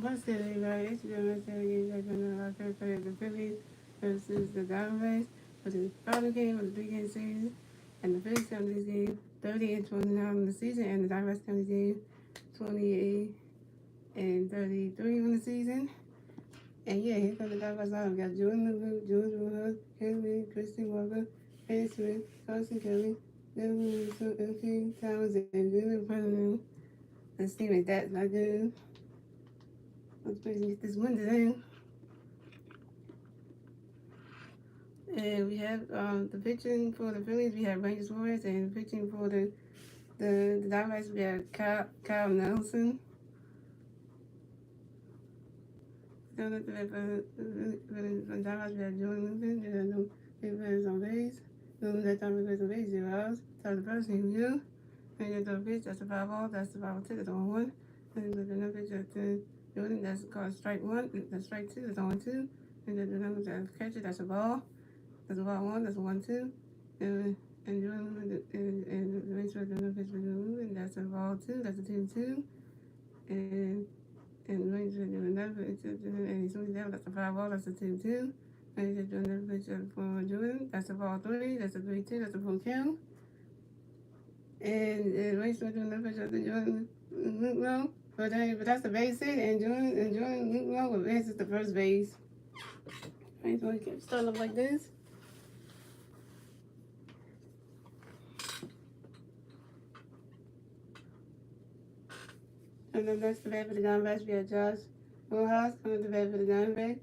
What's it, everybody? It's your Masteryhi Gaming. Our favorite player, the Phillies versus the Diamondbacks, which is the final game of the three-game series. And the Phillies come this game 30 and 29 in the season, and the Diamondbacks come this game 28 and 33 in the season. And yeah, here comes the Diamondbacks lineup. We got Jordan LeBoot, George Woodhouse, Henry, Christian Walker, Eddie Smith, Carson Kelly, Devin Wilson, Towers, and Jimmy President. Let's see if that's not good. Let's please get this win today. And we have the pitching for the Phillies. We have Rangers Warriors, and pitching for the Diamondbacks. We have Kyle Nelson. Down at the Diamondbacks, we have Jordan Lupin. We have no big players on base. No that time players on base, 0 outs. Top of the first, here we go. And you throw a pitch, that's the foul ball. That's the foul 2, that's on 1. And then another pitch at Jordan, that's called strike 1. That's strike 2, that's on 2. And then the number that catcher, that's a ball. That's a ball 1, that's a 1-2. And Jordan and the race for the number pitch for Jordan, that's a ball 2, that's a 2-2. And race for the number pitch and he swings down, that's a foul ball, that's a 2-2. And he's doing another pitch for Jordan, that's a ball 3, that's a 3-2, that's a full count. And race for the number pitch for Jordan Luke Lowe. But that's the base hit, and Jordan Luke Lowe advances the first base. Right, so we can start up like this. And then that's the bat for the Diamondbacks. We have Josh Woodhouse coming to bat for the Diamondbacks.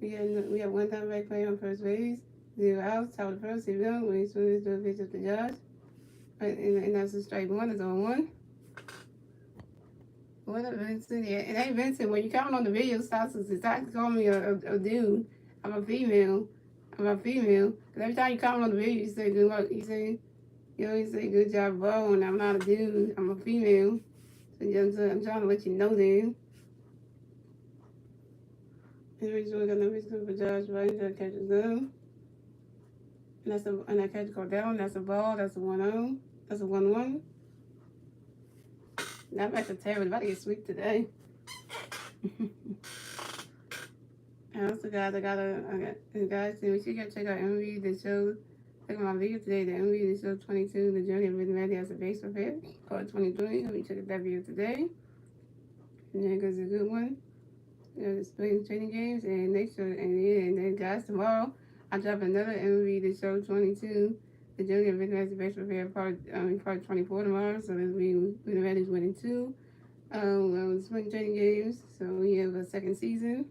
We have one Diamondback player on first base, 0 outs. Top of the first, here we go. When he swings to a pitch up to Josh. And that's a strike 1, it's on 1. What up, Vincent? Yeah, and hey, Vincent, when you comment on the video, stop calling me a dude. I'm a female. Because every time you comment on the video, you say good work. You always say good job, bro. And I'm not a dude. I'm a female. So I'm trying to let you know then. And we're just going to for Josh right there, catch his gun. And that catch go down. That's a ball. That's a 1-0. That's a 1-1. That match is terrible. About to get sweet today. And also, guys, guys, we should go check out MV the show. Check out my video today. The MV the show 22, the journey of being ready as a base repair, part 23. We check out that video today. And then goes a good one. Spring training games, and and then guys, tomorrow I drop another MV the show 22. The journey of being ready as a base repair, part 24 tomorrow. So that'll be Winning Ready's winning 2. Spring training games. So we have a second season.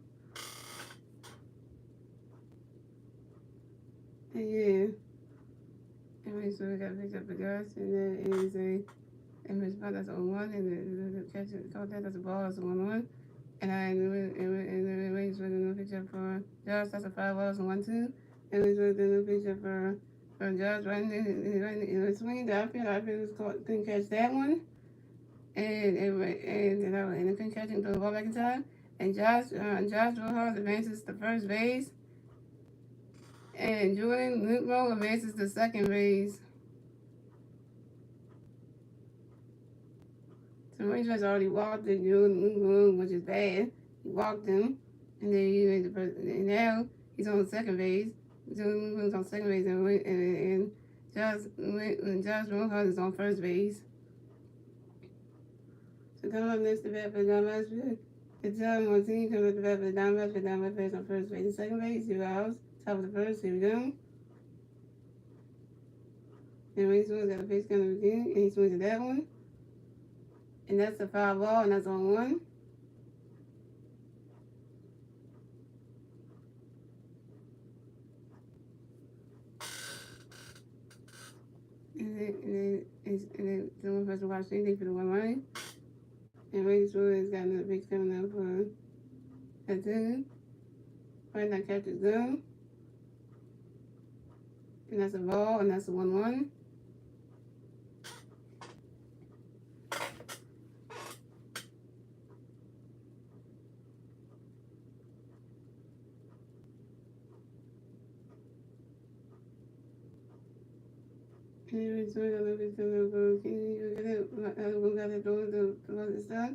And yeah. Anyway, so we got to pick up the guys, and there is a image spot that's on 1, and the catch caught that, that's a ball, that's a 1-1. And then waiting for the new picture for Josh, that's a 5 balls and 1-2. And waiting for the new picture for Josh right in the swing. The outfield couldn't catch that one. And they couldn't catch it and throw the ball back in time. And Josh Woodhouse advances to first base. And Jordan Luke Lowe advances to second base. So Rangers already walked the Jordan Luke Lowe, which is bad. He walked him, and then and now he's on second base. Jordan Luke Lowe's on second base, and Josh Woodhouse is on first base. So coming up next to bat for the Diamondbacks, the John Martin comes up to bat for the Diamondbacks. The Diamondbacks plays on first base and second base, 0 outs. Top of the first, here we go. And when he swings at the face coming again, and he swings at that one. And that's a foul ball, and that's on 1. And then someone person watch anything for the 1 line. And Randy Swill's got another pitch coming up for a 2. Right now, catch is go. And that's a ball, and that's a 1-1. And so a little bit of the stuff.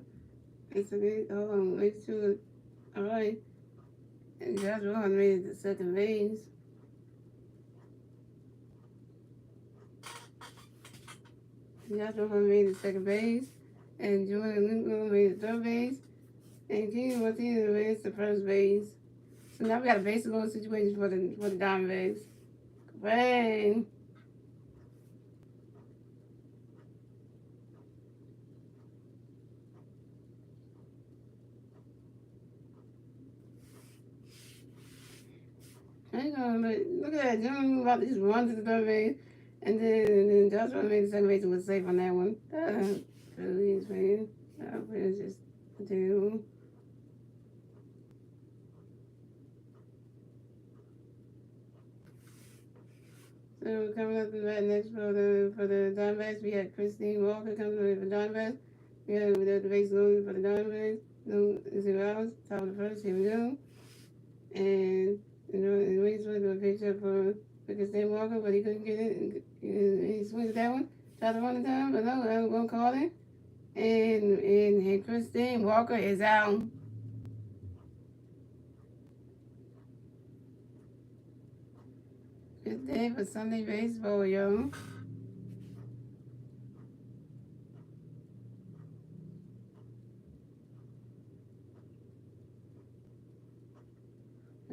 It's a good, hold on, wait to it. Alright. And Josh Rohan made it to second base. Josh Rohan made it to second base. And Jordan Lugo made it to third base. And King Martinez made it to first base. So now we got a baseball situation for the Diamondbacks. Great. Hang on, look at that. Jordan about to just run to the third base. And then Joshua made the second base and was safe on that one. Phillies, man. It's just terrible. So coming up to the bat next for the Diamondbacks, we had Christine Walker coming up for the Diamondbacks. We had the base loaded for the Diamondbacks. No 0 outs. Top of the first. Here we go. And Wayne's supposed to do a picture for Christine Walker, but he couldn't get it. He swings at that one. Tried to run it down, but no, I won't call it. And Christine Walker is out. Good day for Sunday baseball, yo.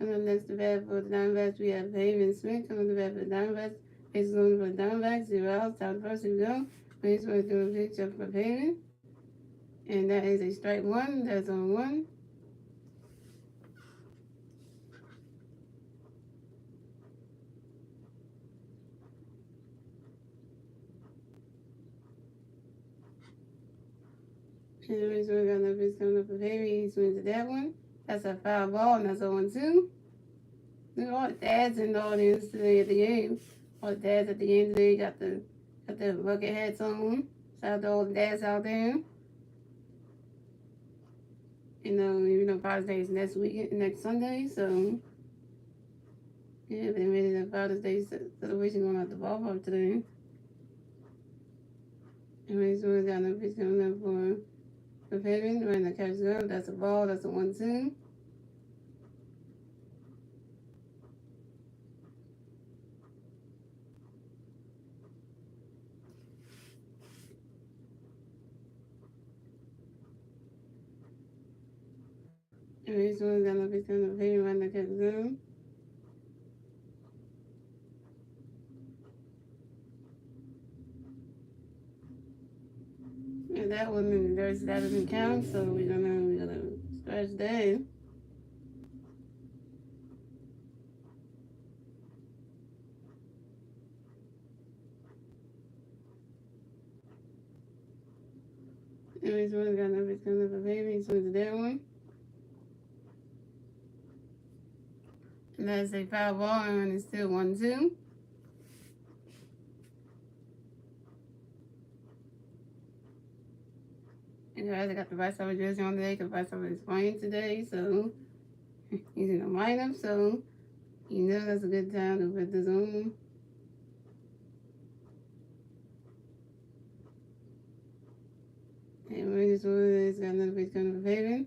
And then next to bat for the Diamondbacks, we have Pavin Smith coming to bat for the Diamondbacks. Base going for the Diamondbacks, 0 outs, top of the first, here we go. Wayne's supposed to do a picture for Pavin. And that is a strike one. That's on one. And Wayne's got no pitch coming up for Pavin. He swings at that one. That's a foul ball, and that's 0-2. Look at all the dads in the audience today at the game. All the dads at the game today got the bucket hats on. Shout out to all the dads out there. Father's Day is next Sunday, so yeah, but they made it a Father's Day celebration going out the ballpark today. And Ray Sewell's got no pitch coming up for Pavin. Right now, catch go. That's a ball. That's a 1-2. And Ray Sewell's got no pitch coming up for Pavin. Right now, catch go. And that one in the dirt, that doesn't count, so we're gonna scratch that. And Ray Sewell's got no pitch coming up for Pavin. He swings at that one. And that's a foul ball, and it's still 1-2. And guys, I got the Vice Summer jersey on today because Vice Summer is playing today, so he's in the lineup, so that's a good time to put this on. And when this one is got another pitch coming for Pavin.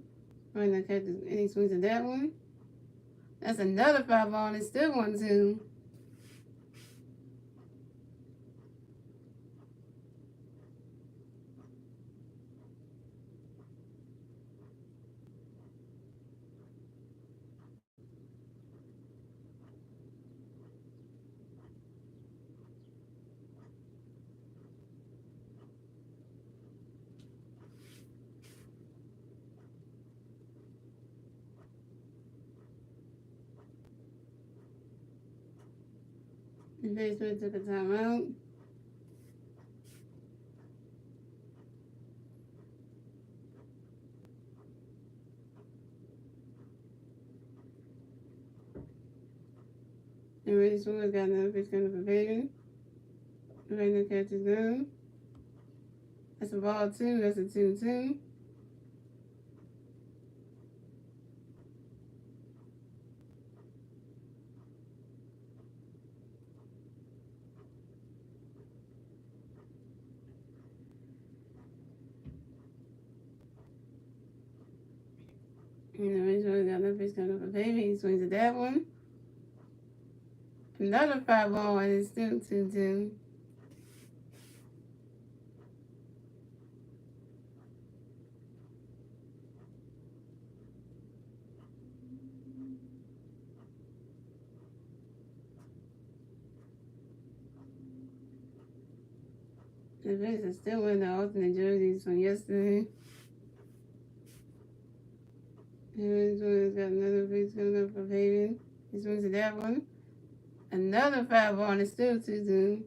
Right now, catch any swings at that one. That's another foul ball, and it's still 1-2. The baseman took a timeout. And Reddy Sewell's got another pitch coming for Pavin. Right now, catch is down. That's a ball 2. That's a 2-2. pitch coming up for baby. He swings at that one. Another 5-ball, and it's still 2-2. The Phillies are still wearing the alternate jerseys from yesterday. Here's got another pitch coming up for Pavin. He swings at that one. Another 5-ball, and it's still 2-2.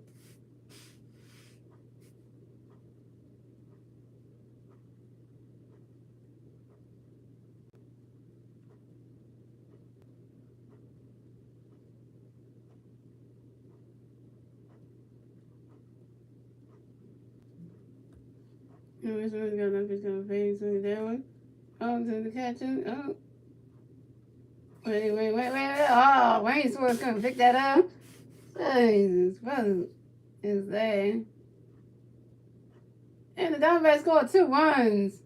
And this one's got another pitch coming up for Pavin. Swings at that one. Oh, to the catcher. Oh. Wait. Oh, Wayne Swords couldn't pick that up. Jesus, what is that? And the Diamondbacks scored 2 runs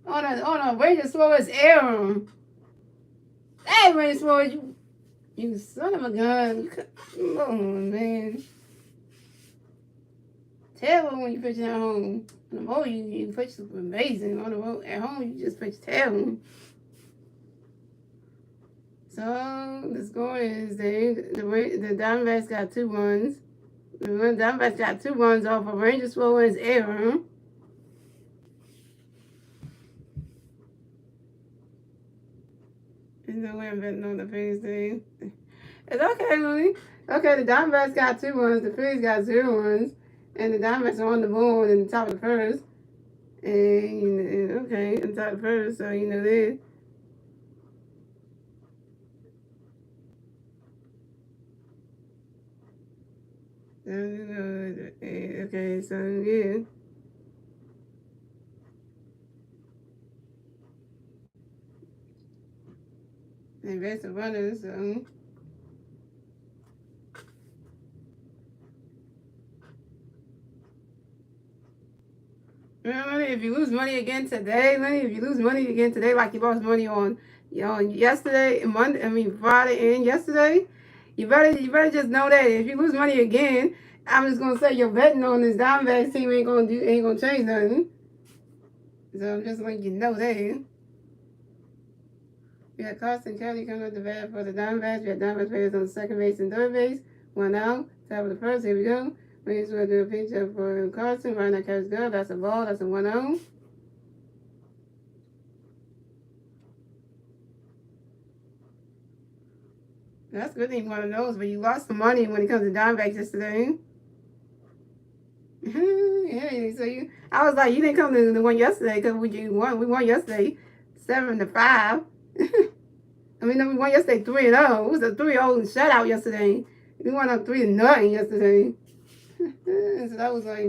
on a Ranger Swords error. Hey, Ranger Swords, you son of a gun. Come on, man. Terrible when you pitch at home. On the road, you pitch amazing. On the road, at home, you just pitch terrible. So the score is the Diamondbacks got 2 runs. The Diamondbacks got 2 runs off of Ranger Swords error. There's no way I'm betting on the Phillies thing. It's okay, Looney. Okay, the Diamondbacks got 2 runs. The Phillies got 0 runs. And the Diamondbacks are on the board in the top of the first. And okay, in the top of the first, so you know this. Okay, so yeah. And best of runners, so. Remember, if you lose money again today, like you lost money on yesterday, Friday and yesterday, you better just know that if you lose money again, I'm just gonna say you're betting on this Diamondbacks team ain't gonna change nothing. So I'm just letting you know that. We got Carson Kelly coming up the bat for the Diamondbacks. We got Diamondbacks players on second base and third base. 1 out. Top of the first. Here we go. We just want to do a pitch up for Carson. Right now, catch good. That's a ball. That's a 1-0. That's good thing one of those, but you lost some money when it comes to Diamondbacks yesterday. Yeah, so I was like, you didn't come to the one yesterday because we won yesterday 7-5. I mean, we won yesterday 3-0. It was a 3-0 shutout yesterday. We won up 3-0 yesterday. So that was like,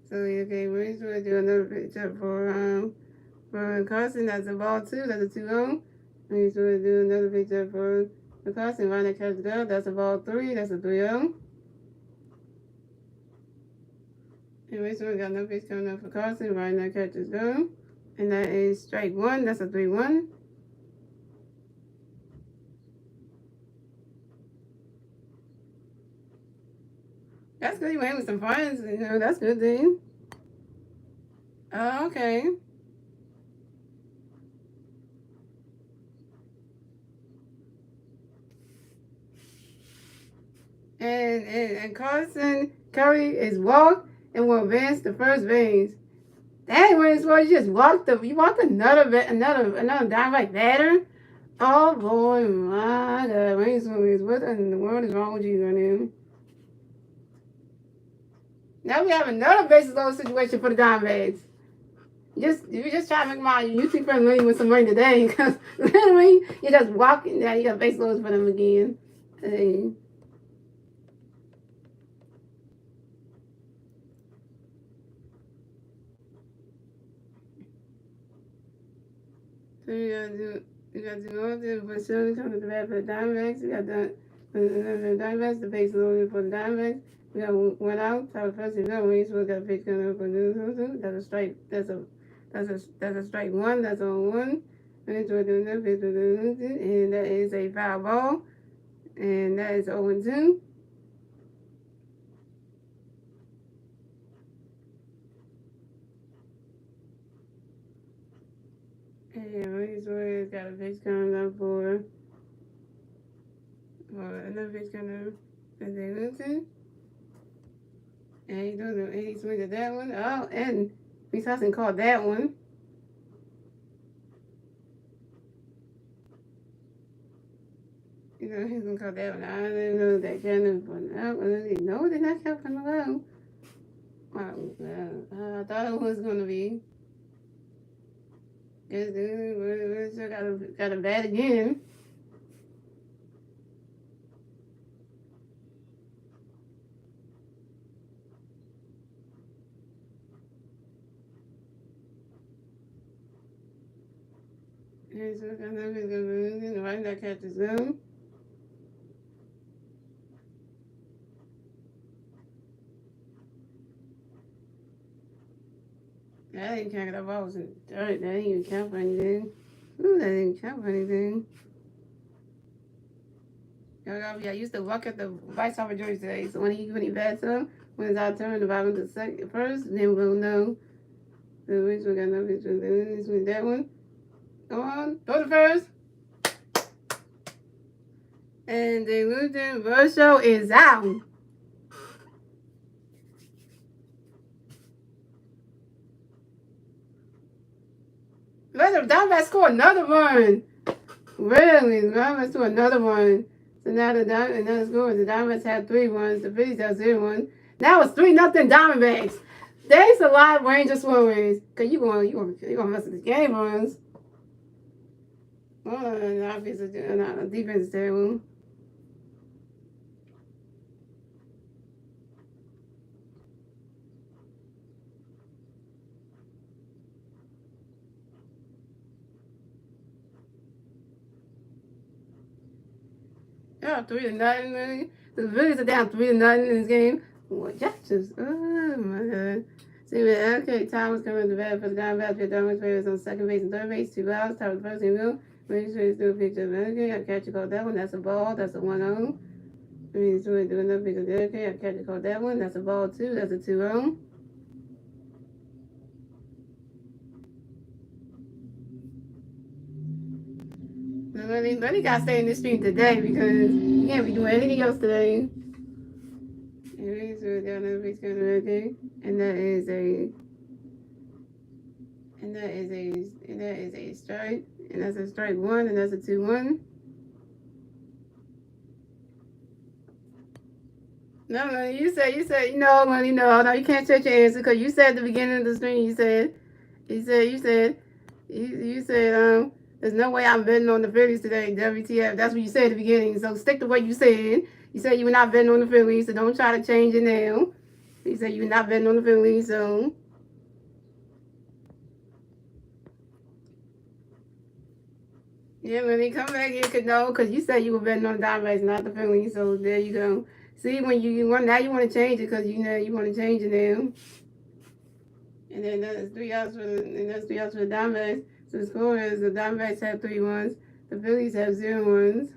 So okay, we're just gonna do another pitch up for Carson. That's a ball 2. That's a 2-0. We're just gonna do another pitch up for Carson. Right now, catch go. That's a ball 3. That's a 3-0. Anyway, so we got no pitch coming up for Carson. Right now, catches go. And that is strike 1. That's a 3-1. That's good. You went with some friends. That's good then. Oh, okay. And Carson Curry is walked and will advance to first base. Dang, when it's you just walked another Diamondback batter. Oh boy, my God, what in the world is wrong with you right now? Now we have another bases loaded situation for the Diamondbacks. You just try to make my YouTube friend money with some money today because literally you're just walking. Now you got base loads for them again. Hey. So you got to go up there for Shirley coming to the bat for the Diamondbacks. You got the Diamondbacks, the base loaded for the Diamondbacks. We got 1 out. Top of first, we still got a pitch coming up for the That's a strike. That's a strike 1. That's on 1. And that is a foul ball. And that is 0-2. And Ray's Warriors got a base coming up for another base coming up as they losing. And he swings at that one. Oh, and Reese Hudson called that one. He's gonna call that one. I don't know that kind of one. No, they're not coming along. I thought it was gonna be. Got a bat again. And so I know he's gonna lose. Right now, catch the zone. That didn't count. That ball was in dirt. That didn't even count for anything. Ooh, that didn't count for anything. I used to walk at the vice officer George today. So when he bats up, when it's our turn, the bottom the second first, then we'll know. So which one got no picture? This one, that one. Come on, go to first. And the Luton Virtual is out. Let the Diamondbacks score another one. Really, the Diamondbacks score another one. So now another score. The Diamondbacks have 3-1. The Phillies have 0-1. Now it's 3-0 Diamondbacks. Thanks a lot, Rangers Warriors. Cause you gonna mess with the game runs. Oh, the defense is terrible. Yeah, 3-0. The Phillies are down 3-0 in this game. What just? Oh my God. See, okay, Thomas coming to bat for the Diamondbacks. The Diamondbacks players on second base and third base. 2 outs. Top of the first inning. Make sure you do a picture of it. Okay, I catch you call that one. That's a ball. That's a 1-0. Make sure you do another picture of it. Okay, I catch you call that one. That's a ball 2. That's a 2-0. But he got to stay in this stream today because you can't be doing anything else today. And that is a strike. And that's a strike 1, and that's a 2-1. No, you said, no, you can't change your answer because you said at the beginning of the stream, you said, there's no way I'm betting on the Phillies today, WTF. That's what you said at the beginning. So stick to what you said. You said you were not betting on the Phillies, so don't try to change it now. You said you were not betting on the Phillies, so. Yeah, when they come back here, because you said you were betting on the Diamondbacks, not the Phillies, so there you go. See, when you want to change it because you want to change it now. And then that's 3 outs for the Diamondbacks. So the score is the Diamondbacks have 3-1s, the Phillies have 0-1s.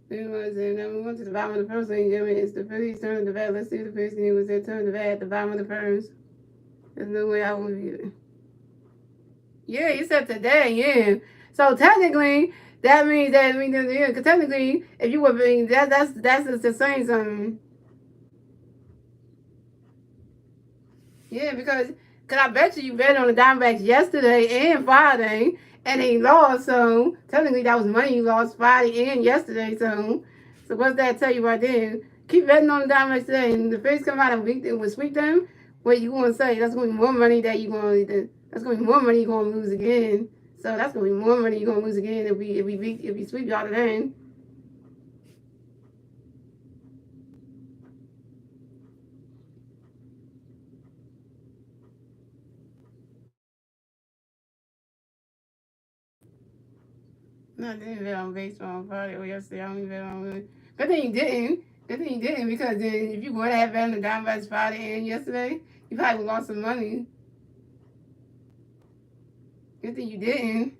3-1s, and then we went to the bottom of the first inning. It's the Phillies' turn to the bat. Let's see if the first inning was their turn to bat at the bottom of the first. There's no way I would view it. Yeah, you said today, yeah. So technically, that means because technically, if you were being that's the saying something. Yeah, because I bet you bet on the Diamondbacks yesterday and Friday, and they lost. So technically, that was money you lost Friday and yesterday. So what's that tell you right there? Keep betting on the Diamondbacks today, and the Phillies come out and sweep them. What you want to say? That's going to be more money that you going to. That's going to be more money you're going to lose again. So that's going to be more money you're going to lose again if we sweep y'all today. No, I didn't bet on baseball on Friday or yesterday. I only bet on. Good thing you didn't. Good thing you didn't because then if you would have bet on the Diamondbacks Friday and yesterday, you probably would lost some money. Good thing you didn't.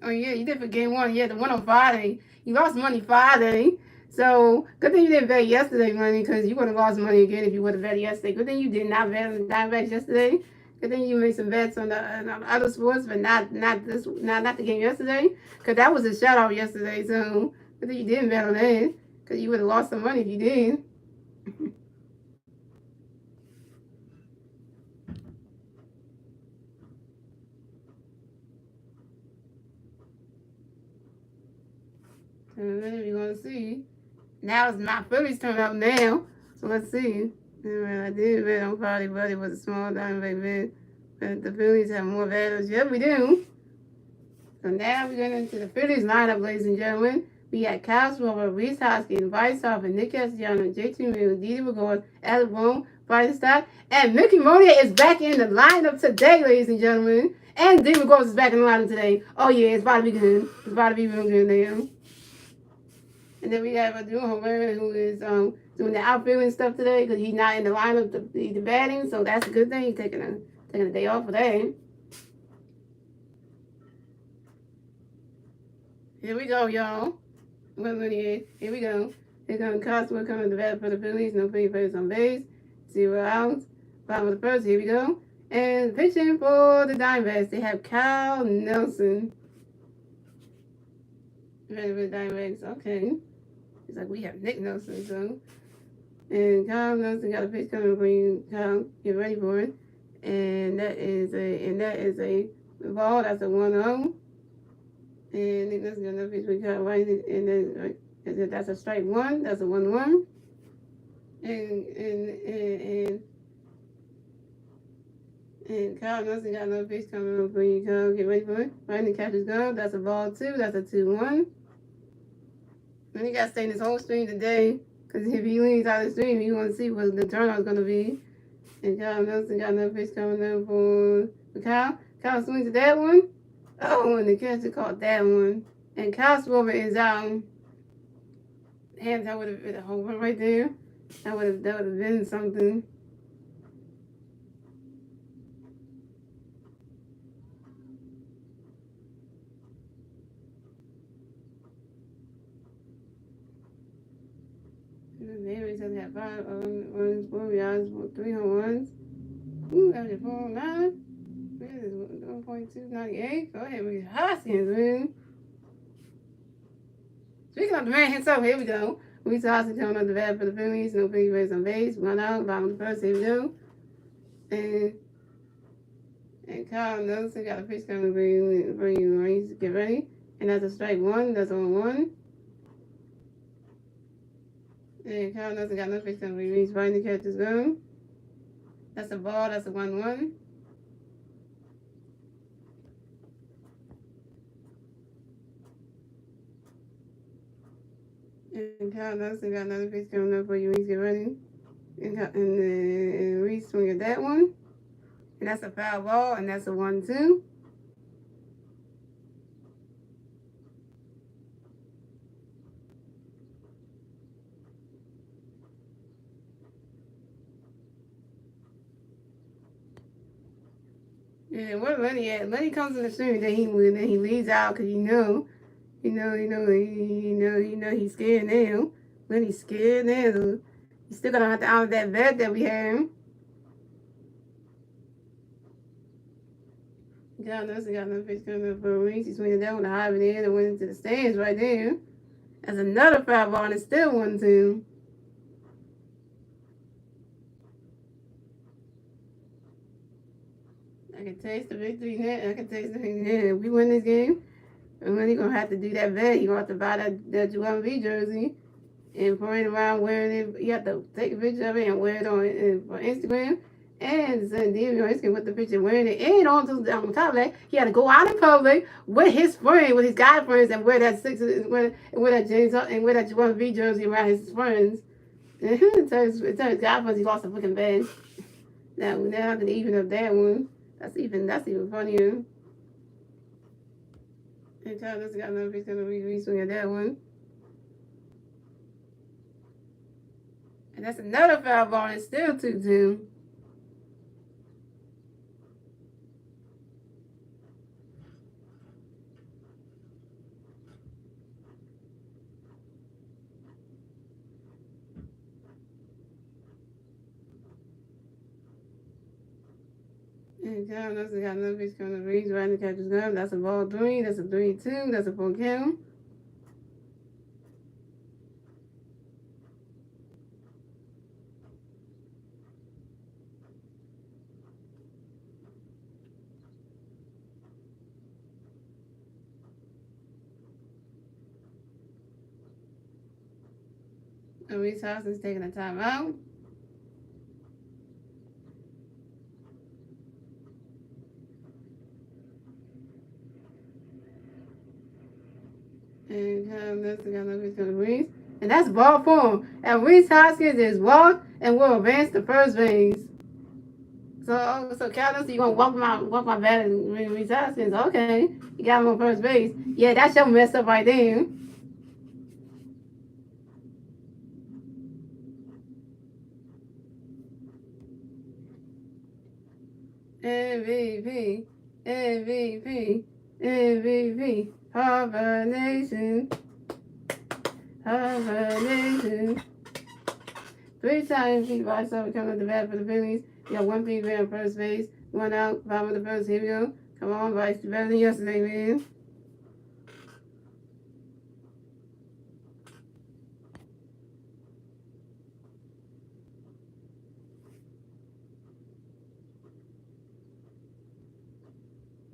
Oh yeah, you did for game one. Yeah, the one on Friday. You lost money Friday. So good thing you didn't bet yesterday money because you would have lost money again if you would have bet yesterday. Good thing you did not bet on the Diamondbacks yesterday. Good thing you made some bets on the other sports, but not the game yesterday because that was a shutout yesterday. So good thing you didn't bet on that because you would have lost some money if you did. So then we're gonna see. Now it's my Phillies turn up now. So let's see. I did bet on Friday, but it was a small Diamondback bet. But the Phillies have more batters. Yep, we do. So now we're going into the Phillies lineup, ladies and gentlemen. We got Kyle Schwarber, Reese Hoskins, Bryce Harper, Nick Castellanos, JT Mills, Didi McGuire, Alex Boone, Brian Stott, and Mickey Monia is back in the lineup today, ladies and gentlemen. And Didi McGuire is back in the lineup today. Oh yeah, it's about to be good. It's about to be real good now. And then we have a Drew Homer who is doing the outfielding stuff today because he's not in the lineup to the batting, so that's a good thing. He's taking a day off for that. Here we go, y'all. Here we go. Here comes Cosmo coming to bat for the Phillies. No free players on base. 0 outs. Bottom of the first. Here we go. And pitching for the Diamondbacks, they have Kyle Nelson. Ready for the Diamondbacks. Okay. It's like we have Nick Nelson, so. And Kyle Nelson got a pitch coming for you. Kyle, get ready for it. And that is a ball. That's a 1-0. And Nick Nelson got another pitch for Kyle right. And then that's a strike one. That's a 1-1. And Kyle Nelson got another pitch coming up for you. Kyle, get ready for it. Right in the catcher's glove. That's a ball 2. That's a 2-1. And he got to stay in this whole stream today. Because if he leaves out of the stream, you want to see what the turnout is going to be. And Kyle Nelson got another pitch coming up for Kyle. Kyle swings at that one. Oh, and the catcher caught that one. And Kyle Schwarber is out. And that would have been a home run right there. That would have been something. Maybe doesn't have 5 runs, 4 yards, 3 home runs. Ooh, that was 409. This is 1.298. Go ahead with Hoskins, man. Speaking of the man himself, here we go. Reese Hoskins coming up the bat for the Phillies. No free base on base. 1 out, bottom of the first. Here we go. And Kyle Nelson got a pitch coming for you. Reese, get ready. And that's a strike 1. That's on 1. And Kyle Nelson got no pitch coming for you. Reese right in the catcher's glove. That's a ball. That's a 1-1. And Kyle Nelson got another pitch coming up for you. Reese, get ready. And Reese swing at that one. And that's a foul ball. And that's a 1-2. Yeah, where Lenny at? Lenny comes in the stream, then he leaves out because you know he's scared now. Lenny's scared now. He's still gonna have to honor that bet that we have. Kyle Nelson got another pitch coming up for Reese. He's swinging that one to high in the air and went into the stands right there. That's another foul ball, and it's still 1-2. I can taste the victory now. I can taste the victory now. If we win this game, and then he's going to have to do that bet. He's going to have to buy that Joel V jersey and parade around wearing it. You have to take a picture of it and wear it on Instagram. And send DM on Instagram with the picture wearing it. And on top of that, he had to go out in public with his friend, with his guy friends, and wear that Joel V jersey around his friends. And tell his guy friends he lost a fucking bet. Now I can even up that one. That's even funnier. And Kyle Nelson got another pitch gonna re-swing at that one. And that's another foul ball, and it's still 2-2. And count, that's got another pitch coming to reach right in the catcher's glove. That's a ball 3. That's a 3-2. That's a 4 count. And Reese Hoskins taking a timeout. And that's got another pitch coming to Reese. And that's ball 4. And Reese Hoskins is walked and will advance to first base. So Calvin, so you gonna walk my bat and Reese Hoskins? Okay, you got him on first base. Yeah, that's your mess up right there. MVP, MVP, MVP, Harvard Nation, Harvard Nation. 3 times he rides up coming to the bat for the Phillies. You got 1 feet on first base, 1 out, bottom of the first. Here we go. Come on, Bryce, better than yesterday, man.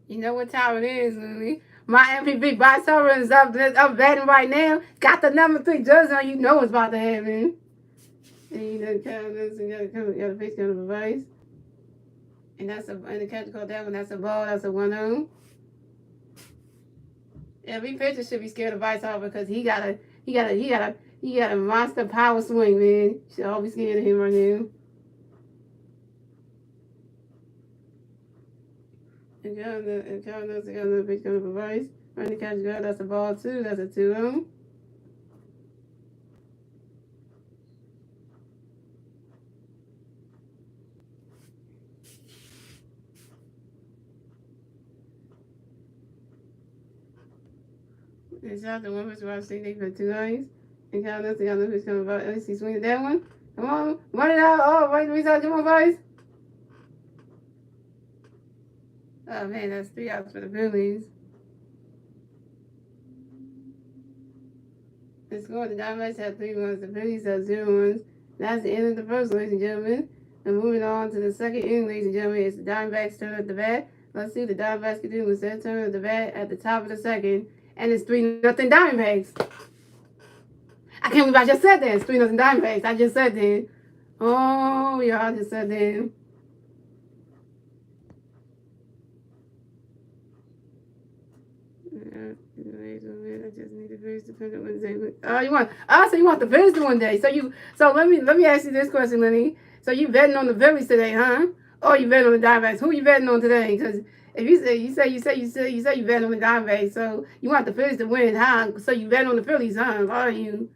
You know what time it is, Lily. My MVP Bryce Harper is up batting right now. Got the number 3 jersey on. You know what's about to happen. And you know, got a face kind of advice. And the catcher called that one. That's a ball. That's a 1-0. Every pitcher should be scared of Bryce Harper because he got a monster power swing, man. Should all be scared of him right now. And Carl knows they got another pitch coming for Bryce. Right, the catcher got that's a ball 2. That's a 2-0. And shot the 1 pitch where I see they put 2 eyes. And Kyle Nelson got another pitch coming about. At least he swinging that one. Come on. Run it out. Oh, right. We saw Jamal Bryce. Oh, man. That's 3 outs for the Phillies. The score, the Diamondbacks have 3 runs. The Phillies have 0 runs. That's the end of the first, ladies and gentlemen. And moving on to the second inning, ladies and gentlemen, it's the Diamondbacks' turn at the bat. Let's see what the Diamondbacks can do with their turn at the bat at the top of the second. And it's 3-0 Diamondbacks. I can't believe I just said that. It's 3-0 Diamondbacks. I just said that. Oh, yeah, I just said that. I just need the Phillies to pick up Wednesday. Oh, so you want the Phillies to one day. So let me ask you this question, Lenny. So you betting on the Phillies today, huh? Or you betting on the Diamondbacks? Who you betting on today? Because if you say you betting on the Diamondbacks, so you want the Phillies to win, huh? So you betting on the Phillies, huh? Are you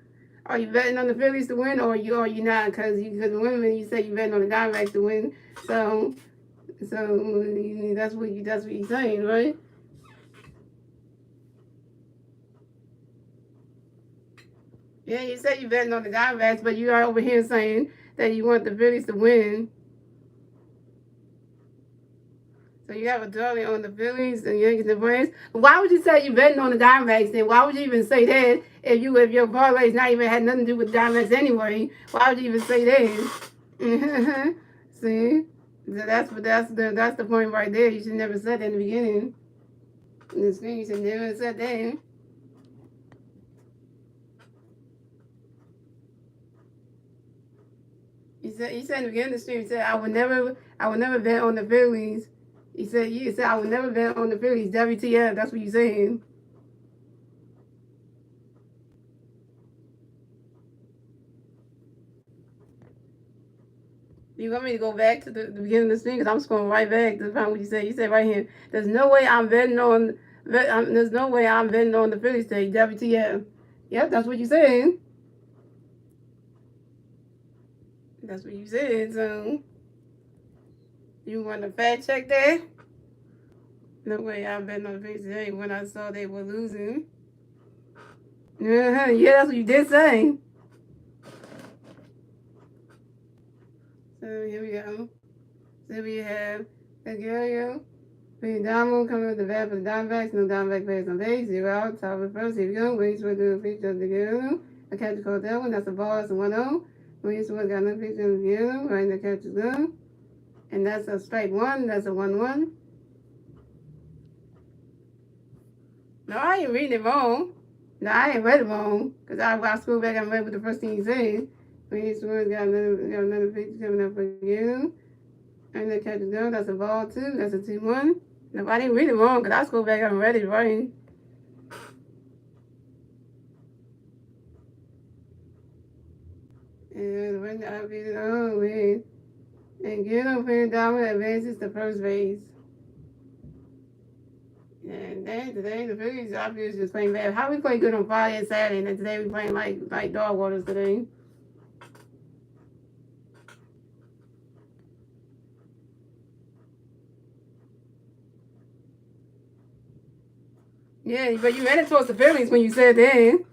betting on the Phillies to win, or you not? Because women, you say you betting on the Diamondbacks to win. So that's what you're saying, right? Yeah, you said you betting on the Diamondbacks, but you are over here saying that you want the Phillies to win. So you have a drawing on the Phillies and Yankees and Braves. Why would you say you betting on the Diamondbacks then? Why would you even say that if your parlay's not even had nothing to do with the Diamondbacks anyway? Why would you even say that? See, that's the point right there. You should never said that in the beginning. You should never have said that. You said in the beginning of the stream, you said I would never bet on the Phillies. You said I would never bet on the Phillies. WTF? That's what you're saying. You want me to go back to the beginning of the stream? Because I'm just going right back to find what you said. You said right here, there's no way I'm betting on the Phillies today. WTF? Yep, that's what you said. That's what you said. So you want to fact check that? No way I'm betting on the Phillies today when I saw they were losing. Yeah, that's what you did say. So here we go. So we have Agario. Damo coming with the bat for the Diamondbacks. No Diamondback players on base. 0 out. Top of the first. Here we go. Wings for the feature of the Giro. I catch the call that one. That's a ball. That's a 1-0. Wings for got no feature of the Giro. Right in the catch is good. And that's a strike 1. That's a 1-1. No, I ain't reading it wrong. No, I ain't read it wrong. Because I scrolled back and read what the first thing he said. Wings for got another feature coming up for you. And the catch is good. That's a ball 2. That's a 2-1. No, I didn't read it wrong because I scrolled back and read it right. And when the outfield on with and Gildo playing down advances to first base. And then today the Phillies obviously just playing bad. How we play good on Friday and Saturday, and then today we playing like dog waters today. Yeah, but you read it towards the Phillies when you said that.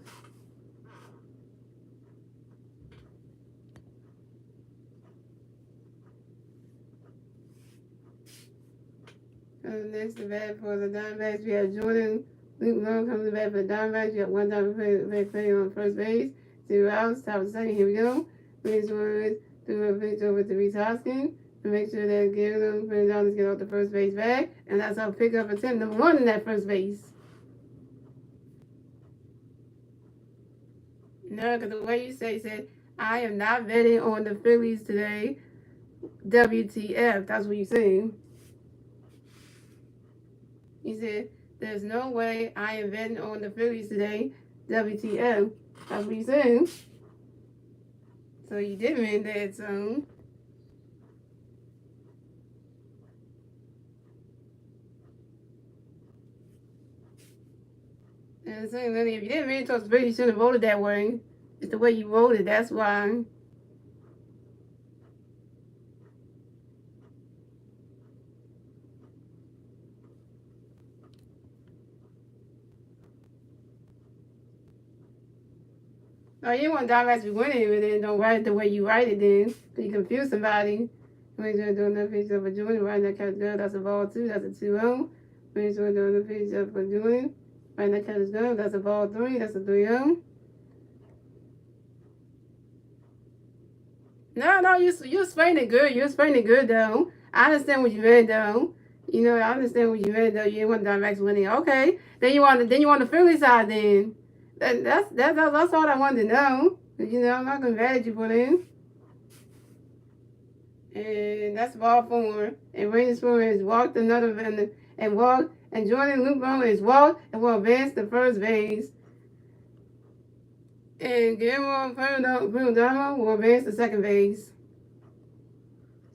Next to bat for the Diamondbacks, we have Jordan. Luke Long comes to bat for the Diamondbacks. We have 1 Diamondback player on first base. 0 outs. Top of the second. Here we go. Raise Warriors through a pitch over to Reese Hoskins to make sure that Gildo Fernandez get off the first base back. And that's our pickup attempt number 1 in that first base. No, because the way you said, I am not betting on the Phillies today. WTF. That's what you said. He said, there's no way I am betting on the Phillies today. WTF. That's what you said. So you did mean that, so. And saying, Lenny, if you didn't mean towards the Phillies, you shouldn't have voted that way. It's the way you voted, that's why. Oh, you want Diamondbacks to be winning, but then don't write it the way you write it then. Because you confuse somebody. When you're doing the pitch up for Julian, right that catch good, that's a ball 2, that's a 2-0. When you're doing the pitch up for Julian, right that catch is good, that's a ball 3, that's a 3-0. No, you explained it good. You explained it good though. I understand what you meant though. You know, I understand what you meant though. You didn't want Diamondbacks winning. Okay. Then you want the Philly side then. That's all I wanted to know. You know, I'm not gonna mad at you for that. And that's ball 4. And Rainy Spoon has walked another and walked, and Jordan Luke Bowman has walked and will advance to first base. And Guillermo Perdomo will advance to second base.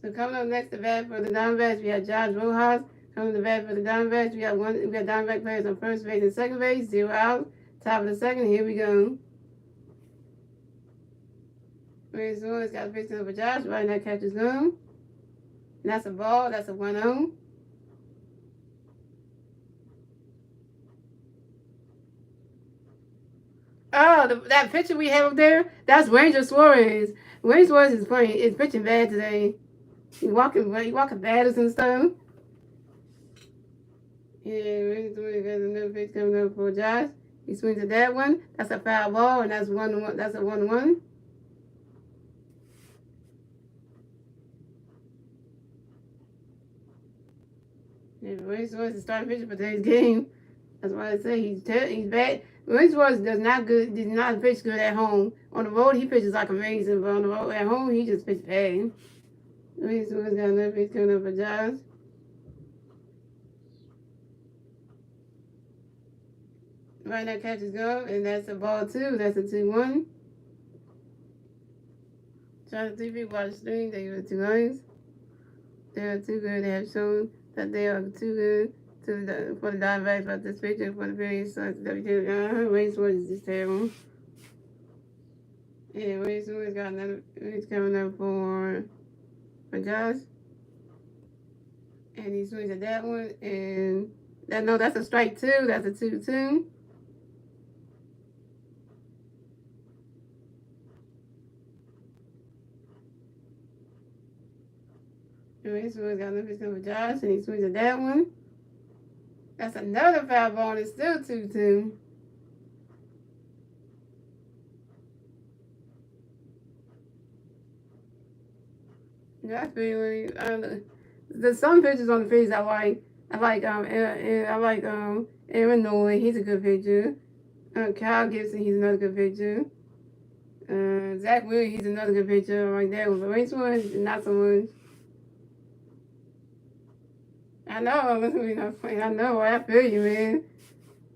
So coming up next to bat for the Diamondbacks, we have Josh Rojas. Coming to bat for the Diamondbacks, we have Diamondback players on first base and second base. 0 out. Top of the second. Here we go. Rainy Spoon has got a pitch over Josh. Right now, catch is gone. And that's a ball. That's a 1-0. Oh, that pitcher we have up there, that's Ranger Suarez. Ranger Suarez is pitching bad today. He walking batters and stuff. Yeah, Ranger Suarez has another pitch coming up for Josh. He swings at that one. That's a foul ball, and that's 1-1. That's a 1-1. Yeah, Ranger Suarez is starting pitcher for today's game. That's why I say he's bad. Ranger Suarez does not pitch good at home. On the road, he pitches like amazing, but on the road at home, he just pitches bad. Ranger Suarez got another pitch coming up for Josh. Right now, catch is go, and that's a ball 2. That's a 2-1. Trying to see people watch the stream. They were 2 lines. They are too good. They have shown that they are too good for the Diamondbacks, but this picture for the Phillies sucks. Rainy Spoon is just terrible. Yeah, Rainy Spoon got another pitch coming up for Josh. And he swings at that one, and that's a strike 2. That's a 2-2. And this one's got another picture of Josh, and he swings at that one. That's another foul ball, and it's still 2-2. Josh really, there's some pitchers on the field I like. Aaron Nolan, he's a good pitcher. Kyle Gibson, he's another good pitcher. Zach Williams, he's another good pitcher right there. But which one? Not so much. I know, I know, I feel you, man.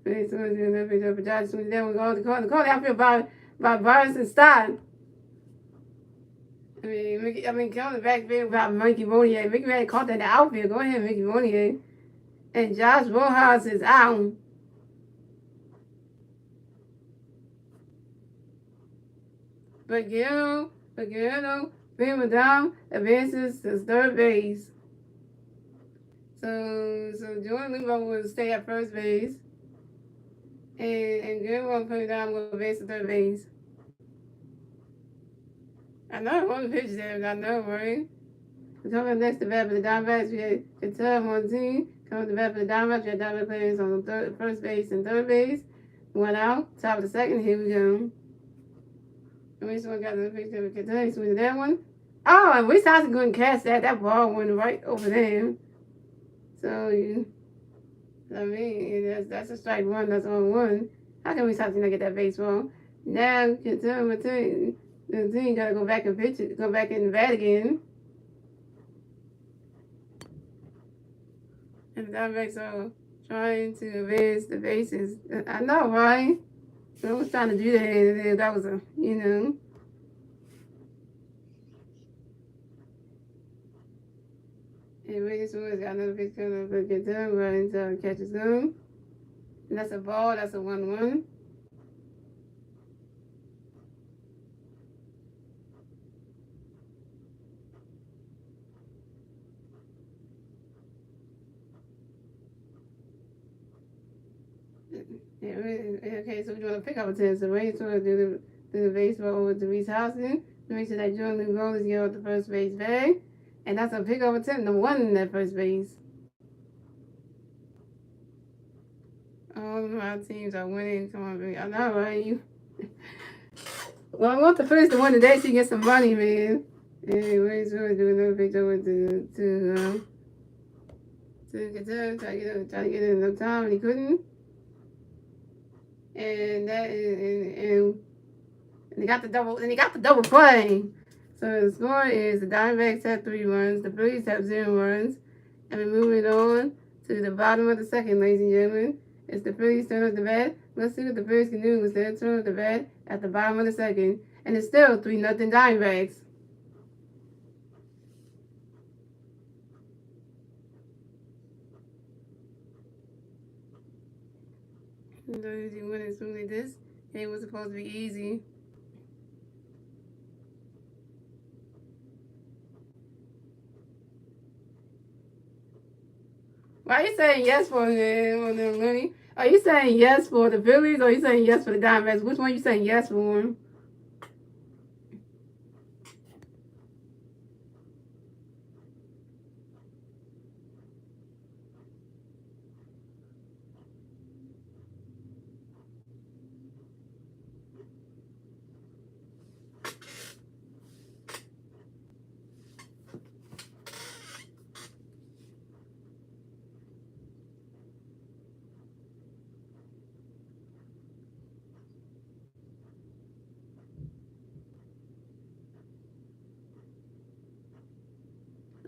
This one's another pitcher for Josh. Then we go to the corner. I feel by Bryce and Stein. I mean, come the backfield about Mickey Monier. Mickey Monier caught that in the outfield. Go ahead, Mickey Monier. And Josh Rojas is out. But Guillermo, Prima Dom advances to third base. So Jordan Lugo will stay at first base. And Guillermo Prima Dom will advance to third base. I know one of the pitches there, I know, right? Coming up next to bat for the Diamondbacks, we had Qatar on the team. Coming to bat for the Diamondbacks, we had Diamondback players on first base and third base. One out, top of the second, here we go. And we just got the picture of Qatar, swing that one. Oh, and Wisconsin couldn't catch that. That ball went right over there. So, I mean, that's a strike one, that's on one. How can Wisconsin not get that baseball? Now, Qatar, the team got to go back and pitch it, go back and bat again. And the Diamondbacks are trying to advance the bases. I know, right? I was trying to do that, and that was a, And Vegas Woods got another picture of a good done, running to catch his gun. And that's a ball, that's a 1-1. Okay, so we're doing a pickup attempt. So Ray's going to do the baseball over to Reese Houston to make sure that Jordan Lugo is getting off the first base bag. And that's a pickup attempt, number 1 in that first base. All of my teams are winning. Come on, baby. I know, right? Well, I want the Phillies to win today so you get some money, man. Anyways, we're doing another picture over to Qatar, try to get it in enough time, and he couldn't. And he got the double play. So the score is the Diamondbacks have 3 runs, the Phillies have 0 runs, and we're moving on to the bottom of the second, ladies and gentlemen. It's the Phillies turn of the bat. Let's see what the Phillies can do with their turn of the bat at the bottom of the second, and it's still 3-0 Diamondbacks. Those who win something like this, it was supposed to be easy. Why are you saying yes for them, Looney? Are you saying yes for the Phillies or are you saying yes for the Diamondbacks? Which one are you saying yes for?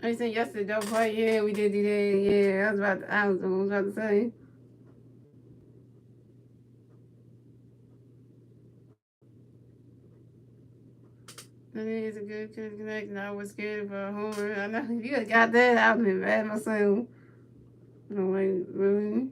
Are you saying yes to the double play? Yeah, we did do that. Yeah, I was about to say. That is a good connection. I was scared for a homer. I know if you had got that, I would have been bad myself. No way, really.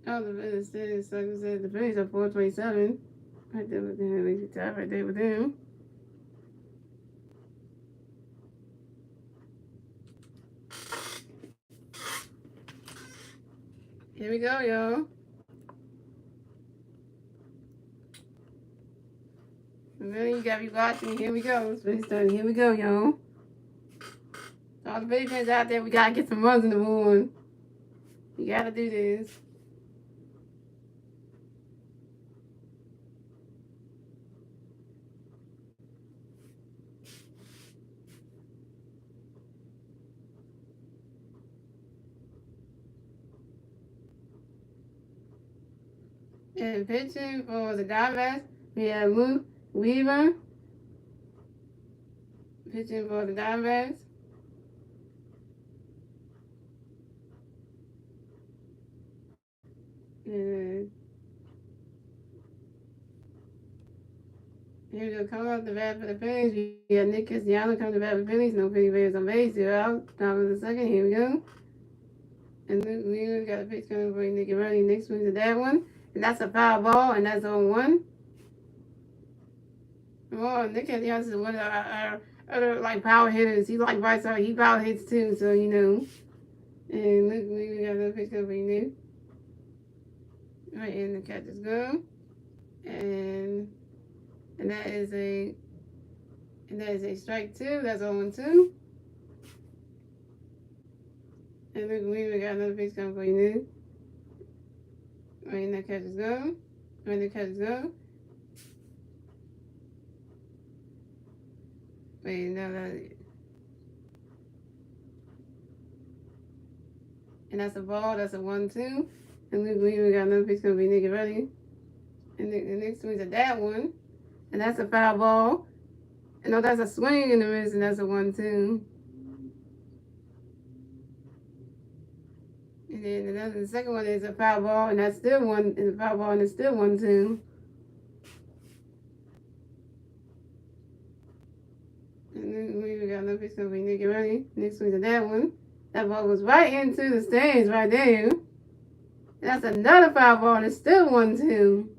Oh, the Phillies said, like I said, the Phillies are 427. Right there with them. Makes you tied right there with them. Here we go, y'all. Really, you gotta be watching. Here we go. It's done. Here we go, y'all. All the Philly fans out there, we gotta get some runs in the morning. You gotta do this. And pitching for the Diamondbacks, we have Luke Weaver. Pitching for the Diamondbacks. And here we go, coming off the bat for the Phillies. We got Nick Castellanos coming to bat for the Phillies. No Philly players on base. 0 out. Top of the second. Here we go. And Luke Weaver got a pitch coming for Nick Castellanos. Nick swings at that one. And that's a foul ball, and that's on 1. Well, Nick Castellanos is one of our other like power hitters. He like right side. He power hits too, so you know. And Luke Weaver got another pitch coming for Nick. Right, and the catch is good. And that is a strike 2. That's 0-2. And Luke Weaver got another pitch coming for you. Right, and that catch is good. Right, the catch is good. Wait, no, and that's a ball. That's a 1-2. And Luke Weaver got another pitch coming for Nick ready. And the next swings at that one. And that's a foul ball. And no, that's a swing in the wrist, and that's a 1-2. And then the second one is a foul ball, and that's still one, and the foul ball, and it's still 1-2. And then we got another pitch coming for Nick ready. Next swings at that one. That ball goes right into the stands right there. And that's another foul ball, and it's still 1-2.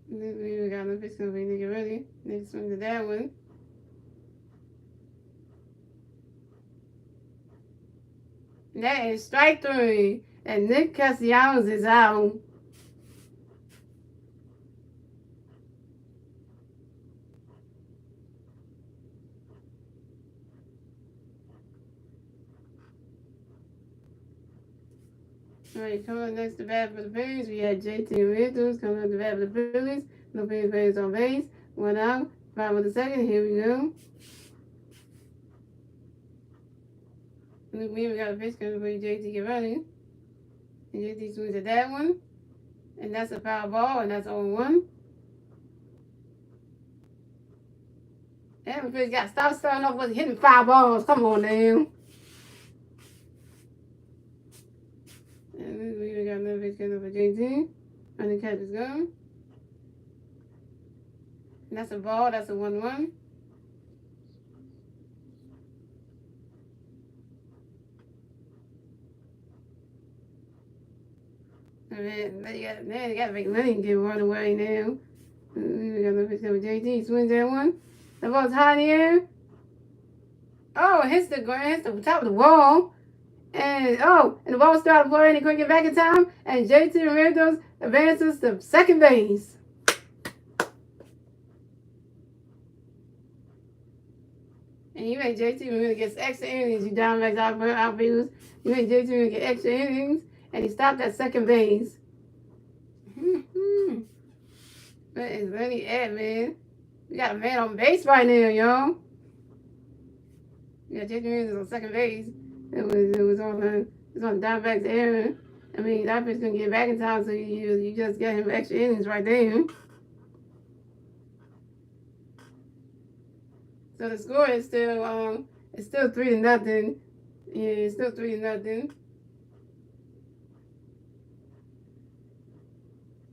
We got another pitch coming for Nick ready. Next swing to that one. That is strike 3. And Nick Castellanos is out. Alright, coming up next to bat for the Phillies, we had JT Realtors coming up to bat for the Phillies. No Phillies players on base. 1 out. 5 of the second. Here we go. Luke Weaver got a pitch coming for JT get ready. And JT swings at that one. And that's a foul ball, and that's 0-1. Every pitch got to stop starting off with hitting foul balls. Come on now. And we got another pitch coming for JT. And the catch is gone. And that's a ball. That's a 1-1. Man, they got to make money and get run away now. We got another pitch coming for JT. Swings that one. The ball's high in the air. Oh, it hits the ground. Hits the top of the wall. And the ball started playing. He couldn't get back in time. And JT Realtors advances to second base. And you make JT really gets extra innings. You Diamondbacks outfielders. You make JT really get extra innings. And he stopped at second base. That is really it, man. We got a man on base right now, y'all. Yeah, JT Realtors on second base. It was on the Diamondbacks area. I mean, that pitch gonna get back in time, so you just get him extra innings right there. So the score is still 3-0. Yeah, it's still 3-0.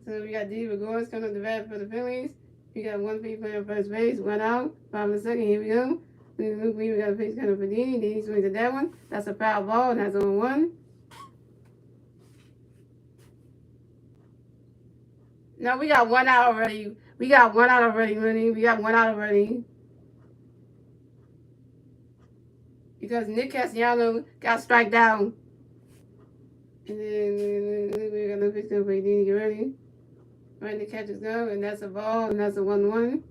So we got D. Regards coming up the bat for the Phillies. We got 1 pitch playing first base, 1 out, 5 in the second. Here we go. We got a pitch coming for Dini. Dini swings at that one. That's a foul ball, and that's 0-1. No, we got one out already. We got one out already, Money. We got one out already. Because Nick Castellanos got strike down. And then we're going to fix it. We need to get ready. Right, the catch is go, and that's a ball, and that's a 1-1.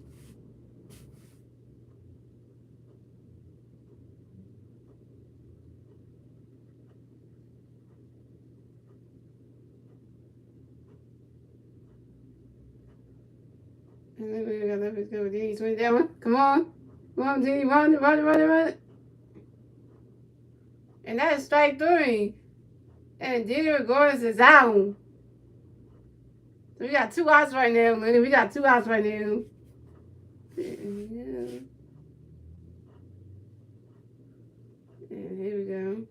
And then we're going to fix it. Dini swing that one. Come on. Come on, Dini. Run. And that is strike 3. And Dini Gregorius is out. So we got 2 outs right now, Lenny. We got 2 outs right now. Yeah. And here we go.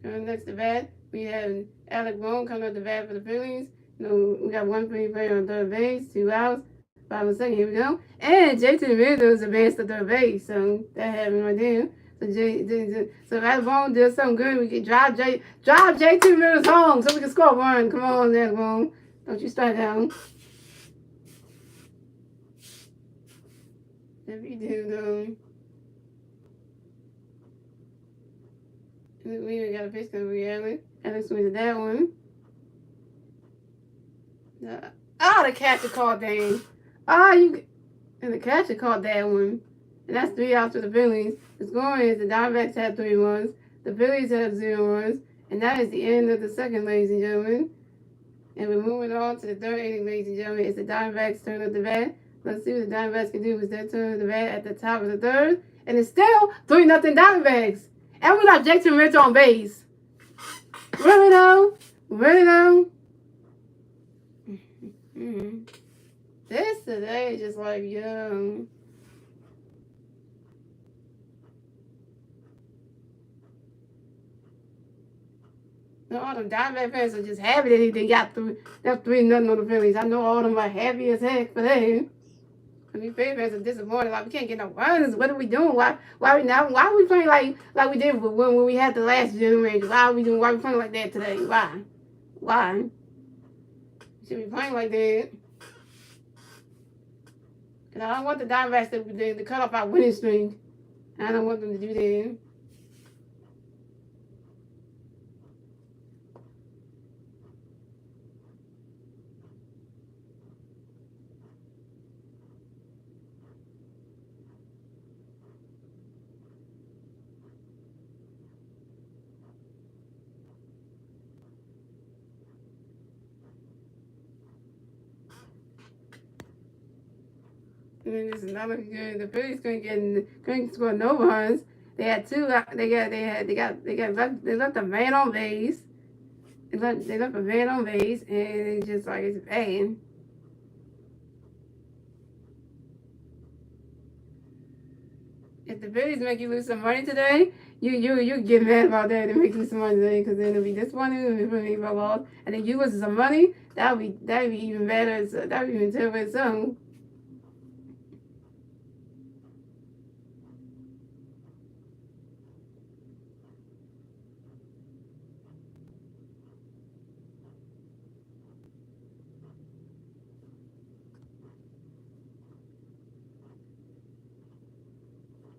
Coming next to bat, we have Alec Bohm coming up the bat for the Phillies. You know, we got 1 free player on third base, 2 outs, 5 and 2nd. Here we go. And JT Mills advanced to third base, so that happened right there. So Alec Bohm did something good. We can drive JT Mills home so we can score 1. Come on, Alec Bohm. Don't you start down. If you do, though. We even got a pitch coming reality. Alex went to that one. The catcher caught that. And the catcher caught that one. And that's 3 outs for the Phillies. The score is the Diamondbacks have 3 runs. The Phillies have 0 runs. And that is the end of the 2nd, ladies and gentlemen. And we're moving on to the 3rd inning, ladies and gentlemen. It's the Diamondbacks' turn of the bat. Let's see what the Diamondbacks can do with their turn of the bat at the top of the 3rd. And it's still 3-0 Diamondbacks. And we got Jackson Rich on base. Really though? This today is just like, yo. No, all them Diamondback fans are just happy that they got 3-0 on the Phillies. I know all of them are happy as heck for that. I mean, Phillies fans are disappointed. Like, we can't get no runs. What are we doing? Why are we playing like we did when we had the last generation? Why are we playing like that today? Why? We should be playing like that. And I don't want the Diamondbacks to cut off our winning streak. I don't want them to do that. And then there's another good. The Phillies couldn't score no runs. They had 2. They left a man on base. They left a man on base, and it's just like it's bad. If the Phillies make you lose some money today, you get mad about that. It makes you some money today because then it'll be disappointing if we lost, and then you lose some money. That'd be even better. So that'd be even terrible itself.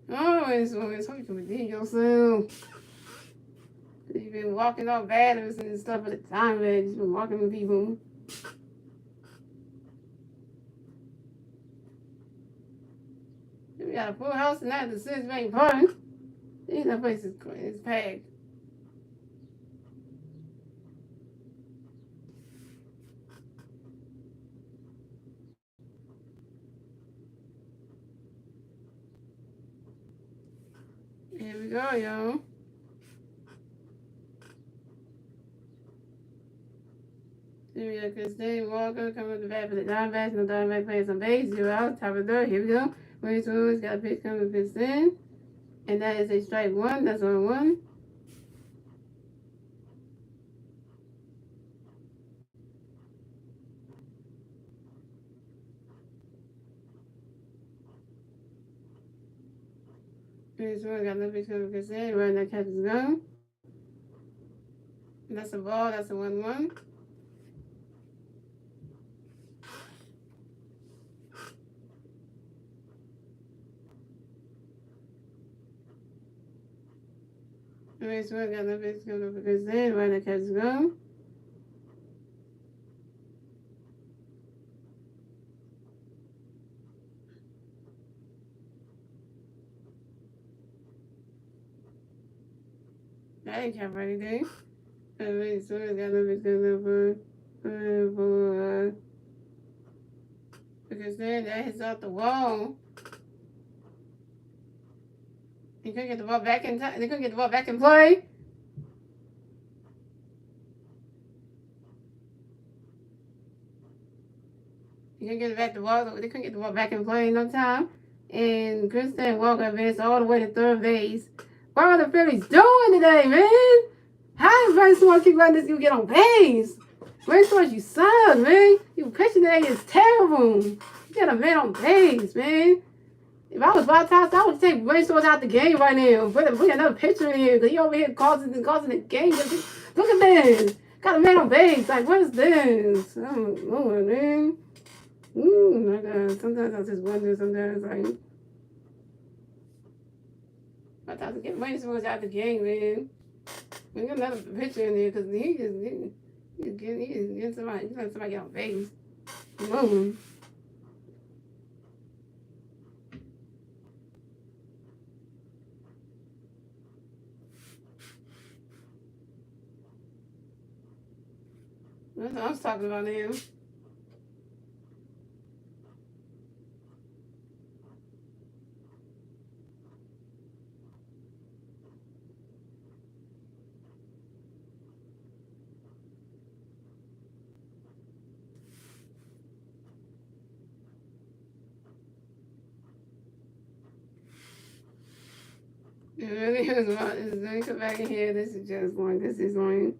Oh, it's hard to redeem yourself. You've been walking off batters and stuff at the time, man. You've been walking with people. We got a full house tonight at the Six Bank Park. That place is packed. Here we go, y'all. Here we got Christine Walker coming up the bat for the Diamondbacks. No Diamondback players on base. 0 out. Top of the 3rd. Here we go. Williams Williams got a pitch coming to Christine. And that is a strike 1. That's on 1. Williams Williams got another pitch coming to Christine. Right now, catch is gone. That's a ball. That's a 1-1. Alright, so I got no face going over because then where the cats go. I ain't cap right there. Alright, so I got no face going over because then that hits out the wall. You couldn't get the ball back in time. They couldn't get the ball back in play. You couldn't get it back the ball. They couldn't get the ball back in play in no time. And Kristen Walker advanced all the way to third base. What are the Phillies doing today, man? How is Brainstorm keep letting this you get on base? Brainstorm, you suck, man. You pitching today is terrible. You got a man on base, man. If I was Bottas, I would take Brainstorm out the game right now. Put another pitcher in here because he over here causing the game. Look at this. Got a man on base. Like, what is this? Oh, Lord, man. My God. Sometimes I just wonder, sometimes, like, I thought to get Brainstorm out the game, man. We got another pitcher in there because he's getting somebody, he's letting somebody get on base. Come on. That's what I was talking about now. It really is about this. Let me come back in here. This is just one. This is one.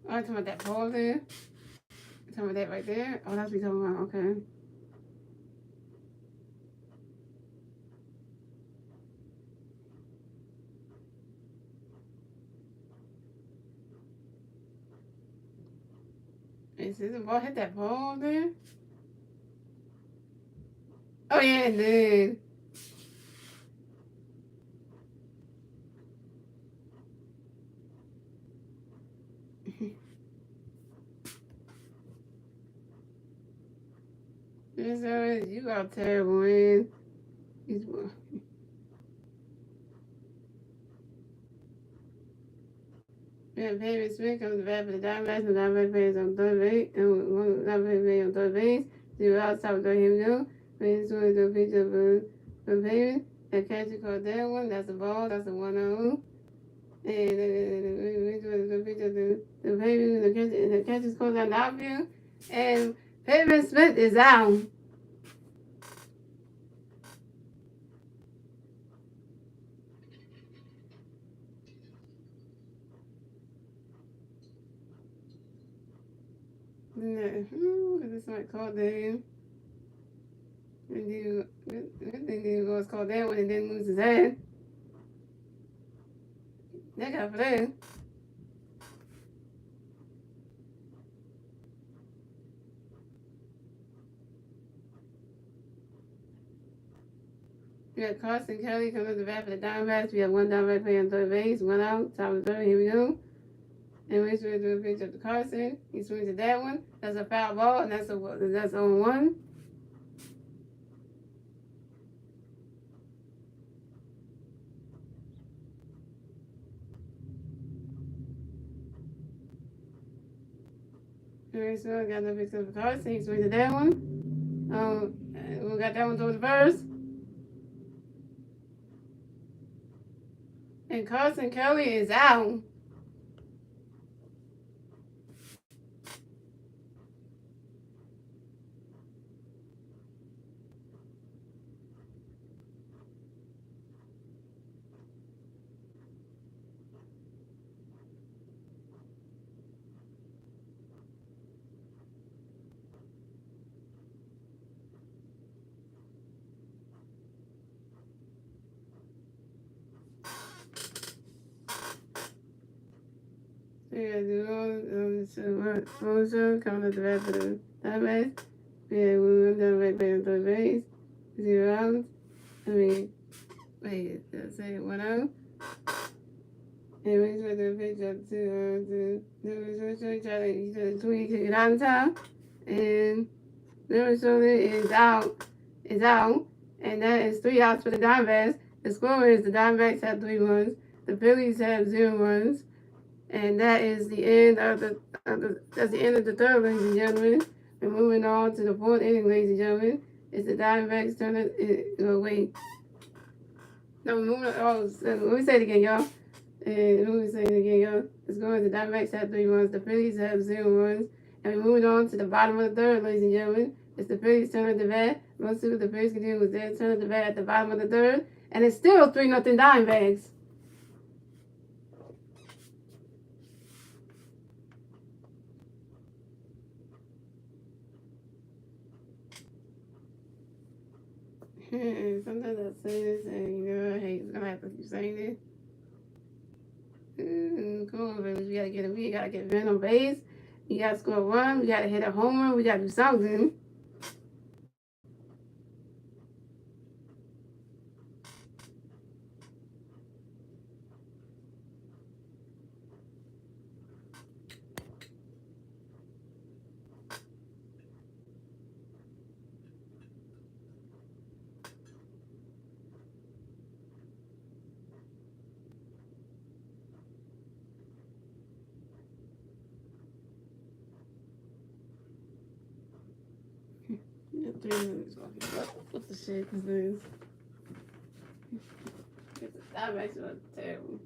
Oh, I'm talking about that pole there. I'm talking about that right there. Oh, that's what you're talking about. Okay. Is the ball hit that pole there? Oh, yeah, it did. You got terrible, man. Yeah, Pavement Smith comes to bat for the Diamondbacks, and the Diamondbacks plays on third base, and one Diamondbacks plays on third base. Zero outside with him go. Pavement Smith to a pitch of Pavement. That catch is called that one. That's a ball. That's a 1-0. And the pitch of the Pavement, the catch is called out the outfield. And Pavement Smith is out. This might call that. Good thing didn't go called that one and didn't lose his head. That got for that. We got Carson Kelly coming to the bat for the Diamondbacks. We have one Diamondback player on third base, one out, top of the third. Here we go. And we're going to do a pitch up to Carson. He swings at that one. That's a foul ball, and that's 0-1. Alright, so I got no pitch up to Carson. He swings at that one. We got that one towards the first. And Carson Kelly is out. Yeah, Motion coming at the back of the Diamondbacks. Yeah, we went down back on third base. 0 outs. I mean, wait, did I say 1 out? And we tried to pitch up to he tried to tweak to get out in time. And Minnesota is out. Is out. And that is 3 outs for the Diamondbacks. The score is the Diamondbacks have 3 runs. The Phillies have 0 runs. And that is the end of that's the end of the third, ladies and gentlemen. We're moving on to the fourth inning, ladies and gentlemen. It's the Diamondbacks turn wait. No, we're moving on. Oh, let me say it again, y'all. And let me say it again, y'all. It's going to the Diamondbacks have 3 runs. The Phillies have 0 runs. And we're moving on to the bottom of the third, ladies and gentlemen. It's the Phillies turn at the bat. Most of the Phillies continue with their turn at the bat at the bottom of the third. And it's still 3-0 Diamondbacks. Sometimes I say this and I hate gonna have to keep saying it. Come on, baby. We gotta get Van on base. We gotta score a run. We gotta hit a homer. We gotta do something. What the shit is this? That makes it terrible.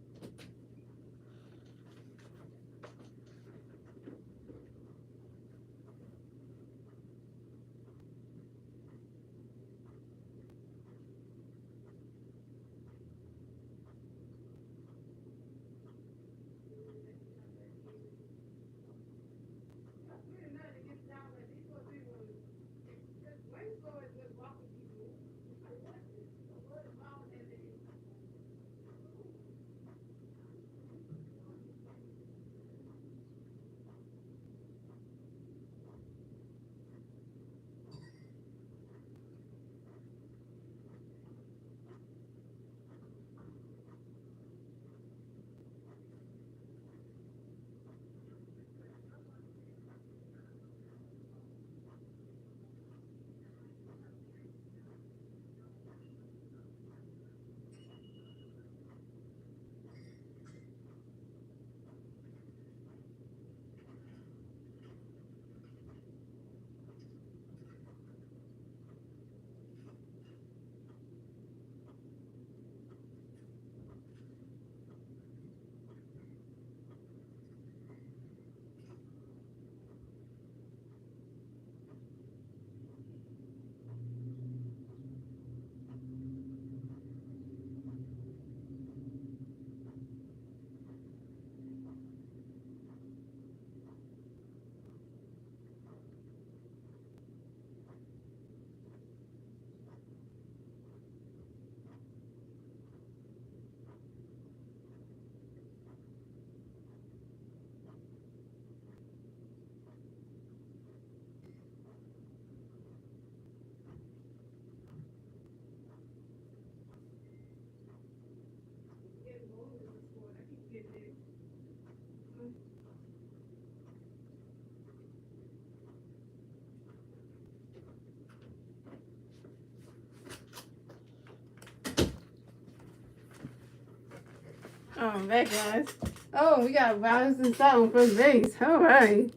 Oh, I'm back, guys. Oh, we got Violence and Salt on first base. All right.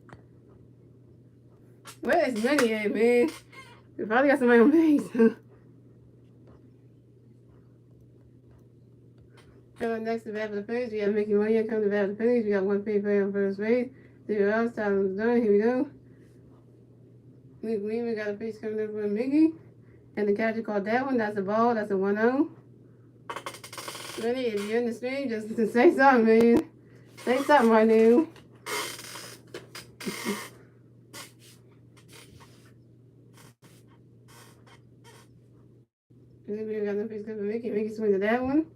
Where is Minnie at, man? We probably got somebody on base. Next to bat for the Phillies, we have Mickey Moya coming to bat for the Phillies. We got one player on first base. 0 outs, time is done. Here we go. We got a pitch coming up from Mickey. And the catcher called that one. That's a ball. That's a 1-0. Minnie, if you're in the stream, just say something, man. Say something right now. We got no pitch coming from Mickey. Mickey swing to that one.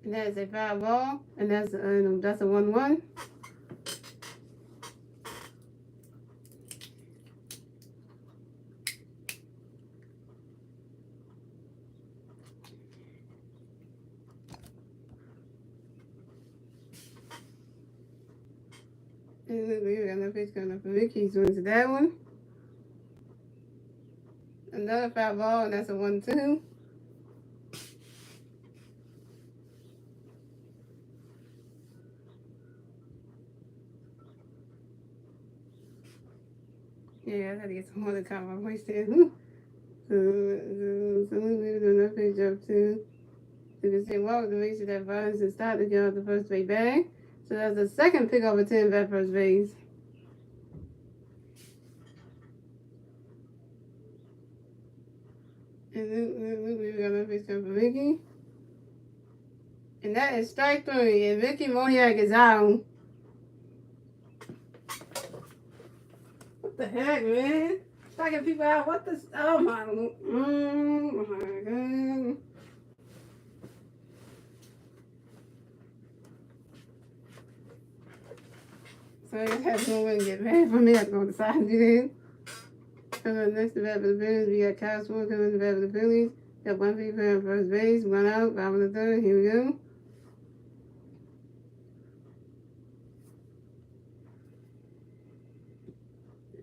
And that's a foul ball, and that's a 1-1. And look, we got no pitch coming up for Mickey. He's going to that one. Another foul ball, and that's a 1-2. Yeah, I had to get some more to count my voice there. So we were doing that pitch up to. You can see walk to make sure that Vines and start to get off the first base bag. So that's the second pick over 10 at first base. And then we got my pitch coming for Mickey. And that is strike 3. And Mickey Moniak is out. What the heck, man? Striking people out. What the? Oh my God. So I just have no one to get mad for me. I go decide to do that. Coming up next to bat for the Phillies, we got Kyle Swoon coming to bat for the Phillies. Got one people on first base, one out, 5 in the third. Here we go.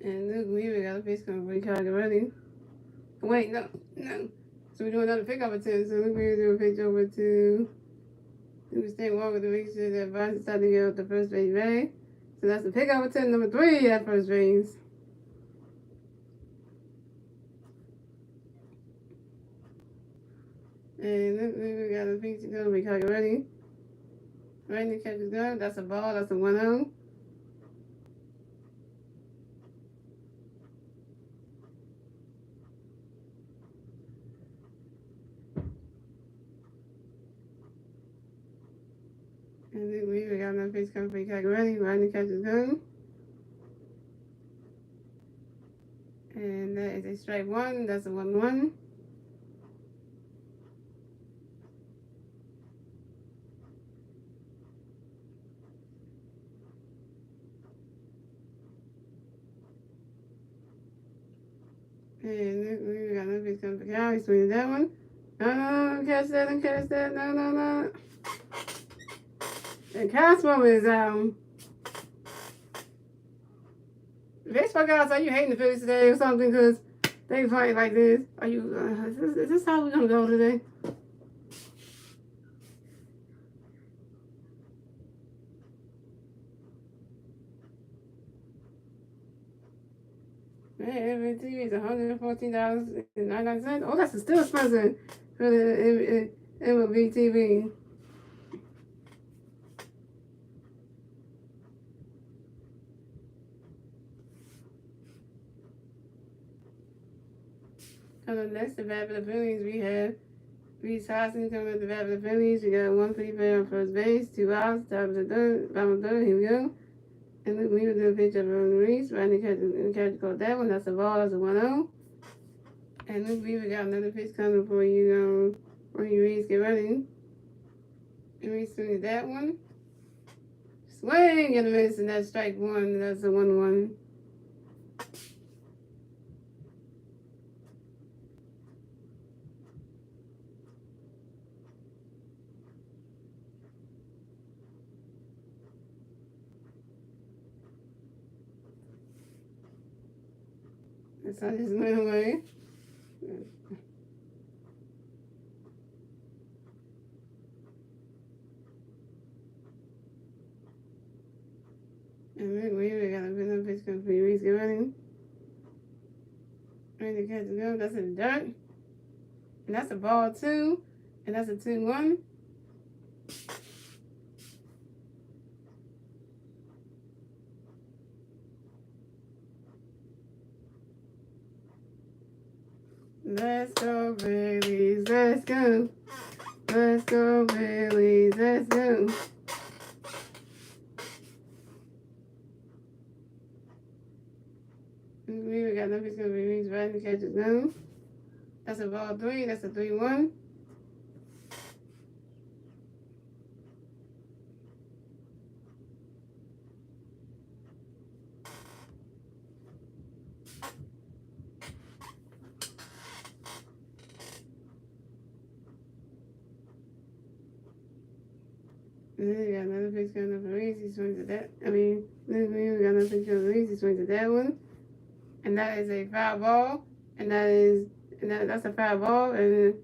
And Luke Weaver got a pitch coming for Chicago ready. Wait, no. So we do another pick over 10. So Luke Weaver do a pitch over to Stan Walker to make sure that Vines is starting to get off the first base bag. So that's the pick over 10, number 3 at first base. And Luke Weaver got a pitch coming for Chicago ready. Randy catches gun. That's a ball. That's a 1-0. And then we got another pitch coming for Chicago ready. Randy catches gun. And that is a strike 1. That's a 1-1. And we got another pitch coming for Cal. He's swinging that one. No, catch that, don't catch that. No. And Cosmo is baseball guys, are you hating the Phillies today or something? Because they playing like this. Are you? Is this how we're gonna go today? Man, TV is $114.99. Oh, that's still expensive for the MLB TV. Coming next to bat for the Phillies, we have Reese Hoskins coming at the bat for the Phillies. We got one free player on first base, 2 outs, top of the third, bottom of the third. Here we go. And Luke Weaver do a pitch up on Reese. Randy catch caught that one. That's a ball. That's a 1-0. And Luke Weaver got another pitch coming for you. When you Reese get ready. And Reese swings that one. Swing and a miss, and that's strike 1. That's a 1-1. The sun just went away. And Luke Weaver got another pitch coming for you. Reese get ready. Ready to catch the go. That's in the dirt. And that's a ball 2. And that's a 2-1. Let's go, Phillies, let's go. Let's go, Phillies, let's go. We got nothing's gonna be reached right and catch it down. That's a ball 3, that's a 3-1. then we got another picture of the Phillies. He swings at that. Then we got another picture of the Phillies. He swings at that one. And that is a foul ball. And that's a foul ball. And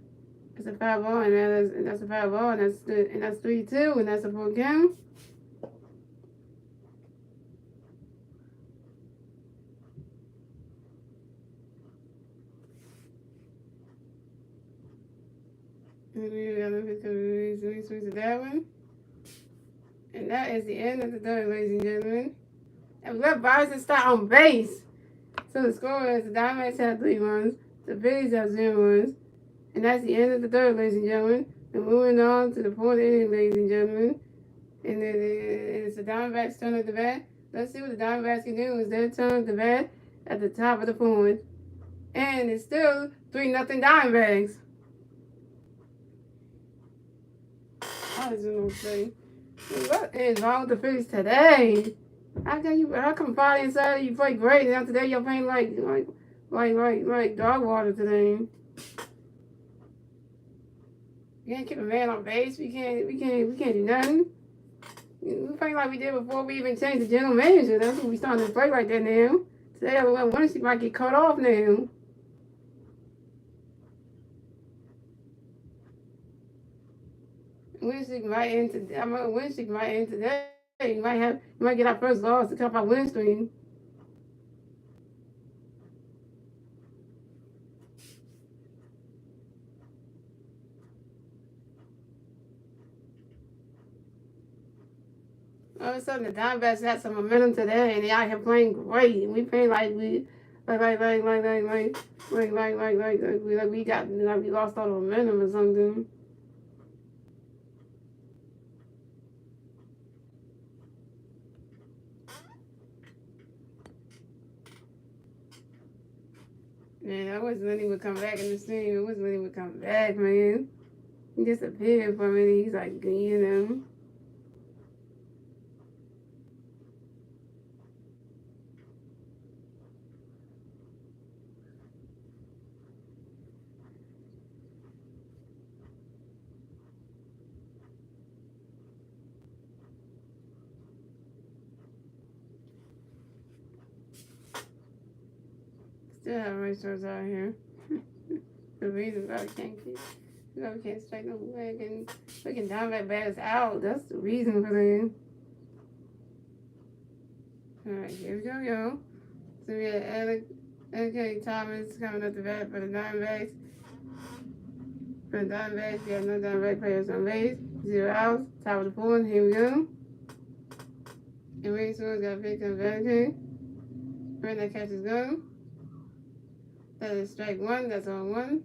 that's a foul ball. And that's a foul ball. And that's 3-2. And that's a full count. And we got another picture of the Phillies. Swings at that one. And that is the end of the third, ladies and gentlemen. And let Boston start on base. So the score is the Diamondbacks have 3 runs, the Phillies have 0 runs, and that's the end of the third, ladies and gentlemen. And moving on to the fourth inning, ladies and gentlemen. And it's the Diamondbacks' turn at the bat. Let's see what the Diamondbacks can do. It's their turn at the bat at the top of the fourth. And it's still 3-0 Diamondbacks. I was going to say, what is wrong with the Phillies today? How come Friday and Saturday you play great and now today you're playing like dog water today? You can't keep a man on base. We can't do nothing. We play like we did before we even changed the general manager. That's when we started to play like that now. Today I wonder she might get cut off now. Winstreak might end today. You might get our first loss to top our win streak. All of a sudden, the Diamondbacks had some momentum today, and they out here playing great. We playing like we lost all the momentum or something. Man, I wasn't letting him come back in the stream. I wasn't letting him come back, man. He disappeared for a minute. He's like, you know. Still have racers out here. The reason why we can't strike no leg and freaking Diamondback bats out. That's the reason for that. Alright, here we go, yo. So we had Alec Thomas coming up the bat for the Diamondbacks. For the Diamondbacks, we have no Diamondback players on base. 0 outs. Top of the fourth. Here we go. And Racers got a pick on Vatican. When that catches go. That is strike 1. That's on 1.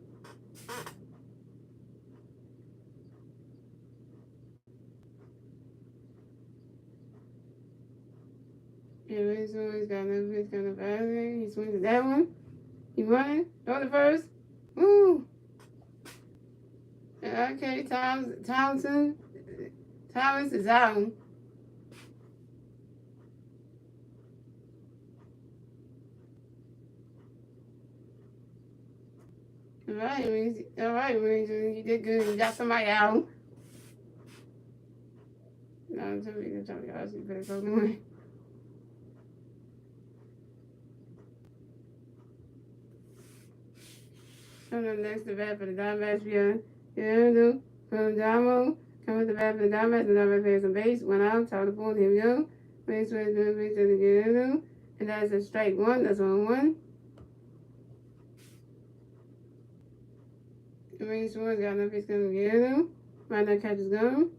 And Racers got another pitch on the Vatican. He swings at that one. He running. Throw the first. Woo! Okay, Thomas is out. All right, Ranger, you did good. You got somebody out. No, I'm telling you, you better go away. Coming up next to bat for the Diamondbacks, from Damo. Coming up the bat for the Diamondbacks. The Diamondbacks players on base. 1 out. Top of the fourth. Here we go. Base doing base to the Guerrero. And that's a strike 1. That's on 1. The Rangers got no pitch coming to Guerrero. Right now, catch is gone.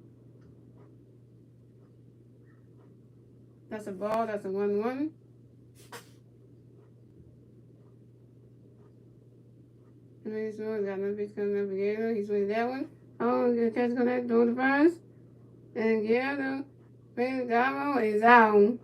That's a ball. That's a 1-1. The Rangers got no pitch coming up to Guerrero. He swings that one. Oh, the catch going to throw the first. And Guerrero, Damo is out.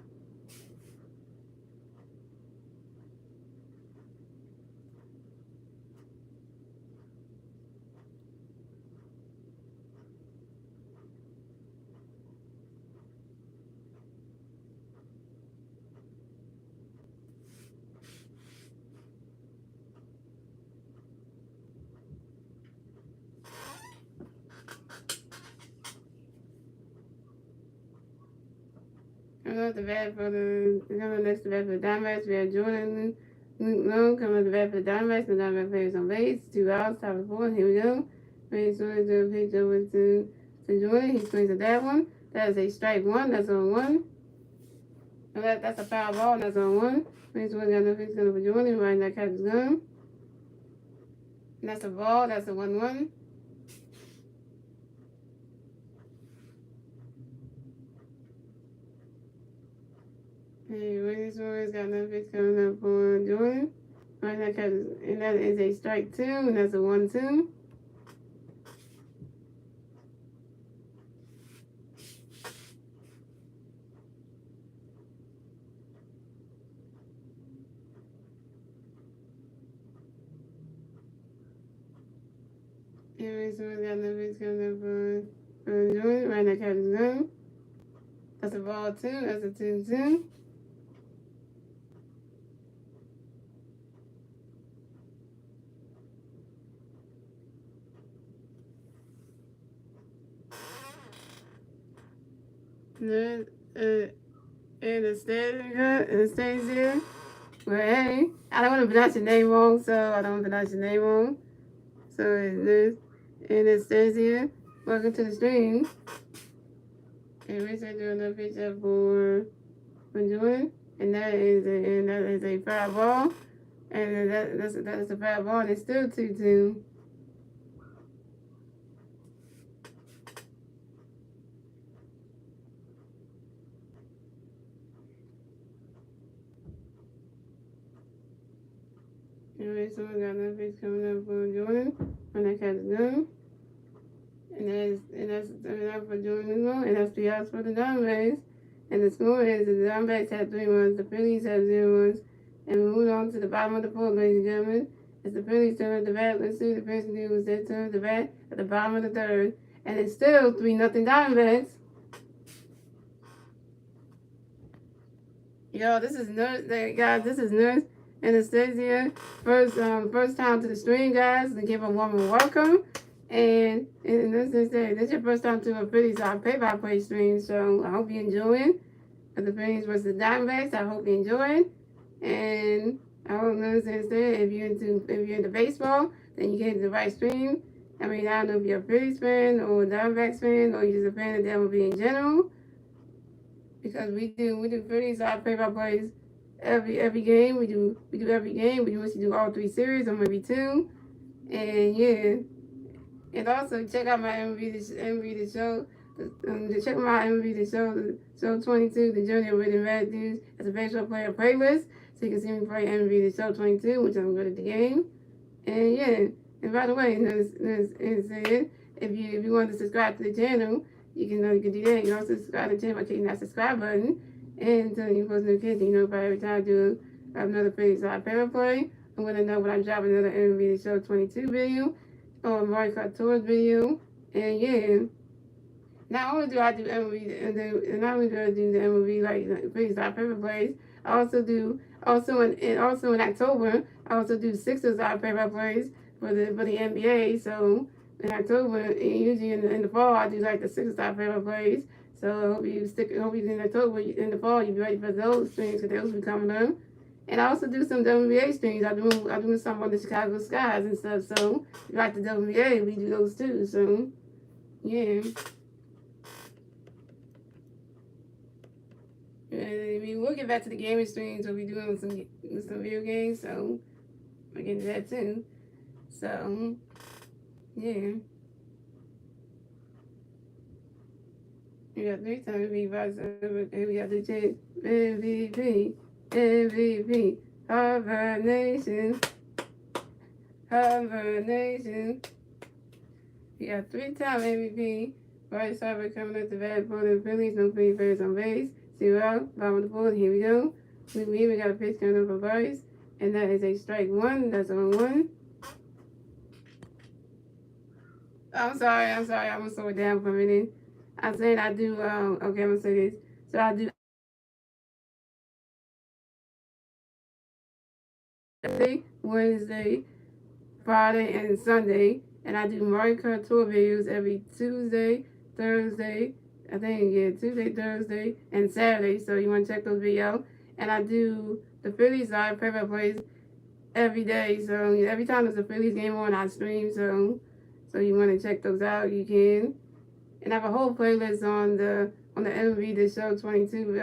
Coming up the bat for the next to bat for the Diamondbacks, we have Jordan Luke Long coming up the bat for the Diamondbacks. The Diamondback players on base. 2 outs, top of the fourth. Here we go. Ready to do a pitch over to Jordan. He swings at that one. That is a strike one. That's on one. And that's a foul ball. And that's on one. Ready to got no pitch coming for Jordan. Right in that catcher's gun. And that's a ball. That's a 1-1. Hey, Williams got no pitch coming up for Jordan. Right, and that is a strike 2, and that's a 1-2. Williams got no pitch coming up for Jordan. Right, that catcher's gun. That's a ball 2. That's a 2-2. And it stays here. Well, hey, I don't want to pronounce your name wrong, so I don't want to pronounce your name wrong. So it stays here. Welcome to the stream. And we say do another picture for Jordan, and that is a foul ball, and that's a foul ball, and it's still 2-2. Anyway, so we got another pitch coming up for Jordan on that catch gun. And that's for Jordan as well. And that's 3 outs for the Diamondbacks. And the score is the Diamondbacks had 3 runs, the Phillies had 0 runs. And we move on to the bottom of the fourth, ladies and gentlemen. It's the Phillies turn at the bat. Let's see the person who was their turn at the bat at the bottom of the third. And it's still 3-0 Diamondbacks. Yo, this is Nurse, guys. This is Nurse Anastasia. First time to the stream, guys. To give a warm welcome. And this is your first time to a Phillies play-by-play stream. So I hope you enjoy it. The Phillies versus the Diamondbacks. I hope you enjoy it. And I hope Nurse Anastasia, if you're into baseball, then you get into the right stream. I mean, I don't know if you're a Phillies fan or a Diamondbacks fan or you're just a fan of the MLB in general. Because we do Phillies play-by-plays every game. We do every game. We usually do all 3 series or maybe 2. And yeah. And also check out my MLB the show. Check out my MLB the show 22, the Journey of Winning Matthews as a baseball player playlist. So you can see me play MLB the show 22, which I'm good at the game. And yeah. And by the way, if you want to subscribe to the channel, you can do that. You can also subscribe to the channel by clicking that subscribe button. And until you post notifications, you know if every time I do another Phillies play, I'm going to know when I drop another MLB the show 22 video or Mario Kart Tours video. And yeah, not only do I do MLB, and not only do I do the MLB like Phillies plays, I also do in October I also do Sixers plays for the NBA. So in October, and usually in the fall, I do like the Sixers plays. So I hope you in October, in the fall, you'll be ready for those streams because those will be coming up. And I also do some WNBA streams. I do some on the Chicago Skies and stuff. So if you like the WNBA, we do those too. So yeah. And we'll get back to the gaming streams. We'll be doing some video games. So we'll get into that too. So yeah. We got 3 times MVP. We got the chance. MVP. Harvard Nation. We got 3-time MVP. Bryce Harper coming up the bat for the Phillies. No Phillies players on base. 2 out. Bottom of the board. Here we go. We even got a pitch coming up for Bryce. And that is a strike 1. That's on 1. I'm sorry. I'm going to slow it down for a minute. I'm saying I do, okay, I'm going to say this. So I do Wednesday, Friday, and Sunday. And I do Mario Kart Tour videos every Tuesday, Thursday, I think, yeah, Tuesday, Thursday, and Saturday. So you want to check those videos. And I do the Phillies live play-by-plays every day. So every time there's a Phillies game on, I stream. So you want to check those out, you can. And I have a whole playlist on the MLB The Show 22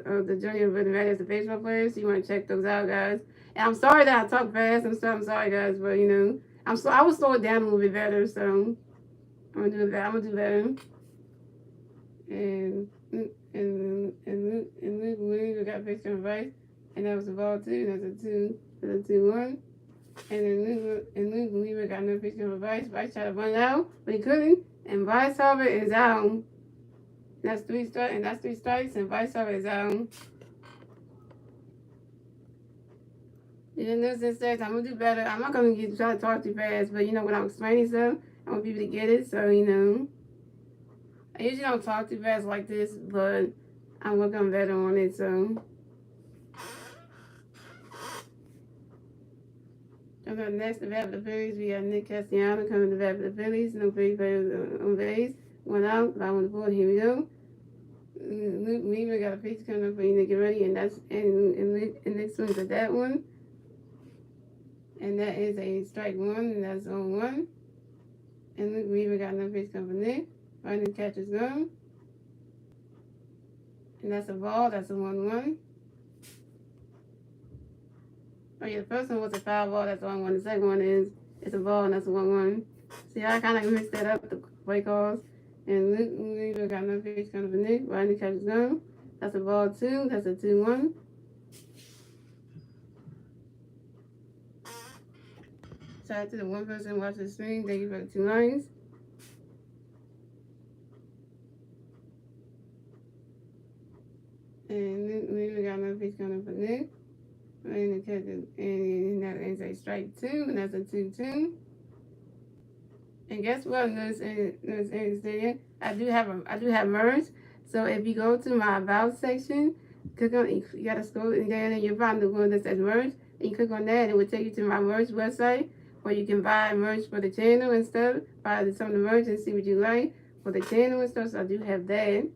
of the Journey of Living as the baseball players. So you want to check those out, guys. And I'm sorry that I talk fast. I'm sorry, guys, but you know, I will slow it down a little bit better. So I'm gonna do that. I'm gonna do better. And Luke Williams got picture of Vice, and that was the ball too. That's a 2-1. And then Luke Williams got another picture of Vice. Vice tried to run out, but he couldn't. And Vice Harbor is out. That's 3 strikes, and that's 3 strikes, and Vice Harbor is out. And this says I'm gonna do better. I'm not gonna try to talk too fast, but you know when I'm explaining stuff, I want people to get it. So you know, I usually don't talk too fast like this, but I'm working better on it. So. Coming up next, the bat for the Phillies, we have Nick Castellano coming to bat for the Phillies. No Phillies players on base. 1 out, bottom of the board. Here we go. Luke Weaver got a pitch coming up for you to get ready, and Nick swings at that one. And that is a strike 1, and that's on 1. And Luke Weaver got another pitch coming for Nick. Right, the catch is gone. And that's a ball. That's a 1-1. Oh yeah, the first one was a foul ball, that's the 1-1. The second one it's a ball, and that's a 1-1. See, I kind of mixed that up, the play calls. And Luke got another pitch coming for Nick. Right, the catch is gone. That's a ball 2. That's a 2-1. Shout out to the one person watching the stream. Thank you for the 2 lines. And Luke got another pitch coming for Nick. And that is a strike 2, and that's a 2-2. And guess what? I do have merch. So if you go to my about section, click on, you gotta scroll down and you'll find the one that says merch. And you click on that, and it will take you to my merch website where you can buy merch for the channel and stuff. Buy some of the merch and see what you like for the channel and stuff. So I do have that.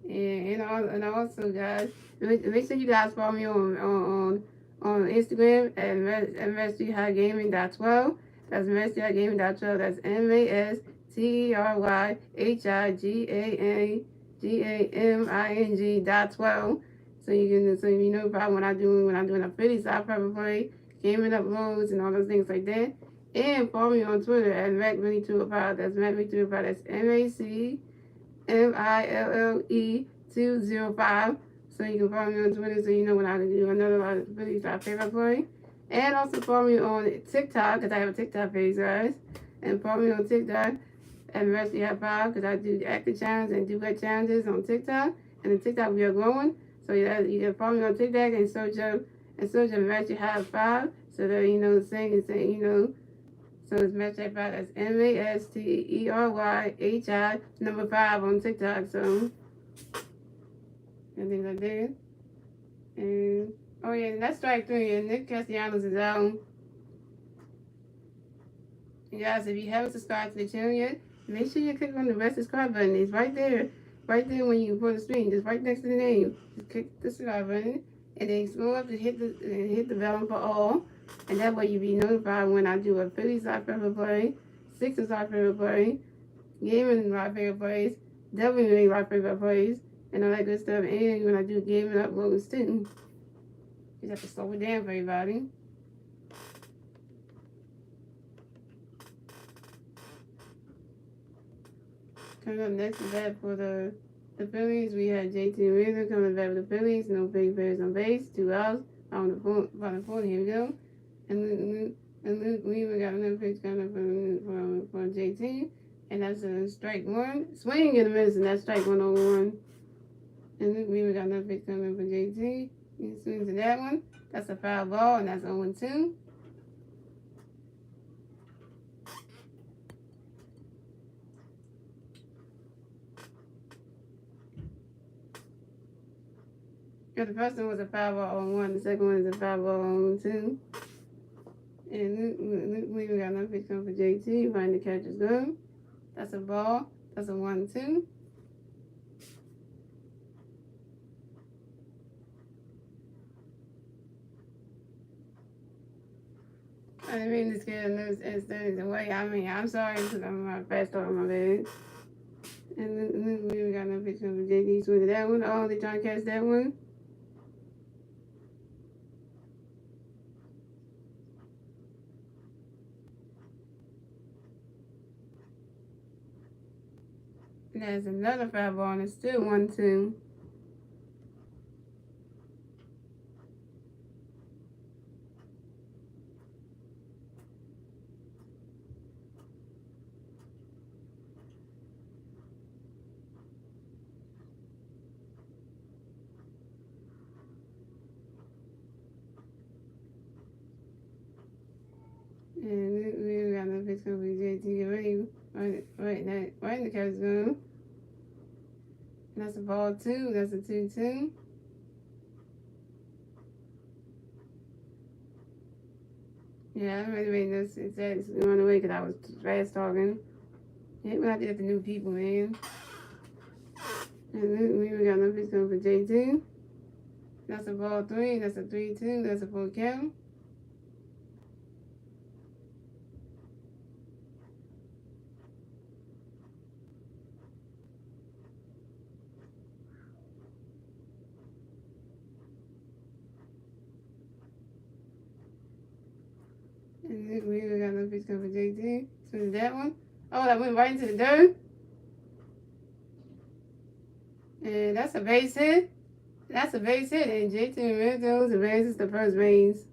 And also, guys, make sure you guys follow me on Instagram at Masteryhi Gaming.12. That's Masteryhi Gaming.12. That's MasteryHiGaming.12. So you know about when I'm doing a Phillies live play, gaming uploads, and all those things like that. And follow me on Twitter at Mac2205. That's Mac2205. That's MACMILLE205. So you can follow me on Twitter so you know when I do another Phillies live play. And also follow me on TikTok, because I have a TikTok page, guys. And follow me on TikTok at Masteryhi5, because I do active challenges and duet challenges on TikTok. And the TikTok we are growing. So you can follow me on TikTok and search up Masteryhi5, so that you know the thing and say, you know. So it's Masteryhi5, that's MASTERYHI number 5 on TikTok. So and things like that. And oh yeah, and that's strike 3, and Nick Castellanos is out. And guys, if you haven't subscribed to the channel yet, make sure you click on the red subscribe button. It's right there when you put the screen, just right next to the name. Just click the subscribe button, and then scroll up to hit the bell for all, and that way you'll be notified when I do a Phillies live play, Sixers live play, gaming live plays, WNBA live plays, and all that good stuff. And when I do gaming uploads too, you have to slow it down for everybody. Coming up next is that for the Phillies, we had JT Realmuto coming back with the Phillies. No big players on base, 2 outs. On the phone, here we go. And Luke Weaver got another pitch coming for JT, and that's a strike 1. Swing and a miss, and that's strike 1 on 1. And Luke Weaver got another pitch coming for JT. He swings to that one. That's a foul ball, and that's 0-2. Yeah, the first one was a foul ball on 1. The second one is a foul ball on 2. And Luke Weaver got another pitch coming for JT. Find the catch is good. That's a ball. That's a 1-2. I didn't mean to scare the news and studies away. I mean, I'm sorry because I'm my fast on my bed. And then we got no picture of JD swinging that one. Oh, they trying to catch that one. And there's another foul ball and it's still 1-2. And we got no picture of JT. Get ready. Right in the catch zone. That's a ball 2. That's a 2-2. Yeah, I'm ready to make this. It says going away because I was fast talking. Yeah, we have to get the new people, man. And then we got no picture for J2. That's a ball 3. That's a 3-2. That's a full count. And then we got no picture for J2. So that one. Oh, that went right into the dirt. And that's a base hit. That's a base hit. And J2 Mendoza advances the first base.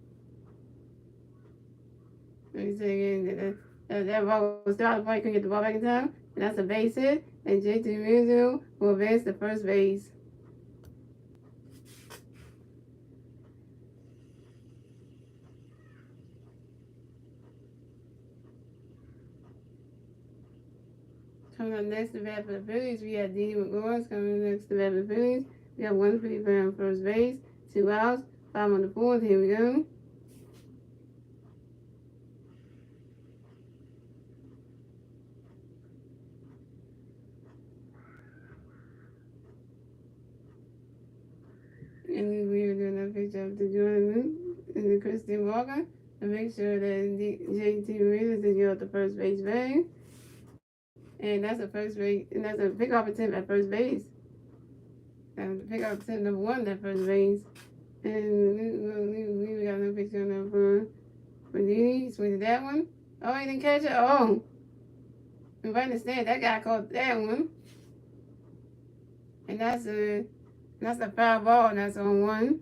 Let me say again. That ball was started before he couldn't get the ball back in time. And that's a base hit. And J2 Mendoza will advance the first base. Coming up next to bat for the Phillies, we have Didi McLaurin coming next to bat for the Phillies. We have 1 Philly player on first base, 2 outs, 5 on the 4th. Here we go. And we were doing a picture of the Jordan and the Christian Walker to make sure that JT Readers is at the first base bag. And that's a first base, and that's a pickoff attempt at first base. And pickoff attempt number 1 at first base. And we got no picture of for Didi. Swing to that one. Oh, he didn't catch it. Oh. If I understand, that guy caught that one. And that's a foul ball, and that's on 1.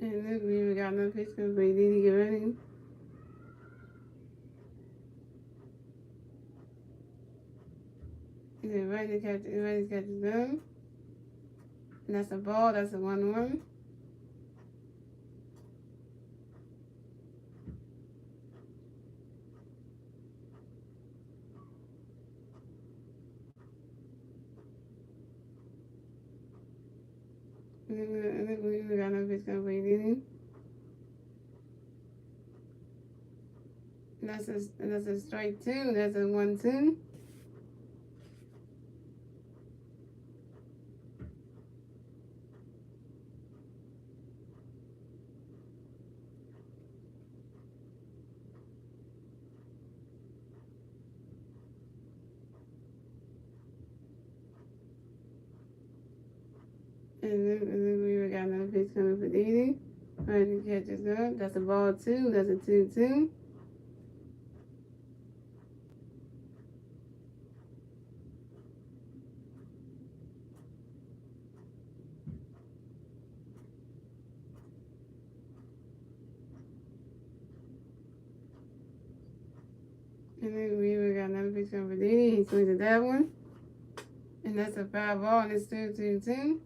And look, we even got no picture for Didi get ready. He's ready to catch his gun. And that's a ball, that's a 1-1. And look, we even got no picture for Didi. And that's a strike 2, that's a 1-2. And then we got another pitch coming for Didi. Trying to catch his gun. That's a ball 2. That's a 2-2. And then we got another pitch coming for Didi. He swings at that one. And that's a foul ball, and it's 2-2-2.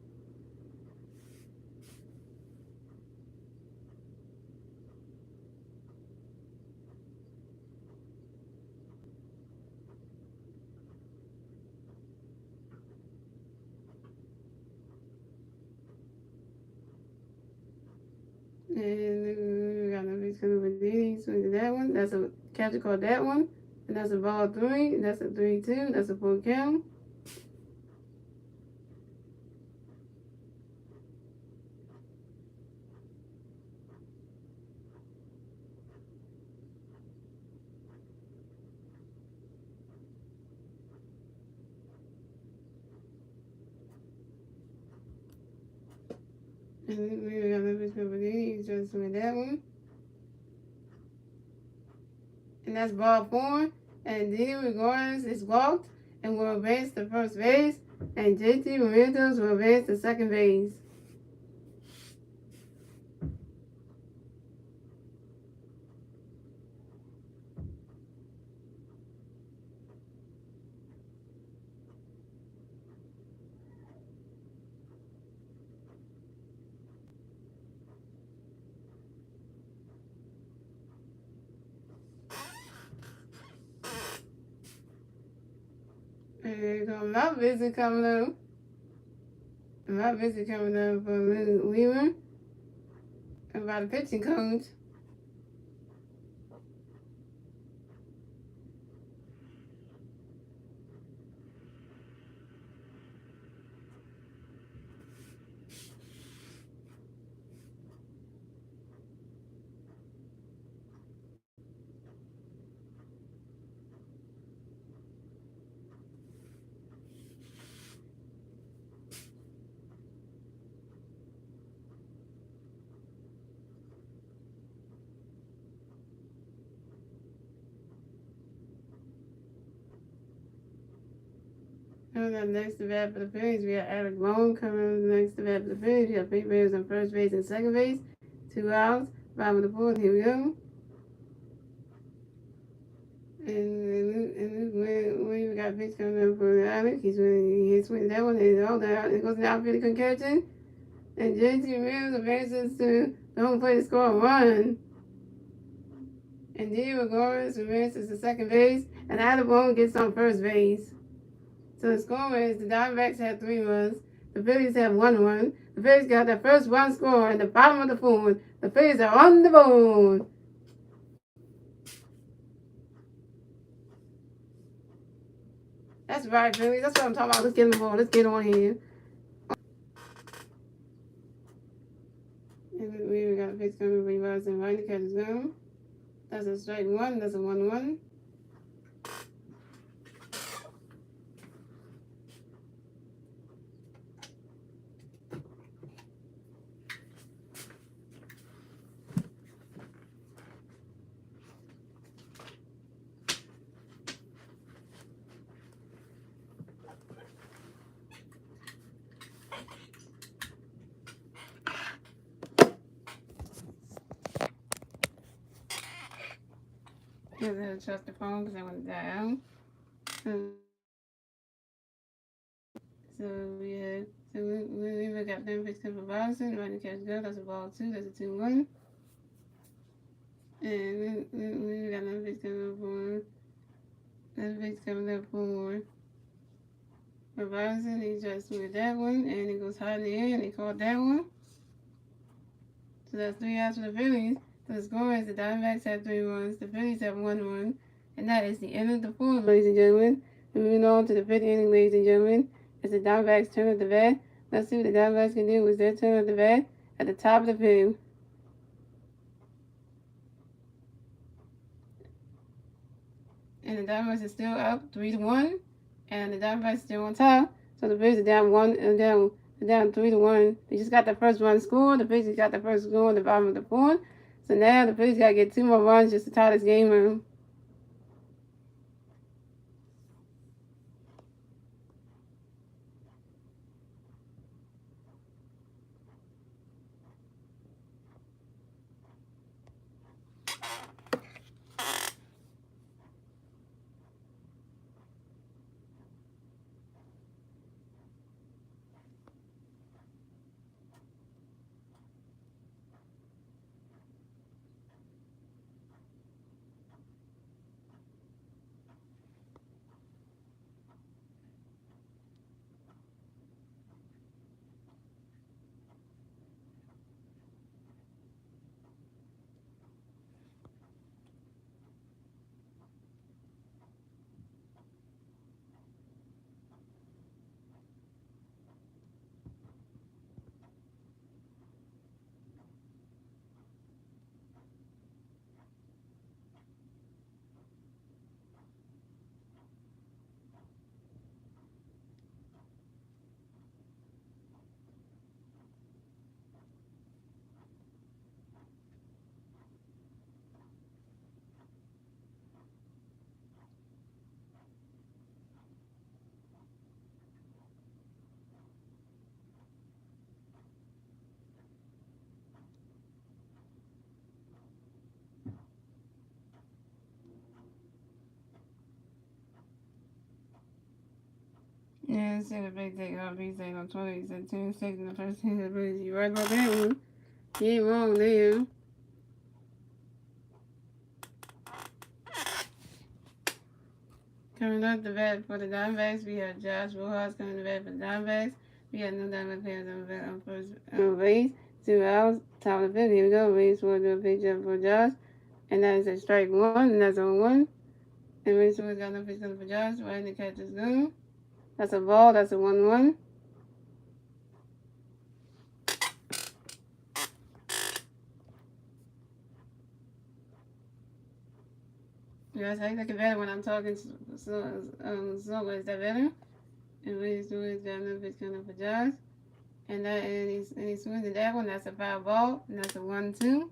And we got no base coming with these. So that one. That's a catcher called that one. And that's a ball 3. That's a 3-2. That's a full count. And we got no base coming with these. Just with that one. And that's ball 4. And D. Regardless is walked and will advance to first base. And JT Ramirez will advance to second base. And there you go. My visit coming up. My visit coming up from Weaver about the pitching coach. Coming up next to bat for the Phillies, we got Alec Bohm coming up next to bat for the Phillies. We got Pete Bears on first base and second base. 2 outs, bottom of the fourth. Here we go. And we got pitch coming up for Alec. He swings that one. And all that. It goes to the outfield. He couldn't catch it. And JT Ramirez advances to the home plate to score a run. And Diego Gores advances to second base. And Alec Bohm gets on first base. So the score is the Diamondbacks have 3 runs. The Phillies have 1 run. The Phillies got their first run score in the bottom of the fourth. The Phillies are on the board. That's right, Phillies. That's what I'm talking about. Let's get on the board. Let's get on here. And we got a pitch coming reverse and right. The catch is gone. That's a strike 1. That's a 1-1. I had to adjust the phone because I went down. So we got them pitch coming for Boston. Right. The catch is gone. That's a ball 2. That's a 2-1. And we got another pitch coming up for Boston. He just with that one, and it goes high in the air, and he caught that one. So that's 3 outs for the Phillies. So the score is the Diamondbacks have 3 runs, the Phillies have 1 run, and that is the end of the fourth, ladies and gentlemen. Moving on to the 5th inning, ladies and gentlemen. It's the Diamondbacks' turn at the bat. Let's see what the Diamondbacks can do with their turn at the bat at the top of the field. And the Diamondbacks are still up 3-1, and the Diamondbacks are still on top. So the Phillies are down 3-1. They just got the first run scored. The Phillies got the first score at the bottom of the fourth. So now the Phillies got to get 2 more runs just to tie this game up. Let's see the big take off. He's saying on 20. He said 2 6 in the first thing. You're right about that one. You ain't wrong there. Coming up the bat for the Diamondbacks, we have Josh Rojas coming to bat for the Diamondbacks. We have no Diamondback players on the bat on first base. 2 outs. Top of the fifth. Here we go. Race for the pitch up for Josh. And that is a strike 1. And that's on 1. And Race for got no pitch coming for Josh. Right in the catch is good. That's a ball. That's a 1-1. Yes, I think better when I'm talking so is that better? And Race for got no pitch coming for Josh. And he swings at that one. That's a foul ball. And that's a 1-2.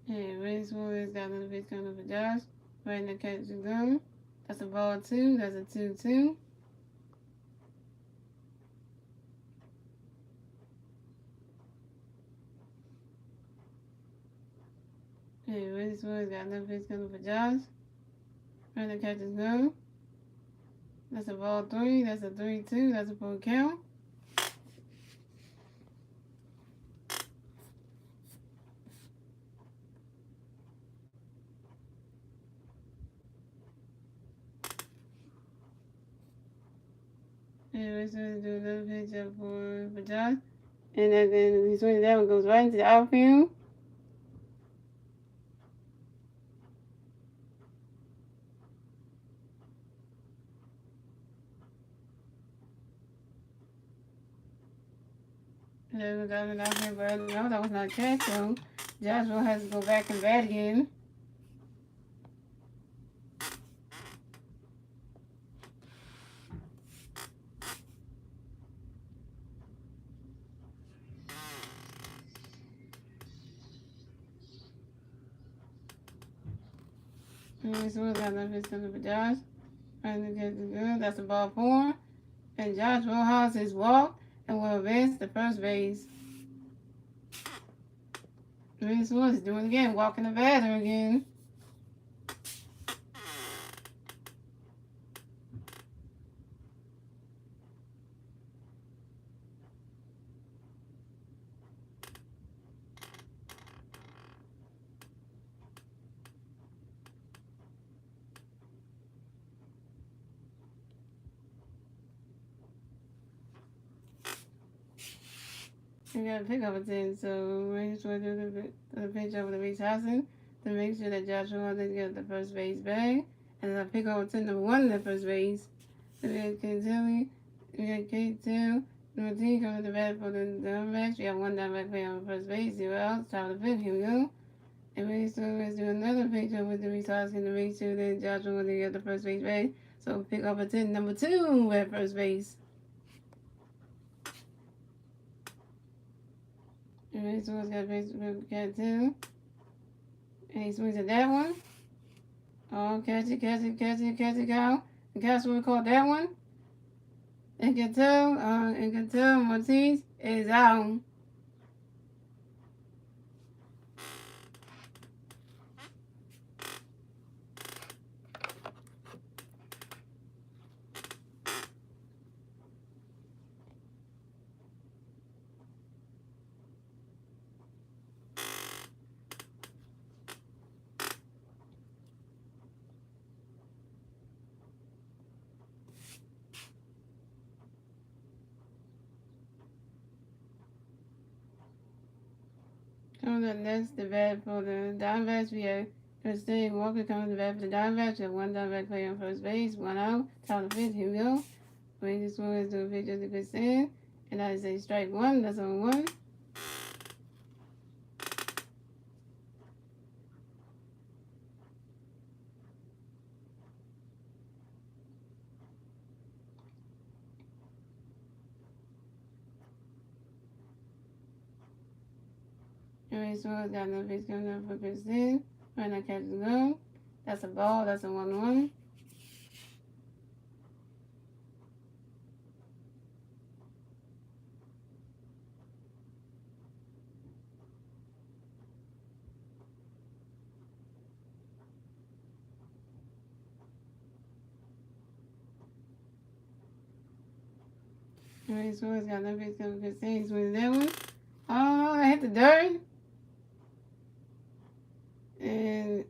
And Race Warriors got another pitch coming for Josh. Right in the catch is going. That's a ball 2. That's a 2-2. And Race Warriors got another pitch coming for Josh. Right in the catch is going. That's a ball 3. That's a 3-2. That's a full count. And Race Warriors do another pitch up for Josh. And then he swings that one, goes right into the outfield. And then we got an outfield, but no, that was not a catch, so Josh will have to go back and bat again. And so we got another pitch coming for Josh. And the catch is good. That's a ball 4. And Josh Rojas is walked and will advance to first base. Race Woods doing it again, walking the batter again. We got to pick up a 10, so Race Woods do the pitch over the Reese Housen to make sure that Josh Rojas doesn't get the first base bag. And I pick up 10 number 1 in the first base. So we got Kentilly, we got K2, number 10 coming to the bat for the Diamondbacks. We have 1 Diamondback player on first base, 0 outs, top of the 5th, here we go. And Race Woods do another pitch over the Reese Housen to make sure that Josh Rojas doesn't get the first base bag. So pick up a 10 number 2 at first base. And Race Woods got base cat 2. And he swings at that one. Oh, catch it, go. And catch what we call that one. And Cantel Martinez is out. Coming up next, the bat for the Diamondbacks, we have Christine Walker coming to bat for the Diamondbacks. We have 1 Diamondback player on first base, 1 out, top of the 5th, here we go. Ranger Swingers do a pitch of the Christine, and that is a strike 1, that's on 1. Race Woods got another pitch coming up for Christine. Right now, catch is low. That's a ball. That's a 1-1. Ray Swords got no base cover good things with that one. Oh, I hit the dirt. And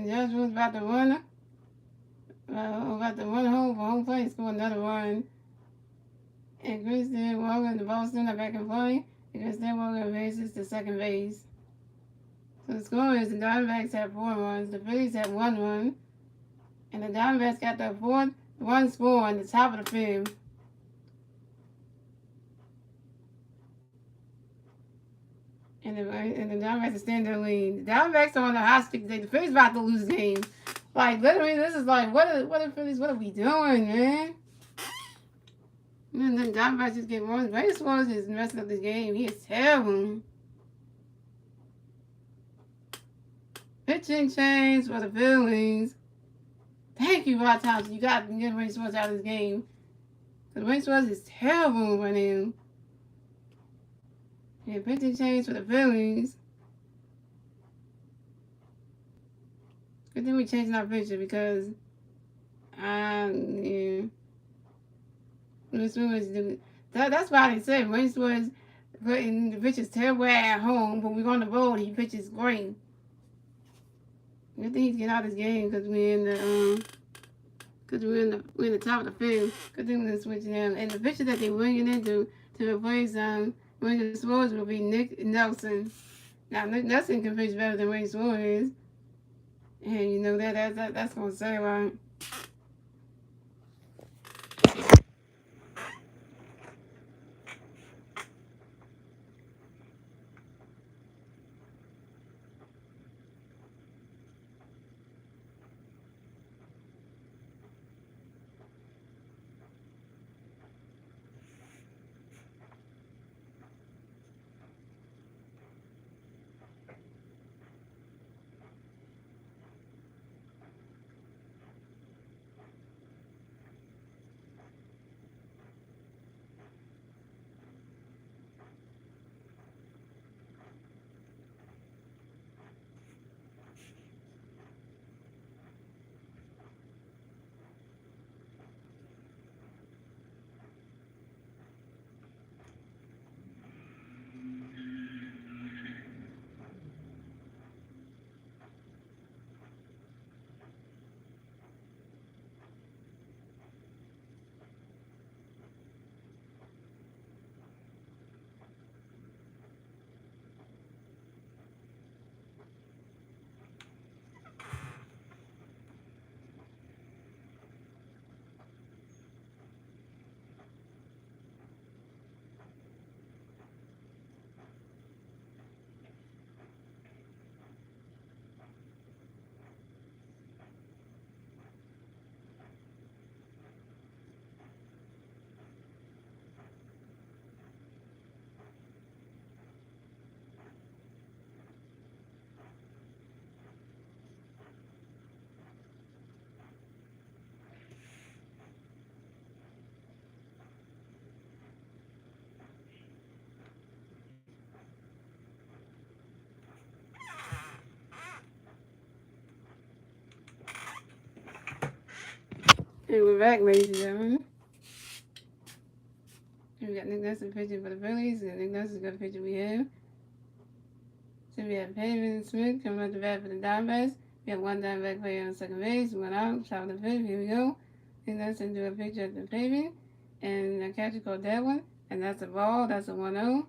Josh was about to run. About to run home for home plate, score another run. And Christian Walker, the ball still not back and forth. And Christian Walker races to second base. So the score is the Diamondbacks have 4 runs, the Phillies have 1 run, and the Diamondbacks got their 4th run score on the top of the field. And the Diamondbacks are standing in the lead. The Diamondbacks are on the hot streak today. The Phillies about to lose the game. Like, literally, this is like, what are Phillies, what are we doing, man? And then the Diamondbacks just get runs. Ray Swords is messing up this game. He is terrible. Pitching change for the Phillies. Thank you, Rod Thompson. You got to get Ray Swords out of this game. Because Ray Swords is terrible right now. Yeah, pitching change for the Phillies. Good thing we're changing our picture because yeah. That's why they say Ray Swords the pitch is terrible at home, but we're on the road, he pitches great. Good thing he's getting out of this game because we're in the top of the field. Good thing we're switching him. And the pitcher that they're bringing in to replace Ray Swords will be Nick Nelson. Now Nick Nelson can pitch better than Ray Swords, and you know that's gonna say right. And we're back, ladies and gentlemen. We got Nick Nelson pitching for the Phillies, and Nick Nelson's got a pitcher we have. So we have Pavin Smith coming up the bat for the Diamondbacks. We have 1 Diamondback player on second base, 1 out, top of the fifth. Here we go. Nick Nelson do a picture of the Pavin, and the catcher called that one, and that's a ball. That's a 1-0.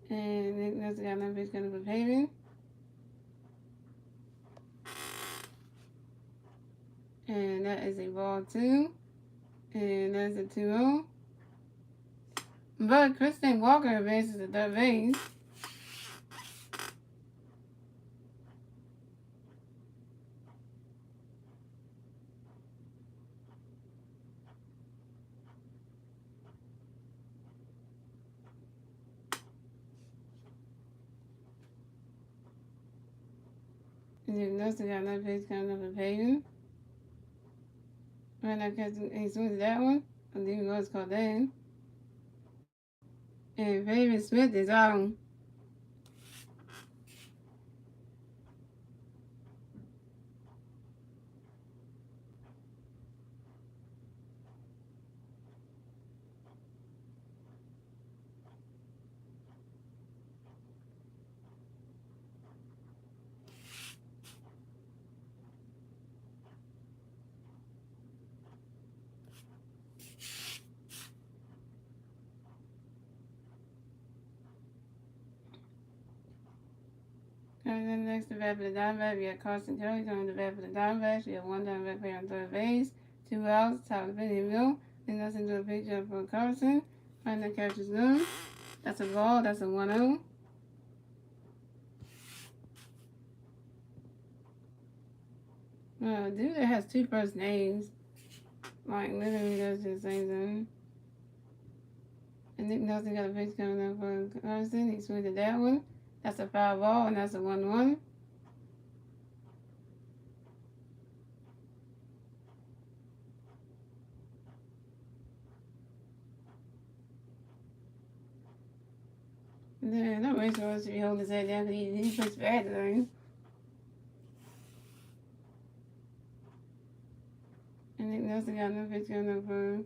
And Nick Nelson got another pitch coming for Pavin. And that is a ball 2. And that's a 2-0. But Christian Walker advances to third base. Nick Nelson got another pitch coming up for Pavin. Right now, he swings that one. I think it was called that. And Pavin Smith is out. next to bat for the Diamondbacks, we have Carson Kelly coming to bat for the Diamondbacks. We have one Diamondback player on third base, 2 outs, top of the inning, go. Then that's into a picture for Carson. Find that catches them. That's a ball. That's a 1-0. Dude that has 2 first names. Like, literally does the same thing. And Nick Nelson got a pitch coming up for Carson. He swings at that one. That's a foul ball, and that's a 1-1. Yeah, that race was to be holding his head down because he plays bad today. And Nick Nelson got no pitch coming up for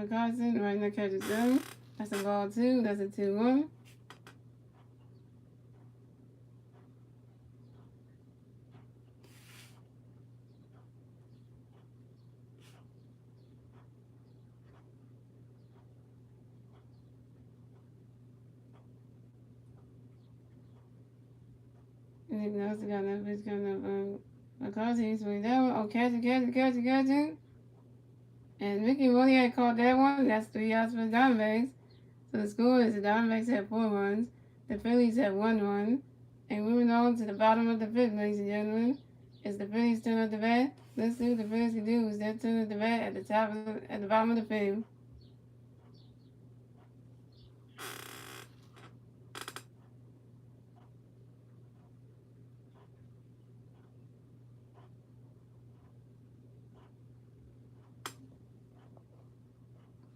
Carson. Right now catches them. That's a ball 2. That's a 2-1. And Nick Nelson got no pitch coming up for Carson. He swings that one. Oh, catch it. And Mickey Mooney had caught that one. That's 3 outs for the Diamondbacks. So the score is the Diamondbacks had 4 runs. The Phillies had 1 run. And moving on to the bottom of the 5th, ladies and gentlemen, is the Phillies turn at the bat. Let's see what the Phillies can do. Is their turn at the bat at the bottom of the 5th.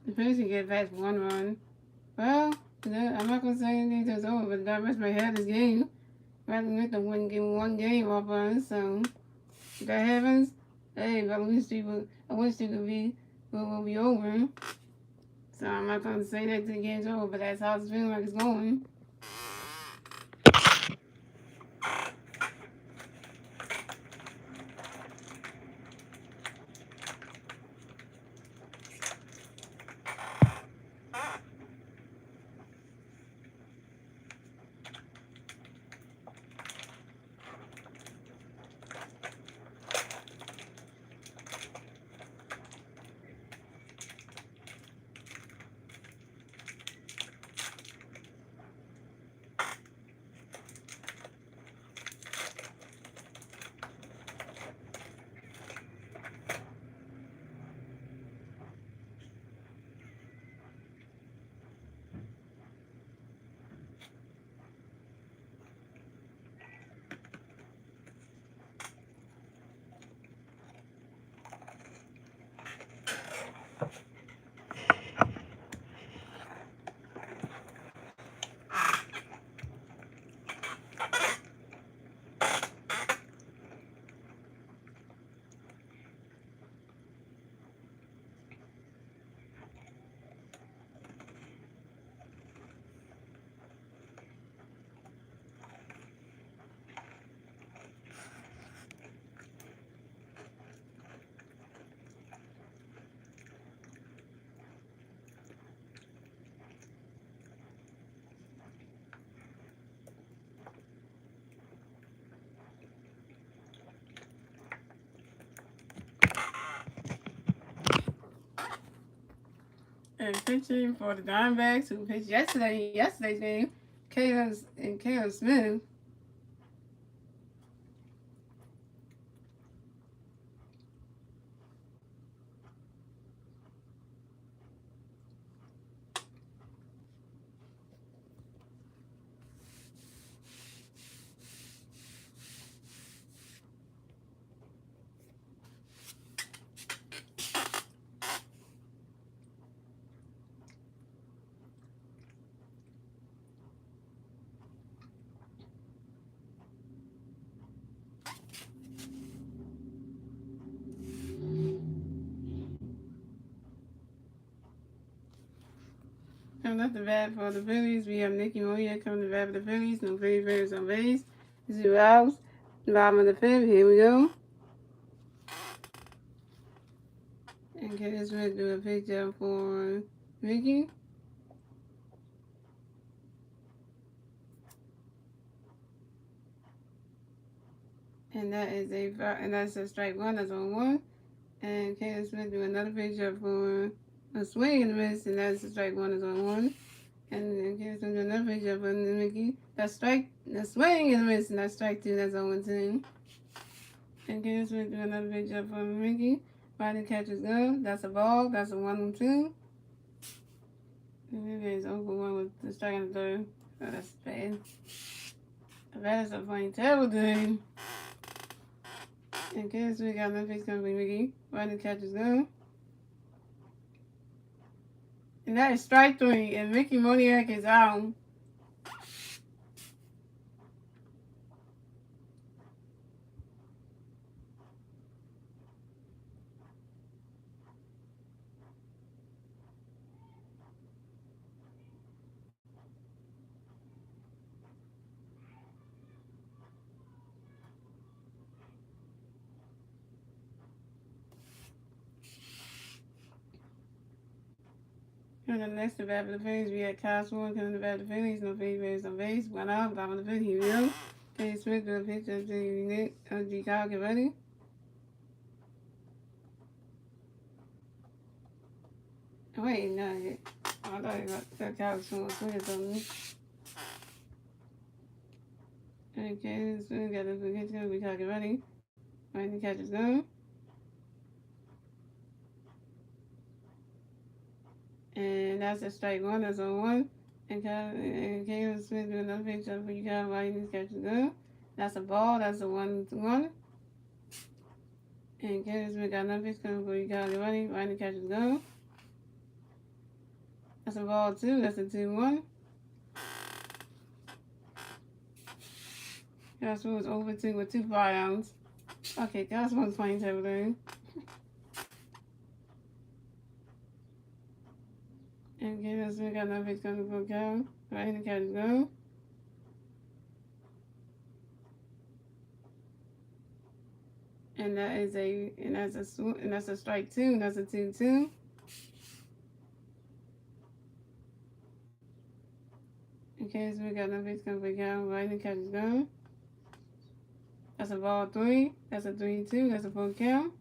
The Phillies can get back 1 run. Well, I'm not going to say anything till it's over, but the Diamondbacks might have this game. Rather than let them win one game off us. So, if that happens, hey, I wish it will be over. So, I'm not going to say that till the game's over, but that's how it's feeling like it's going. And pitching for the Diamondbacks, who pitched yesterday's game, Caleb Smith. Coming up the bat for the Phillies, we have Nicky Moya coming to bat for the Phillies. No Phillies on base. 0 outs. Bottom of the 5th. Here we go. And get this ready to do a picture for Mickey. And that's a strike one, that's on one. And Kaden Smith do another picture for a swing and a miss, and that's a strike one, that's on one. And then Kaden Smith do another picture for Mickey, that's the swing and a miss, and that's strike two, that's on 110. And Kaden Smith do another picture for Mickey, Riding catches gun, that's a ball, that's a 1-2. And then there's over one with the strike on the third. Oh, that's bad. That is a funny, terrible thing. And Kaden Smith got another face coming for Mickey, Riding catches gun. And that is strike three, and Mickey Moniak is out. And the next to bat for the Phillies, we had Kyle Swan coming to bat for the Phillies. No Phillies on base. One out. Bottom of the fifth. Here we go. Kaden Smith with a pitch of the Kyle. Get ready. Oh, wait, no. I thought it was Kyle Swan swinging something. And Kaden Smith got the pitch coming to Kyle. Get ready. Right, the catch is gone. And that's a strike one. That's on one. And Kaden Smith doing another pitch up for you guys. Right, this catch is gone. That's a ball. That's a 1-1. And Kaden Smith got another pitch coming for you guys. Get ready. Right, the catch is gone. That's a ball two. That's a 2-1. Joshua was over two with 2 five-downs. Okay, Joshua was playing everything. And Kaden Smith got another pitch coming for Cal. Right, the catch is gone. And that's a strike two. And that's a 2-2. And Kaden Smith got another pitch coming for Cal. Right, the catch is gone. That's a ball three. That's a 3-2. That's a full count.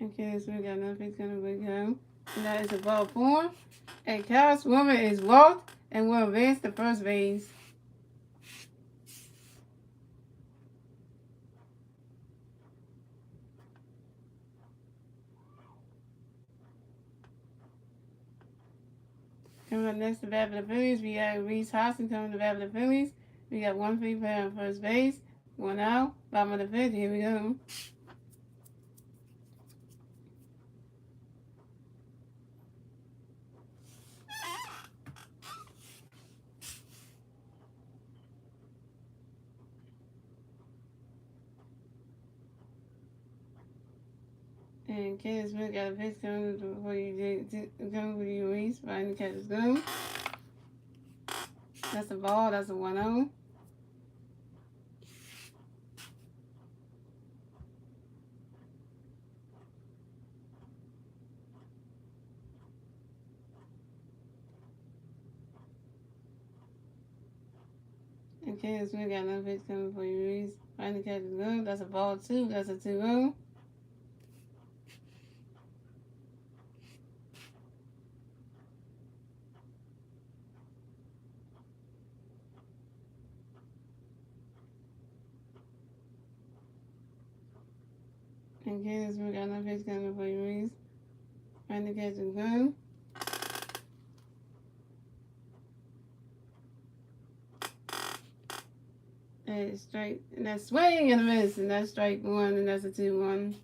Okay, so we got another pitch coming for Cal. And that is a ball four. And Cal's woman is walked and will advance to first base. Coming up next to bat for the Phillies, we got Reese Hoskins coming to bat for the Phillies. We got one free player on first base, one out, bottom of the fifth. Here we go. And Kaden Smith got a pitch coming for you, Reese. Right in the catch is gone. That's a ball. That's a 1-0. And Kaden Smith got another pitch coming for you, Reese. Right in the catch is gone. That's a ball two. That's a 2-0. And Kaden Smith got another pitch coming for you, Reese. Right in the catch is gone. And strike, and that's swing and a miss, and that's strike one, and that's a 2-1.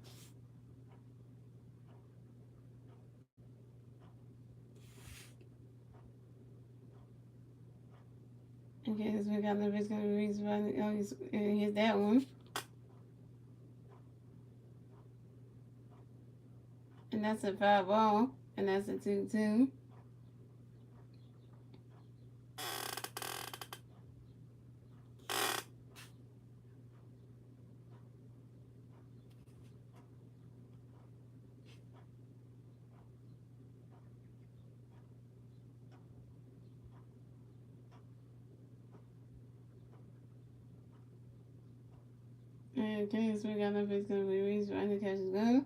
Okay, this we got another pitch coming for Reese. And here's that one. And that's a 5-ball, and that's a 2-2. Okay, so we got no face gonna be released right the cash is good.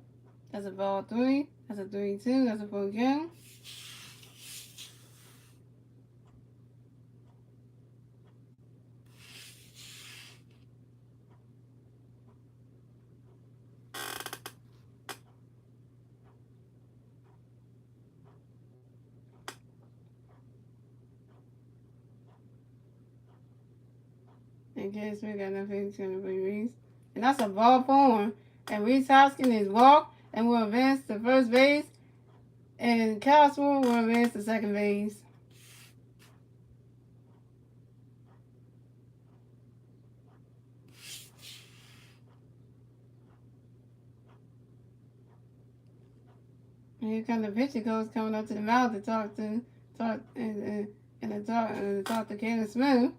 That's a ball 3. That's a 3-2. That's a 4 game. Okay, so we got no face gonna be released. And that's a ball 4. And Reese Hoskins is walk and will advance to first base. And Caswell will advance to second base. And here comes the pitcher coach coming up to the mound to talk to Caleb Smith.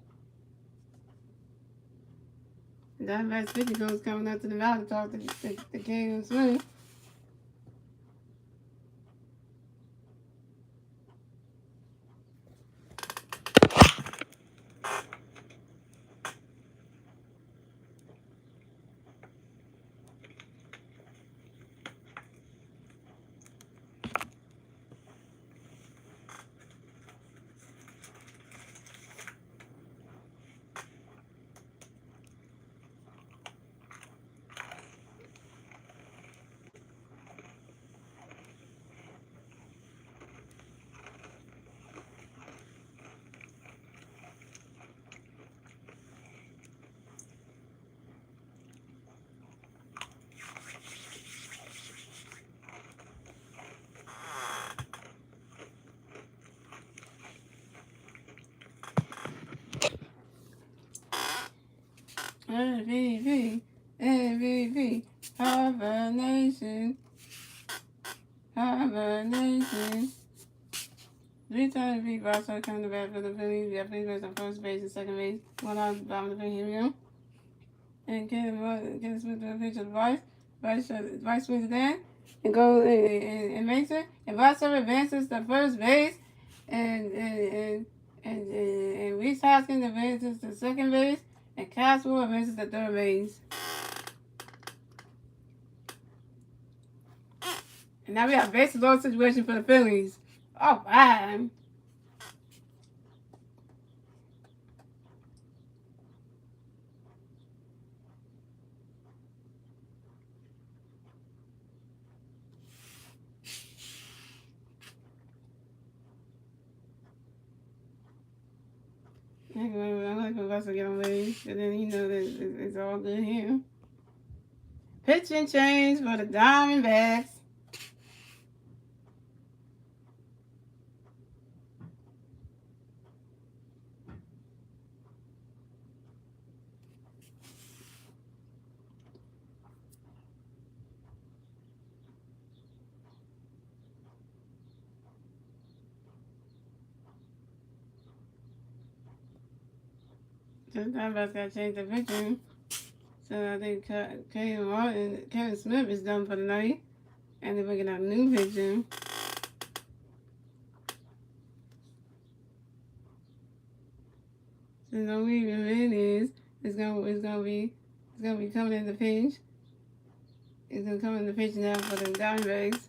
And that best pitcher coach coming up to the mound to talk to Caleb Smith. MVP, MVP, Harvard Nation, Harvard Nation. 3 times MVP also coming back for the Phillies. We got Phillies on first base and second base. One out of the bottom of the Here we go. And Kevin Smith to the pitch of the Vice swings it in and goes and makes it. And Vice advances to first base. And Reese Hoskins advances to second base. And Caswell advances to third base. And now we have a base load situation for the Phillies. Oh, wow. I'm like Russ to get on base, and then he knows that it's all good here. Pitching change for the Diamondbacks. So the Diamondbacks got to change the pitching. So I think Kevin Smith is done for the night. And they're bringing out new pitching. So no even it is. It's gonna be coming in the pinch. It's gonna come in the pitch now for the Diamondbacks.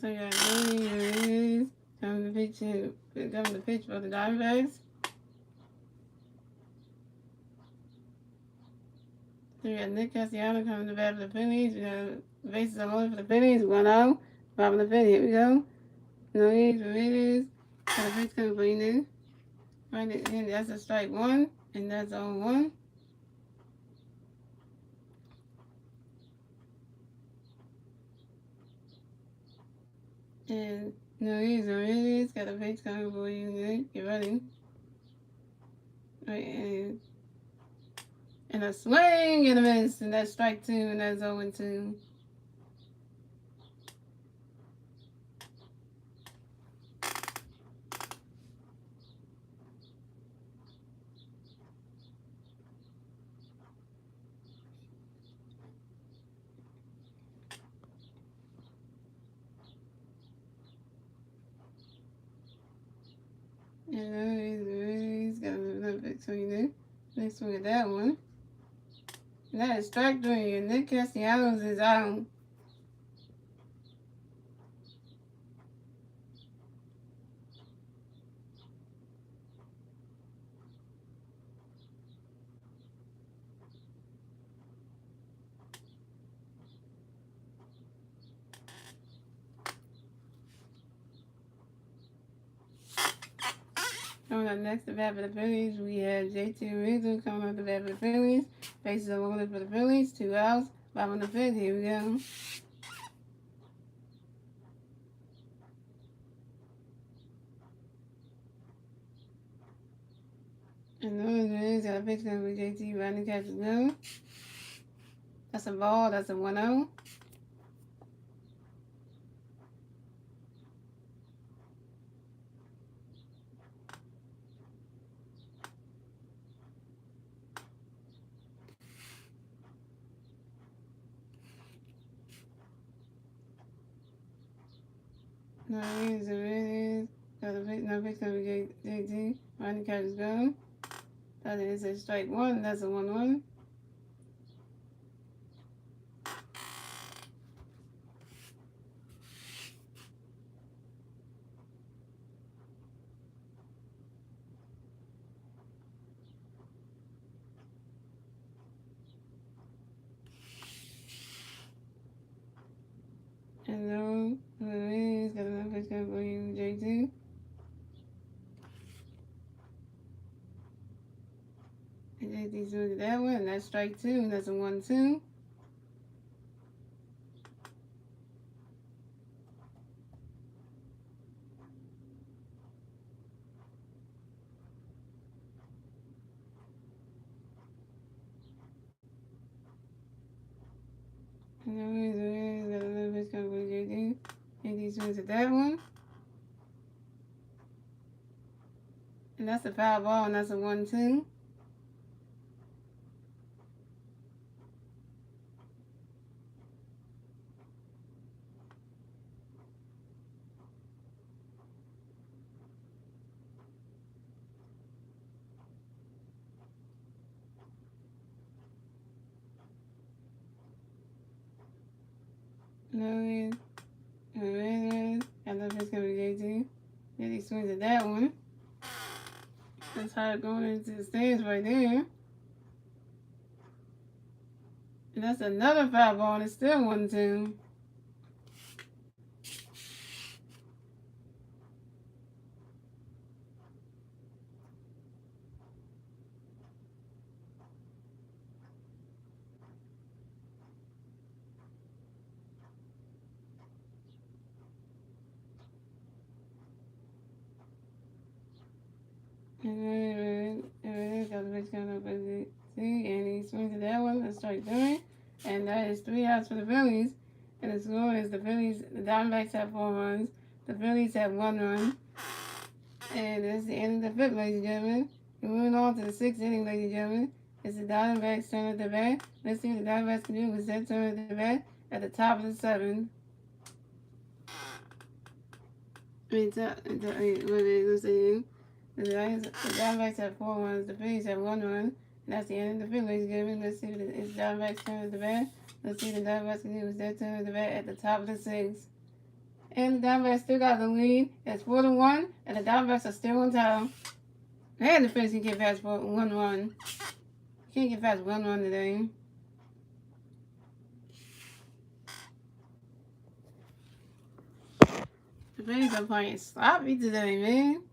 So you got Phillies, coming to pitch for the Diamondbacks. So you got Nick Castellanos coming to bat for the Phillies. We got bases are loaded for the Phillies. 1-0. Bottom of the fifth. Here we go. Luis Ramirez. Got a pitch coming for you now. Right, and that's a strike one, and that's on one. And Luis Ramirez got a pitch coming for you now. Get ready. Right, and a swing and a miss, and that's strike two, and that's 0-2. And Luis got another pitch for you now. Next swing at that one. And that is strike three, and Nick Castellanos is out. Coming up next to bat for the Phillies, we have JT Rizzo coming up to bat for the Phillies. Bases are loaded for the Phillies, 2 outs. Bottom of the fifth, here we go. And Luis got a pitch coming for JT, running catches go. That's a ball, that's a 1-0. Luis got a pitch coming for JT, running catches go. That is a strike one, that's a 1-1. And Luis got another pitch coming for you, JT. And JT swings at that one, and that's strike two, and that's a 1-2. And Luis got another pitch coming for JT. JT swings at that one. And that's a foul ball, and that's a 1-2. Luis Ramirez got another pitch coming for JT. JT swings at that one. That's hard going into the stands right there. And that's another foul ball, and it's still 1-2. And got a pitch coming up for JT, and he swings at that one, that's strike three. And that is 3 outs for the Phillies. And the score is the Diamondbacks have 4 runs. The Phillies have 1 run. And that's the end of the fifth, ladies and gentlemen. We're moving on to the 6th inning, ladies and gentlemen. It's the Diamondbacks' turn at the bat. Let's see what the Diamondbacks can do with their turn at the bat at the top of the 7th. The Diamondbacks have 4 runs. The Phillies have 1 run. And that's the end of the fifth, ladies and gentlemen. Let's see what it's the Diamondbacks' turn at the bat. Let's see what the Diamondbacks can do with their turn at the bat at the top of the 6th. And the Diamondbacks still got the lead. It's 4-1, and the Diamondbacks are still on top. I had the Phillies can get past 1 run. Can't get past 1 run today. The Phillies are playing sloppy today, man.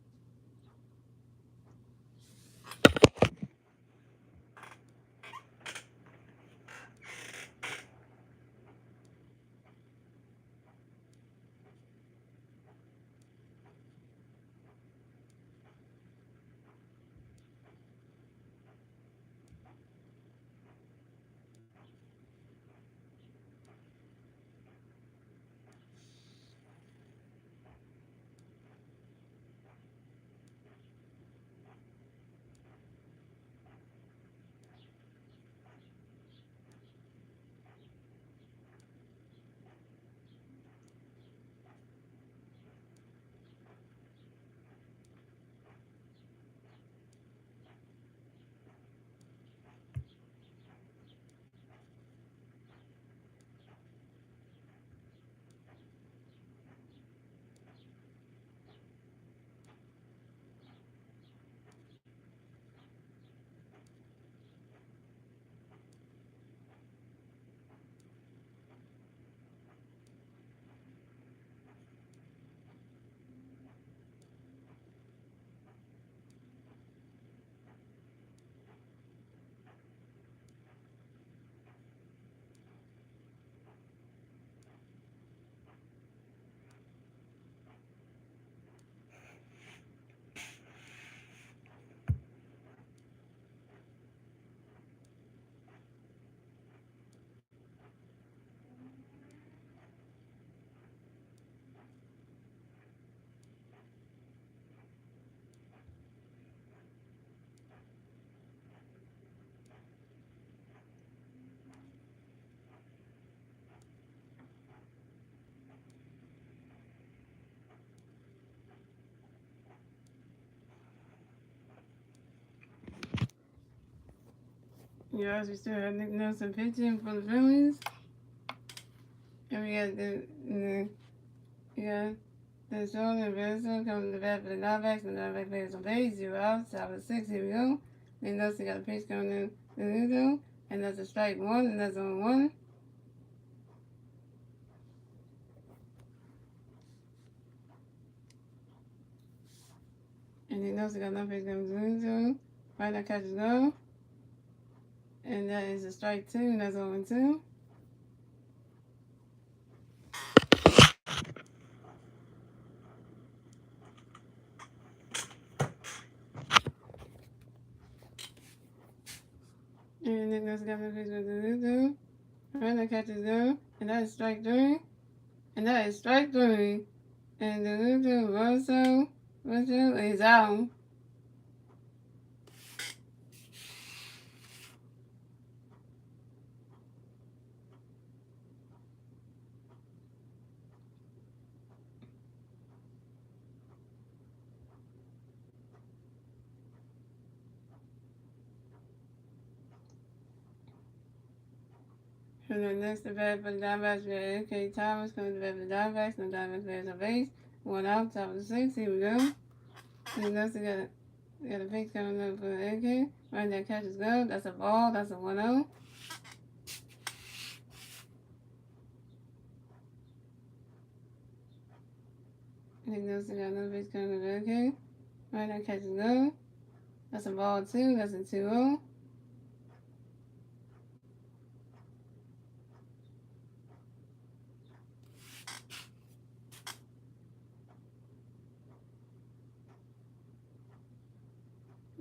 Yes, we still have Nick Nelson pitching for the Phillies. And we got the shoulder Benson coming to the bat for the Diamondbacks, and the Diamondbacks players on base, 0 outs, top of the 6, here we go. Nick Nelson got a pitch coming in the middle, and that's a strike 1, and that's on 1. And Nick Nelson got another pitch coming to the middle. Right now catches go. And that is a strike 2, and that's 0-2. And Nick Nelson got another pitch coming to the middle. Right now catches go. And that is strike 3. And that is strike 3. And the little Russell is out. And then next to bat for the Diamondbacks, we have A.K. Thomas coming to bat for the Diamondbacks, and the Diamondbacks players on base. 1 out, top of the 6, here we go. And next we got a pitch coming up for A.K. Right there, catches go. That's a ball, that's a 1-0. And next we got another pitch coming up for A.K. Right there, catches go. That's a ball 2, that's a 2-0.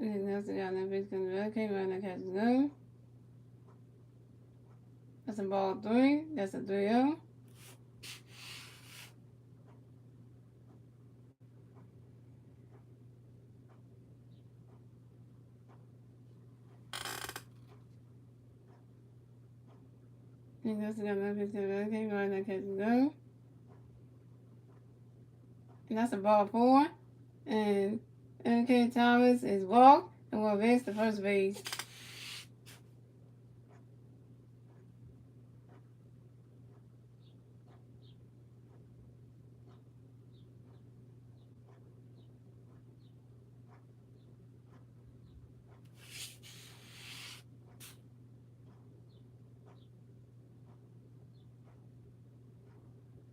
And next we got another pitch coming up for A.K. Right there, catches go. That's a ball 3, that's a 3-0. And next we got another pitch coming up for A.K. Right there, catches go. And that's a ball 4. And A.K. Thomas is walked and will advance to first base.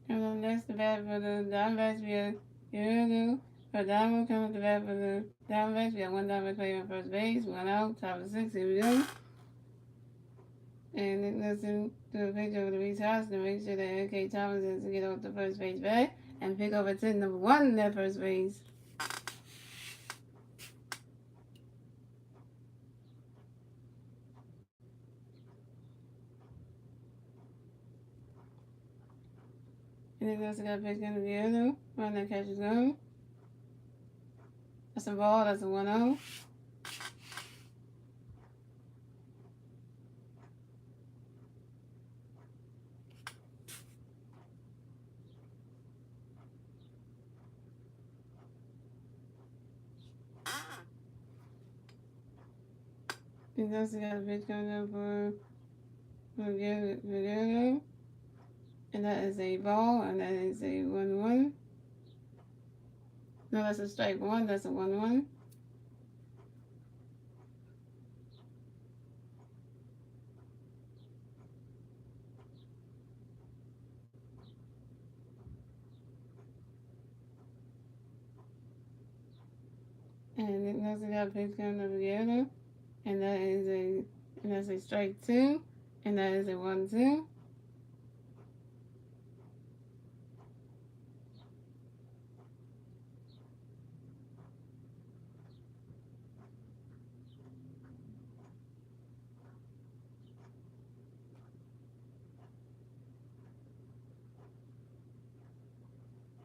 And then next the bat for the Diamondbacks, we have Yuru. For Diamond coming to bat for the Diamondbacks, we have one Diamondback player on first base, one out, top of the sixth, here we go. And let's do a picture of the Reese house to make sure that N.K. Thomas is to get off the first base bag and pick up a 10 number 1 in that first base. And then also got a pitch going to the other. Run that catch is going. That's a ball. That's a 1-0. And also got a pitch coming up for Guerrero. And that is a ball. And that is a 1-1. No, that's a strike 1. That's a 1-1. And it also got a pitch coming up for Guerrero. And that's a strike 2. And that is a 1-2.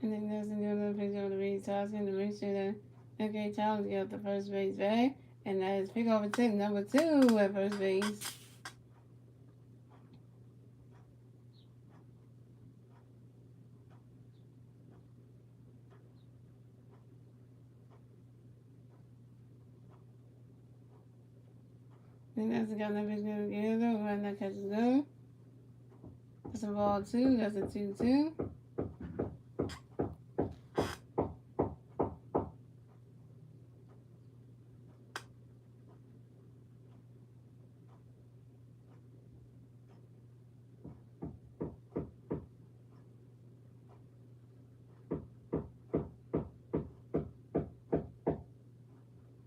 And then there's another picture of the Reese Hoskins to make sure that N.K. Thomas got the first base bag. And that is pick over 10, number 2 at first base. And that's got another picture together. Right now catches go. That's a ball 2. That's a 2-2.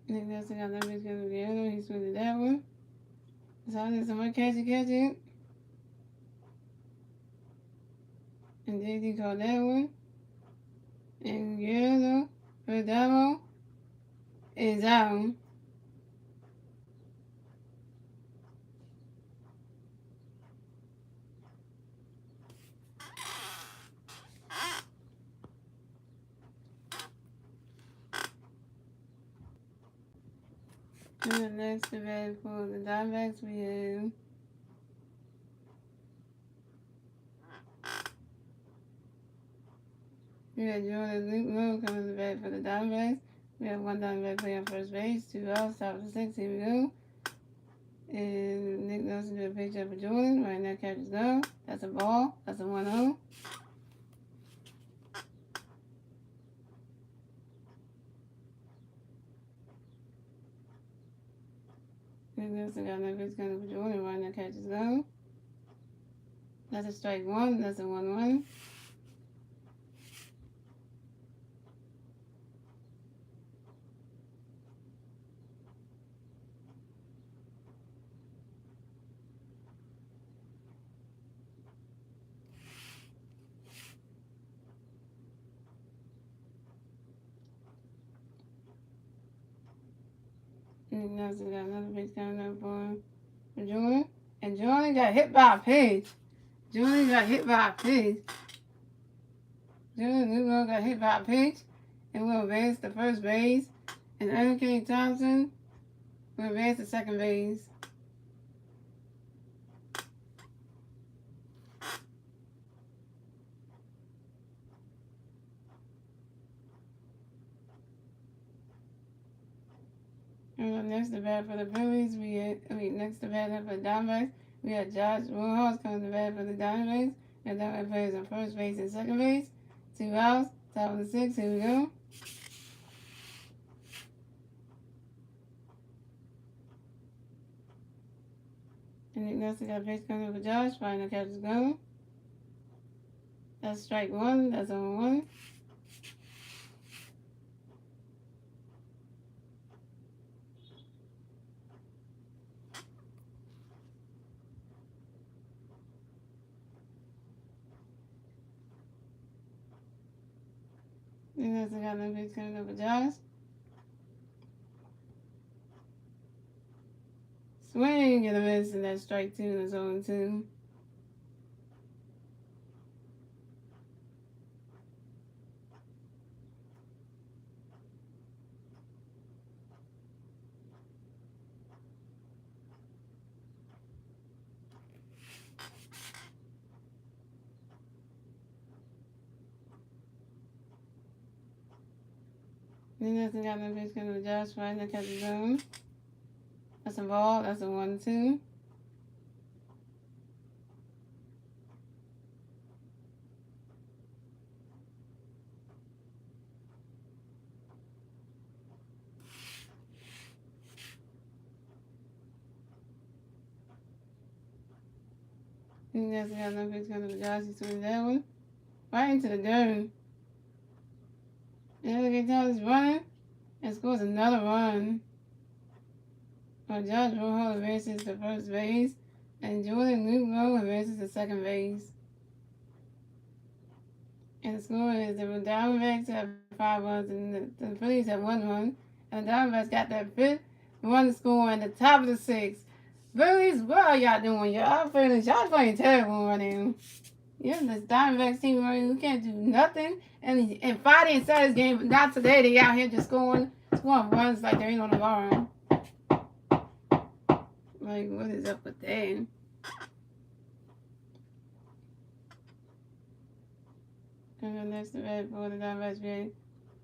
And that's got another picture together. He switched that one. So there's someone catch it. And JD caught that one. And Guerrero for Damo is out. And the next event for the Diamondbacks, we have Jordan Luke coming to the bat for the Diamondbacks. We have one Diamondback player on first base, 2 outs, top of the 6th, here we go. And Nick Nelson did a picture for Jordan. Right now, catches go. That's a ball. That's a 1-0. Nick Nelson got another pitch coming for Jordan. Right now, catches go. That's a strike 1. That's a 1-1. Nick Nelson got another pitch coming up for Jordan. And Jordan got hit by a pitch. Jordan got hit by a pitch. Jordan got hit by a pitch. And will advance to first base. And N.K. Thompson will advance to second base. And next to bat for the Phillies, next to bat for the Diamondbacks, we had Josh Woodhouse coming to bat for the Diamondbacks. And Diamondback players on first base and second base. 2 outs, top of the 6th, here we go. And Nick Nelson got a pitch coming for Josh, final catch is going. That's strike one. That's on one. And that's got no pitch coming up with Josh. Swing and a miss, and that's strike two, and it's 0-2. Then that's got no pitch coming with Josh right in the catch zone. That's a ball. That's a 1-2. And that's got no pitch coming with Josh. He swings that one right into the dirt. And look at Josh running and scores another run. Josh Rojo advances to first base, and Jordan Lugo advances to second base. And the score is the Diamondbacks have 5 runs, and the Phillies have 1 run. And the Diamondbacks got their 5th run to score in the top of the 6th. Phillies, what are y'all doing? Y'all playing terrible right now. Yeah, this Diamondbacks team right here, who can't do nothing. And Friday and Saturday's game, but not today. They out here just scoring runs like there ain't no tomorrow. Like, what is up with that? And then that's the red for the Diamondbacks red.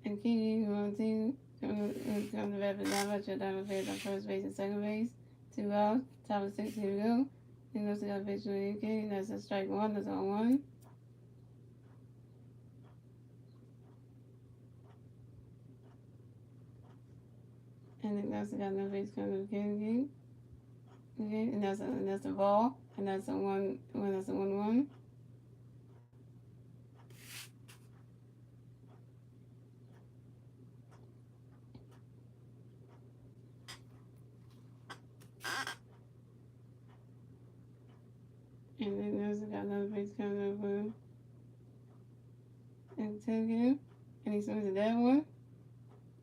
And Kiki, 1-2. Come to red for the Diamondbacks. Your Diamondbacks on first base and second base. 2 outs. Top of 6, here we go. Then goes to the pitch with AK. That's a strike 1. That's on 1. And then that's got no base coming to the okay, and that's a ball, and that's a 1-1. And then there's got another base coming over and take him, and he swings at that one,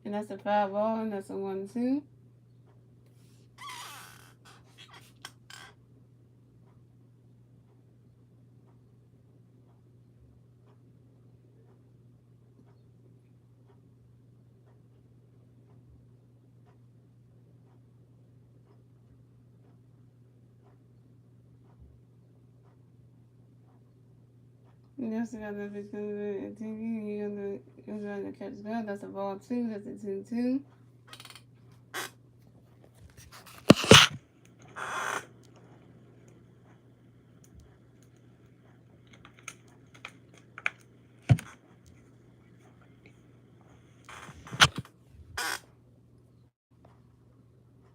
and that's a foul ball, and that's a 1-2. And there's got another base coming over and take him. He's going to catch that. That's a ball 2. That's a 2-2.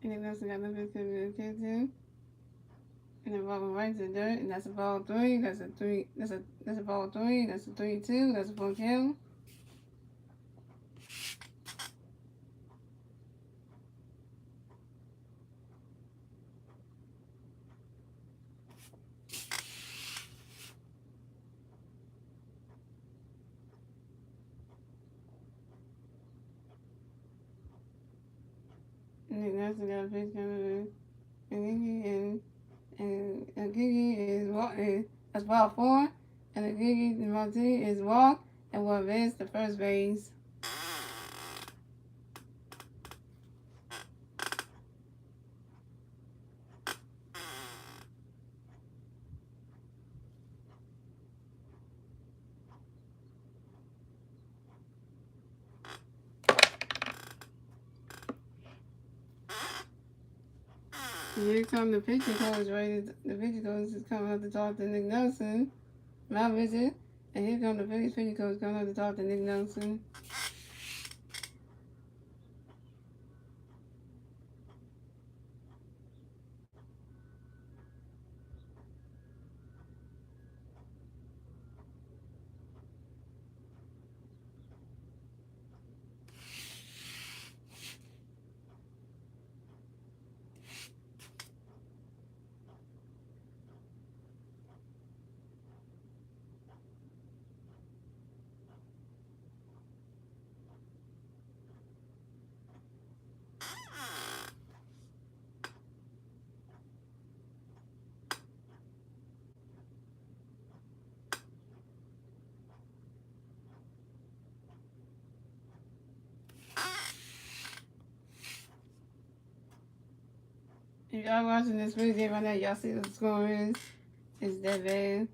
And then that's got another base coming over and catch him. And the ball right to the dirt, and that's a ball 3. That's a ball 3. That's a 3-2. That's a full kill. And then that's got a pitch coming over, and Gigi is walking. That's ball 4, and the Gigi Martin is walk and will advance to first base. And here come the pitcher coach, right? The pitcher coach is coming up to talk to Nick Nelson. My visit. And here come the pitcher coach coming up to talk to Nick Nelson. y'all watching this video right now, y'all see the score is. It's that bad.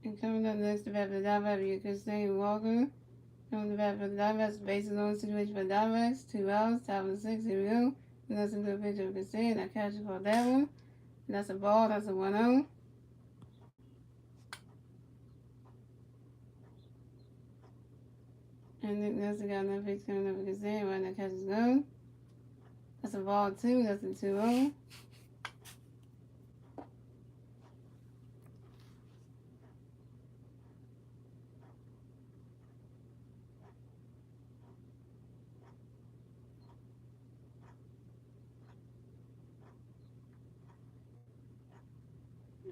And coming up next, the back of the dive, you can say Walker. Coming the back of the dive, based on the situation for dive, 2 hours, top of the 6, here we go. And that's a good picture of Cassette. I catch you for that one. And that's a ball, that's a 1-0. And then that's the guy in that picture coming up with Cassette, right now catches go. That's a ball 2, that's a 2-0.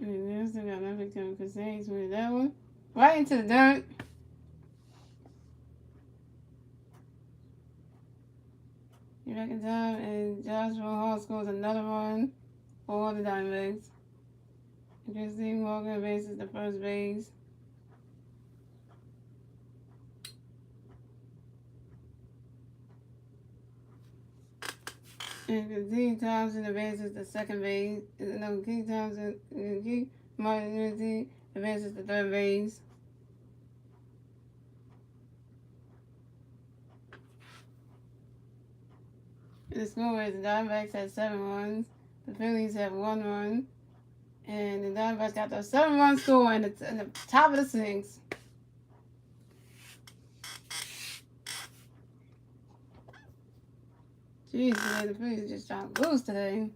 And there's the guy in that picture of Cassette, he's with that one. Right into the dirt. You're back in time, and Joshua Hall scores another run for the Diamondbacks. Christine Walker bases the first base. And Christine Thompson advances the second base. No, King Thompson, King Martin Unity advances the third base. And the score is the Diamondbacks had 7 runs. The Phillies have 1 run. And the Diamondbacks got the 7-run score in the top of the 6. Jeez, today the Phillies just trying to lose today.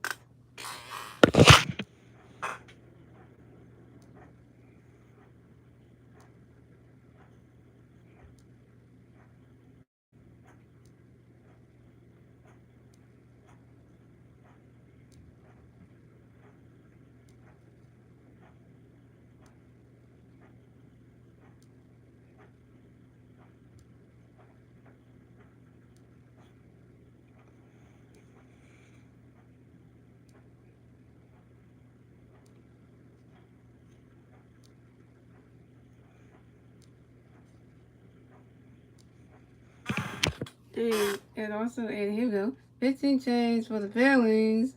And also, and here we go, 15 chains for the Phillies.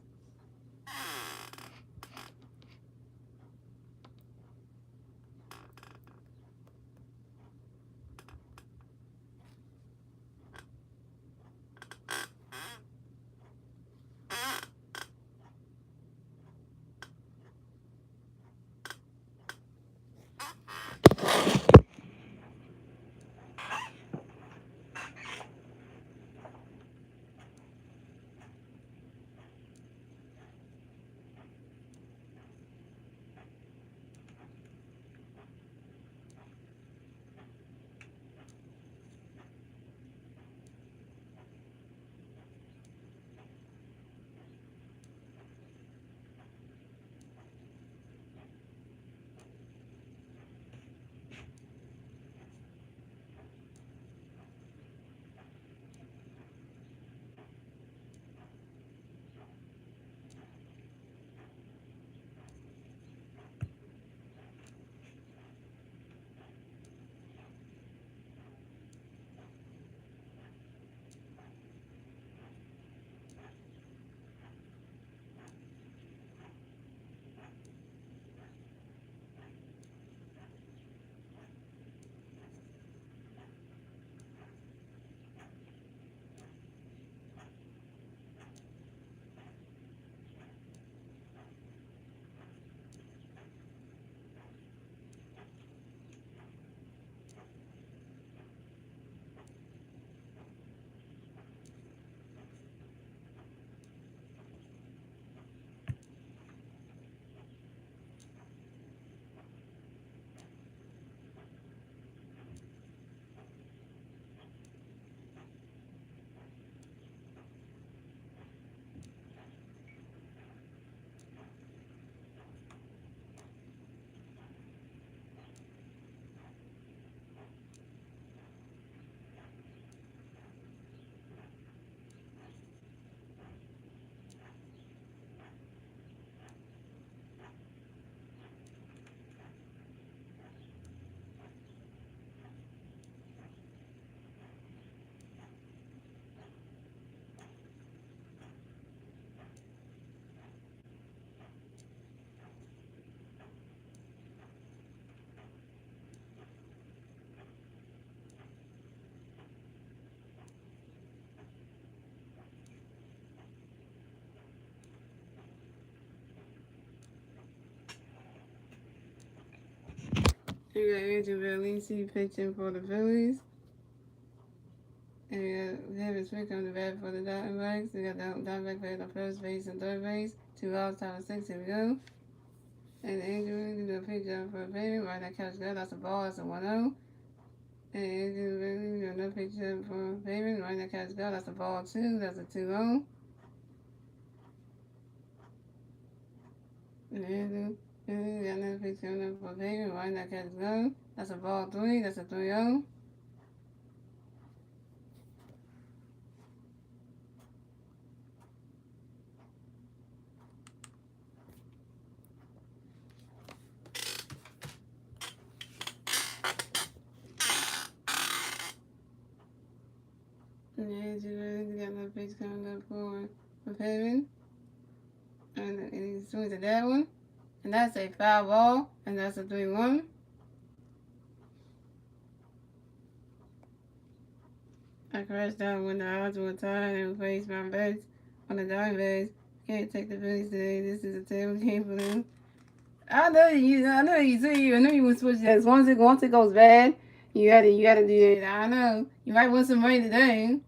You got Andrew Bellisi pitching for the Phillies. And we got Kevin Smith on the bat for the Diamondbacks. We got the Diamondbacks on first base and third base. 2 outs, top of 6. Here we go. And Andrew do a pitch for a baby. Right now, catch good. That's a ball. That's a 1-0. And Andrew really do another pitch for a baby. Right now, catch good. That's a ball 2. That's a 2-0. And Andrew got another pitch for a baby. Right now, catch good. That's a ball 3. That's a 3-0. And you got another pitch coming up for Perry. And he swings at that one. And that's a foul ball. And that's a 3-1. I crashed out when the odds were tied and faced my bets on the Diamondbacks. Can't take the Phillies today. This is a terrible game for them. I know you would switch that. Once it goes bad, you gotta do that. I know. You might win some money today.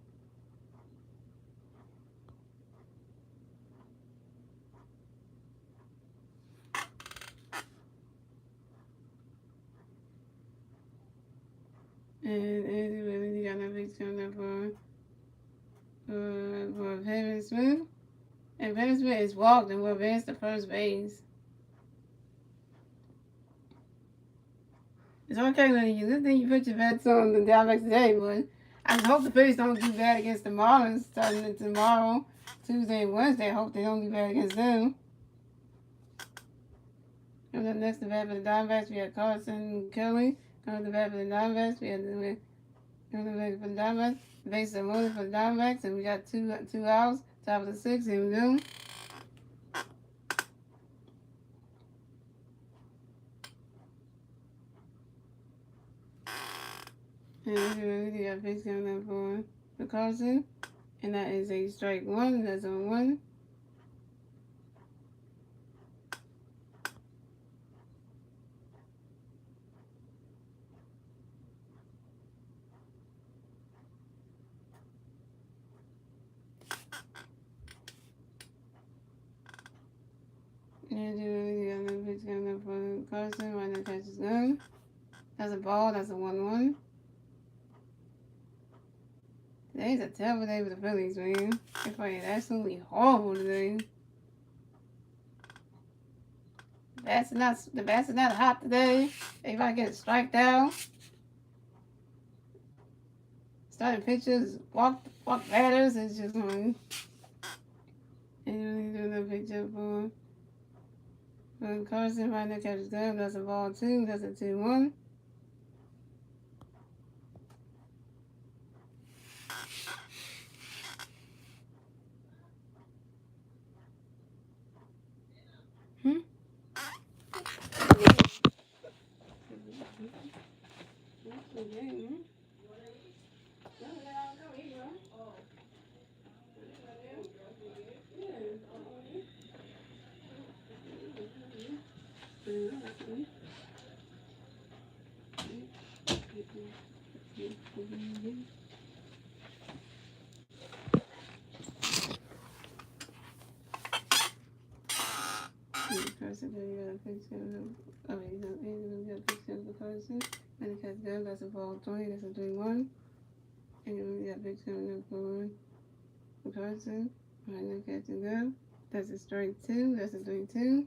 And you got no big coming up for Kevin Smith. And Kevin Smith is walked and will advance to first base. It's okay, Lenny. Good thing you put your bets on the Diamondbacks today, but I just hope the Phillies don't do bad against the Marlins starting tomorrow, Tuesday and Wednesday. I hope they don't do bad against them. And then next, the bat for the Diamondbacks, we have Carson Kelly. Coming to the bat for the Diamondbacks, we have the bat for the Diamondbacks. Base of Moon for the Diamondbacks, and we got two outs, top of the 6. Here we go. And we got base coming up for Carson, and that is a strike 1. That's on 1. And you got another pitch coming up for Carson. Right now, catch is good. That's a ball. That's a 1-1. Today's a terrible day for the Phillies, man. They're playing absolutely horrible today. The bats are not hot today. Everybody getting striked out. Starting pitchers, walk batters. It's just like, and you do another picture for Carson. Right now, catches good. That's a ball 2. That's a 2-1. And it has good. That's a ball 20. That's a 3-1. And you got big coming up for Carson. Right now, catching good. That's a strike 2. That's a 3-2.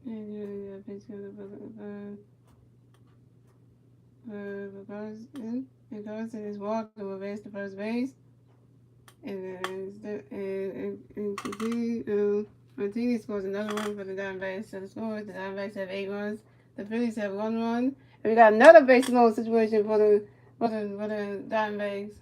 And you got big coming up for Carson. And Carson is walked and will advance to first base. And Martinez scores another run for the Diamondbacks. So the scores, the Diamondbacks have 8 runs. The Phillies have 1 run. And we got another base load situation for the Diamondbacks.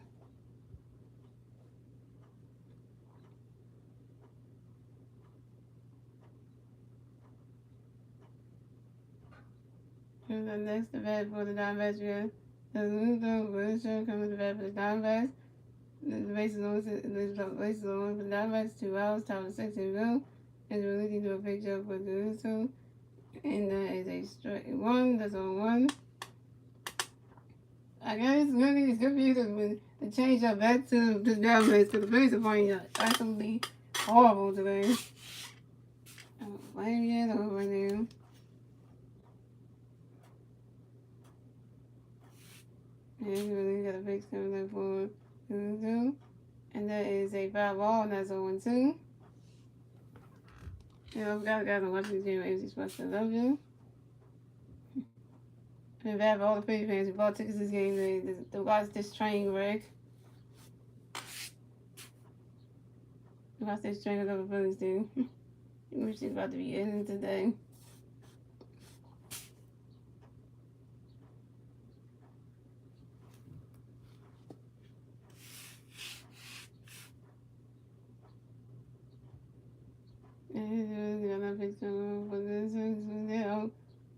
the next event for the Diamondbacks, we have the Ludo Wilshire coming to bat for the Diamondbacks. The bases on for the Diamondbacks, 2 outs, top of the 6, here we go. And we're looking to a picture for the Ludo. And that is a strike 1, that's on 1. I guess it's good for you to change up back to the Diamondbacks because the Phillies are playing absolutely horrible today. I don't blame you over there. And you really got a big coming up for 2. And that is a 5 ball, and that's 0-2. And I forgot guys, I'm watching this game on AFC Sports. I love you. And bad for all the Philly fans who bought tickets this game to watch this train wreck. Watch this train of the Phillies do. Which is about to be ending today. And got that picture for this now.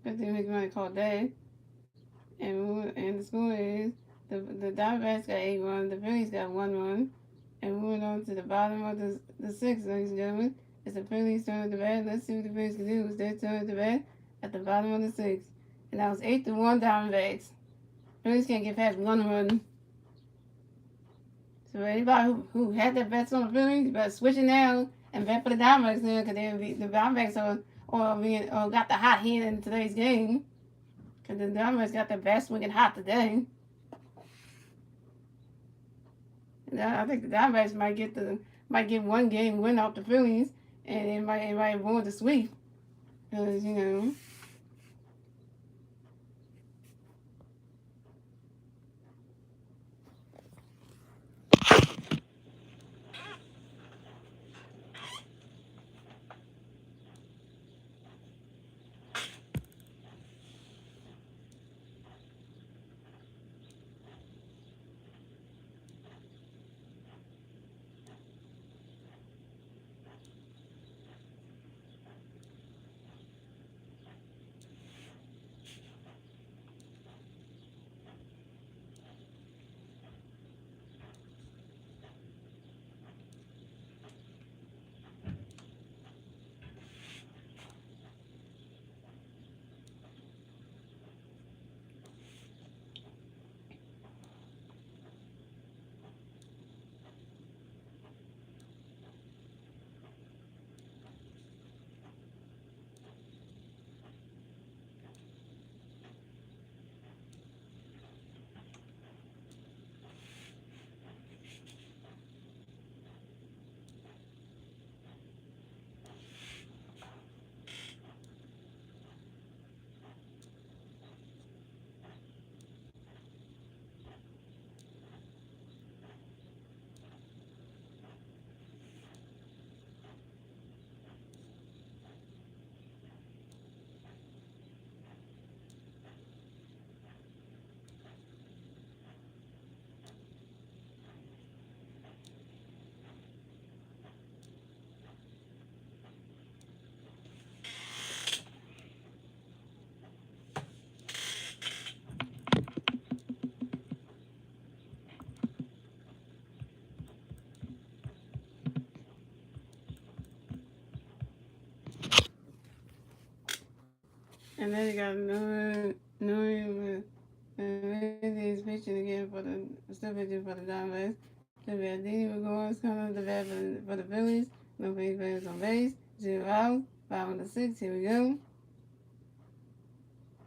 15 minutes might call day. And the score is the Diamondbacks got 8 runs, the Phillies got 1 run. And moving on to the bottom of the 6th, ladies and gentlemen. It's the Phillies turn to bat. Let's see what the Phillies can do. It's their turn to bat at the bottom of the 6th. And that was 8-1 Diamondbacks. Phillies can't get past 1 run. So anybody who had their bets on the Phillies, you better switch it now and bet for the Diamondbacks now because the Diamondbacks are got the hot hand in today's game. Because the Diamondbacks got their best swinging hot today. And I think the Diamondbacks might get 1 game win off the Phillies, and it might avoid the sweep. Because, you know. And then you got Nuri is pitching again still pitching for the Diamondbacks. Then we have Didi Regards coming to bat for the Phillies. No base players on base. 0 out. 5 on the 6. Here we go.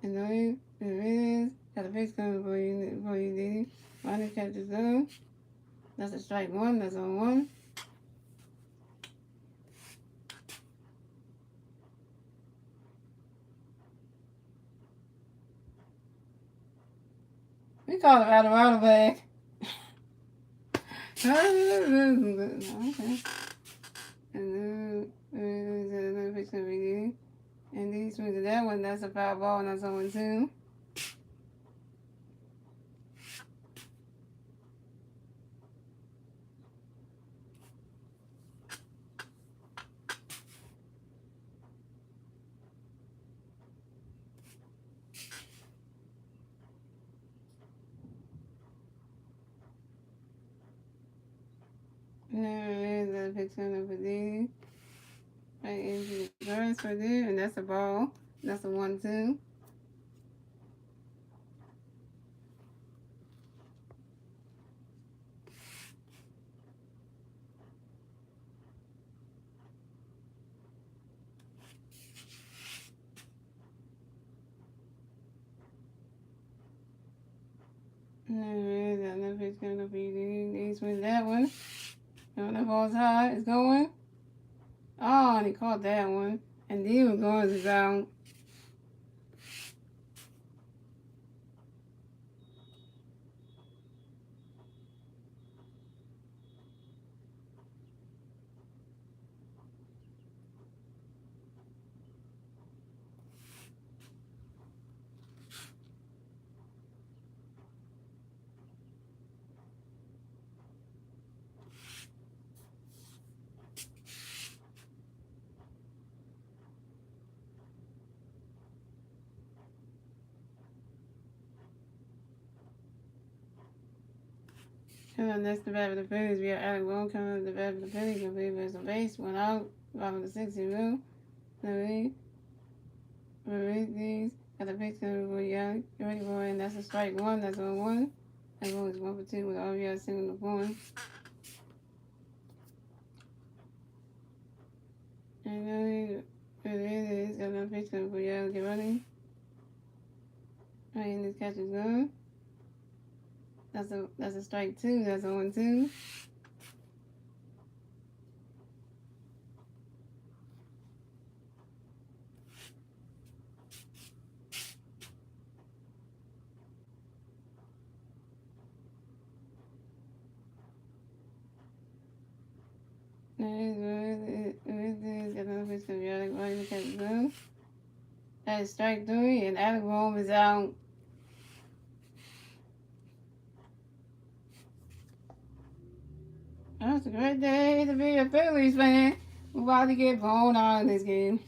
And Nuri is got a pitch coming for you, Didi. Minor catches go. That's a strike 1. That's on 1. We call it out back. Okay. And then pitch over here. And these swings to that one, that's a foul ball, and that's 0-2. There is a picture of these. Right into the grass right there, and that's a ball. That's a 1-2. There is another picture of these with that one. And the ball's high. It's going. Oh, and he caught that one. And these were going to down. Coming up next, the bat of the Phillies. We have Alec Boone coming up the bat of the Phillies. I believe it's a base. Went out. Bottom of the 60 mil. Release these. Got the pitch coming for Young. Ready for it. And that's a strike one. That's 1-1. That goal is 1 for 2 with RBI single to point. And then it is. Got another pitch coming for Young. Get ready. Right, and this catch is gone. That's a strike 2. That's a 1-2. That is strike 3, and Alec Boone is out. That's a great day to be a Phillies fan. We're about to get blown out in this game.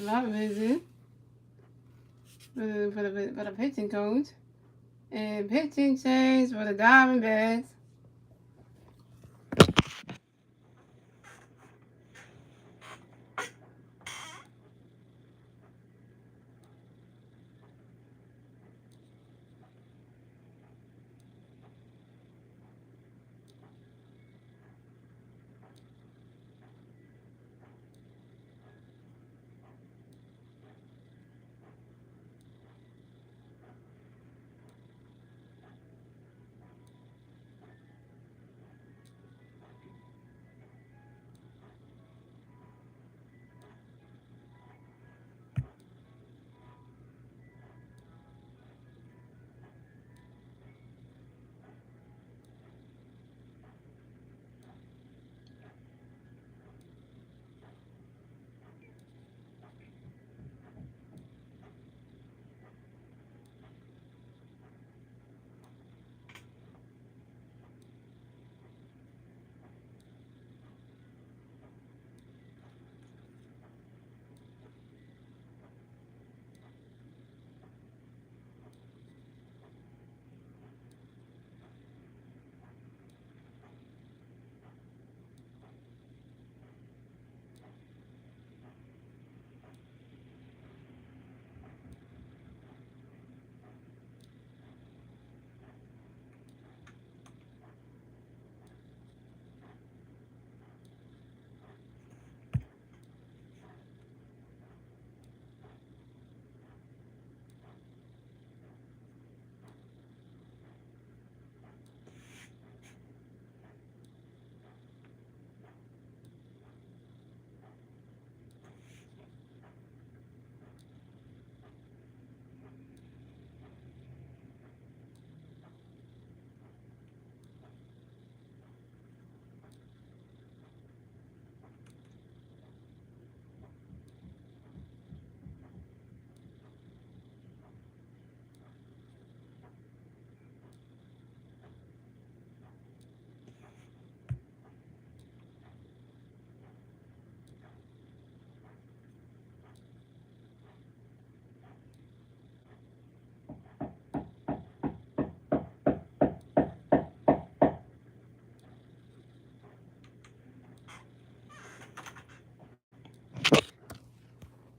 My visit for the pitching coach. And pitching change for the Diamondbacks.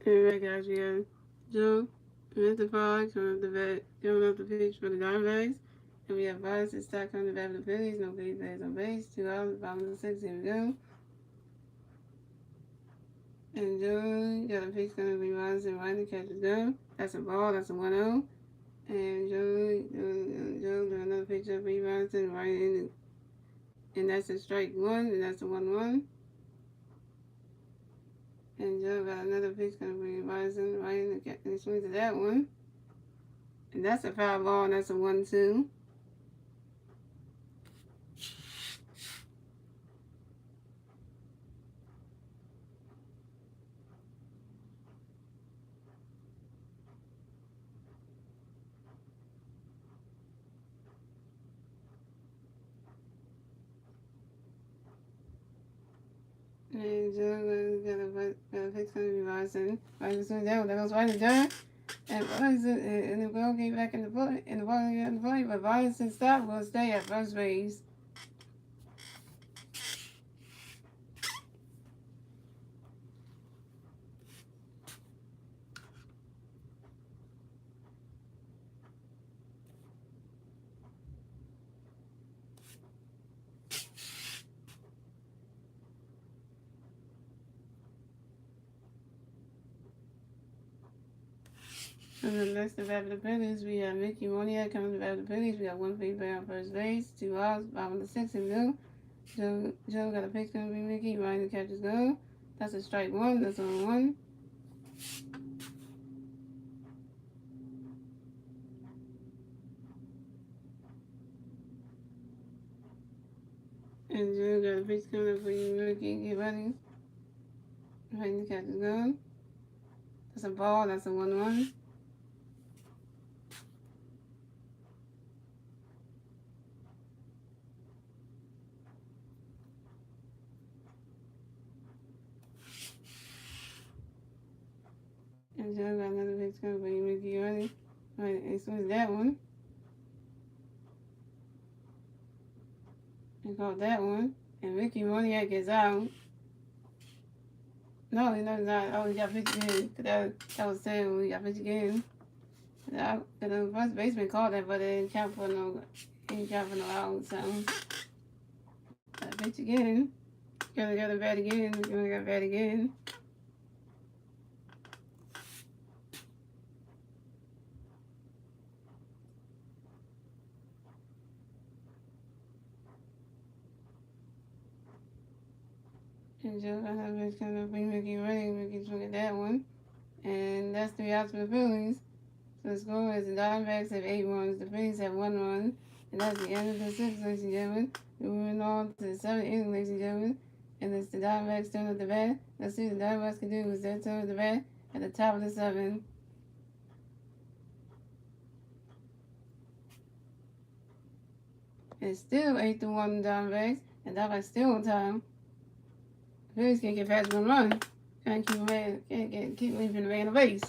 And guys, we got Joe, Mr. Fogg, coming up the pitch for the Diamondbacks. And we have Vice and Stock on the back of the Phillies. No big players on base. 2 outs, bottom of the 6th. Here we go. And Joe got a pitch going to be Robinson right to catch the gun. That's a ball. That's a 1-0. And Joe got another pitch up for Robinson right in the, and that's a strike 1. And that's a 1-1. And Joe got another pitch going to be Robinson right in the, and he swings at that one. And that's a foul ball. And that's a 1-2. And Joe got a pitch going to be Robinson. Robinson swings down. That goes right to Joe. And Robinson, and the ball came back in the play, and the ball got in the play, but Robinson stopped. Will stay at first base. And the next to bat for the Phillies, we have Mickey Moniak coming to bat for the Phillies. We got one free player on first base, 2 outs, bottom of the 6th, and go. Joe got a pitch going to be Mickey, right to catch his go. That's a strike 1. That's on 1. And Joe got a pitch coming up for you, Mickey. Get ready. Right to catch his go. That's a ball. That's a 1-1. And Joe got another pitch coming for you, Mickey. Ready. Right, and swings that one. And caught that one. And Mickey Moniak gets out. No, he not. Oh, he got pitched again. That was saying we got pitched again. The first baseman called that, but it didn't count for no out. So got pitch again. Gotta get a bat again. Gonna get a bat again. And Joe got another pitch coming up. Mickey ready. Mickey swinging that one. And that's 3 outs for the Phillies. So the score is the Diamondbacks have 8 runs. The Phillies have 1 run. And that's the end of the 6th, ladies and gentlemen. We're moving on to the 7th inning, ladies and gentlemen. And it's the Diamondbacks turn at the bat. Let's see what the Diamondbacks can do with their turn at the bat at the top of the 7th. It's still 8-1 Diamondbacks. And Diamondbacks still on time. The Phillies can't get past 1 run. Can't keep leaving the man on base.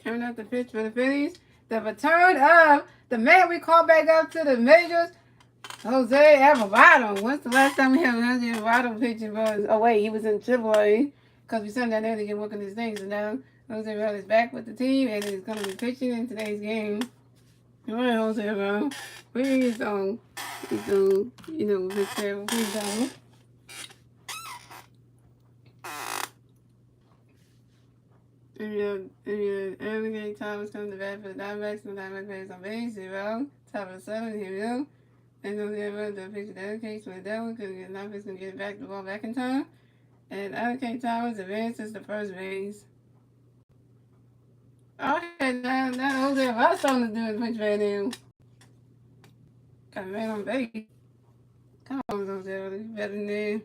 Coming up the pitch for the Phillies. The return of the man we called back up to the majors, Jose Alvarado. When's the last time we had Jose Alvarado pitching? Oh wait, he was in AAA because we sent down there to get working his things. So now Jose Alvarado is back with the team and is going to be pitching in today's game. All right, Jose Alvarado, please don't, pitch there. Please don't. Every Thomas comes to bat for the Diamondbacks, and the Diamondbacks plays on base, 0. Top of the 7, here we go. And then we have the pitch dedicates for the devil because the Diamondbacks can get back the ball back in time. And Allocate Thomas advances to first base. Okay, now Jose Alvarado something to do with pitch right now. Got a man on base. Come on, Jose Alvarado, you better than that.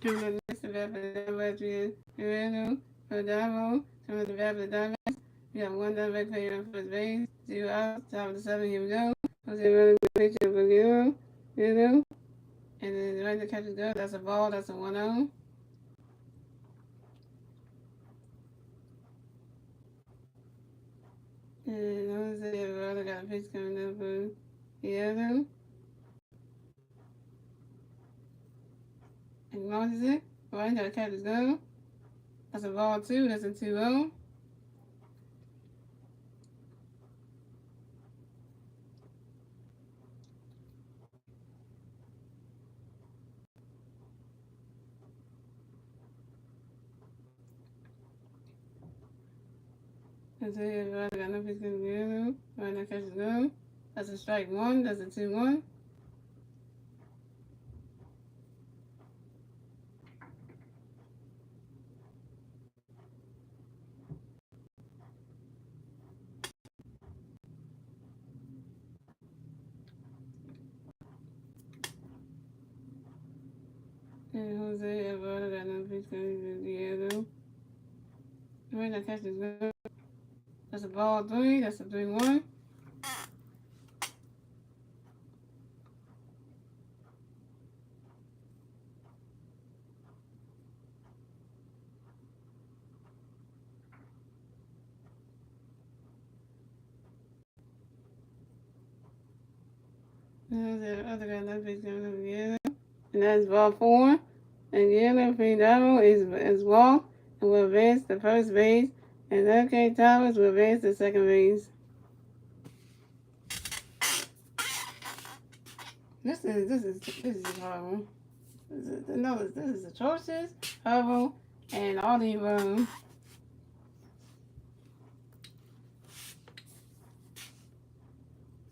Turn the next to bat for the Diamondbacks, for the Diamondbacks. Turn the bat for the Diamondbacks. We got one Diamondback player on first base, 0 out, top of the 7, here we go. Jose Alvarado pitch up for you know. And then right the catch is good. That's a ball, that's a 1-0. And Jose Alvarado got a pitch coming up for Diego. Acknowledges it. Right, that catch is good. That's a ball 2, that's a 2-0. Jose Alvarado got no pitch coming together. Right, that catch is good. That's a strike 1, that's a 2-1. And Jose Alvarado got no pitch coming together. Right, that catch is good. That's a ball 3, that's a 3-1. And Jose Alvarado got no pitch coming together. And that's ball 4. And Guillermo Fidano is walked and will advance to first base. And OK Thomas will advance to second base. This is horrible. This is atrocious, horrible, and all the wrong.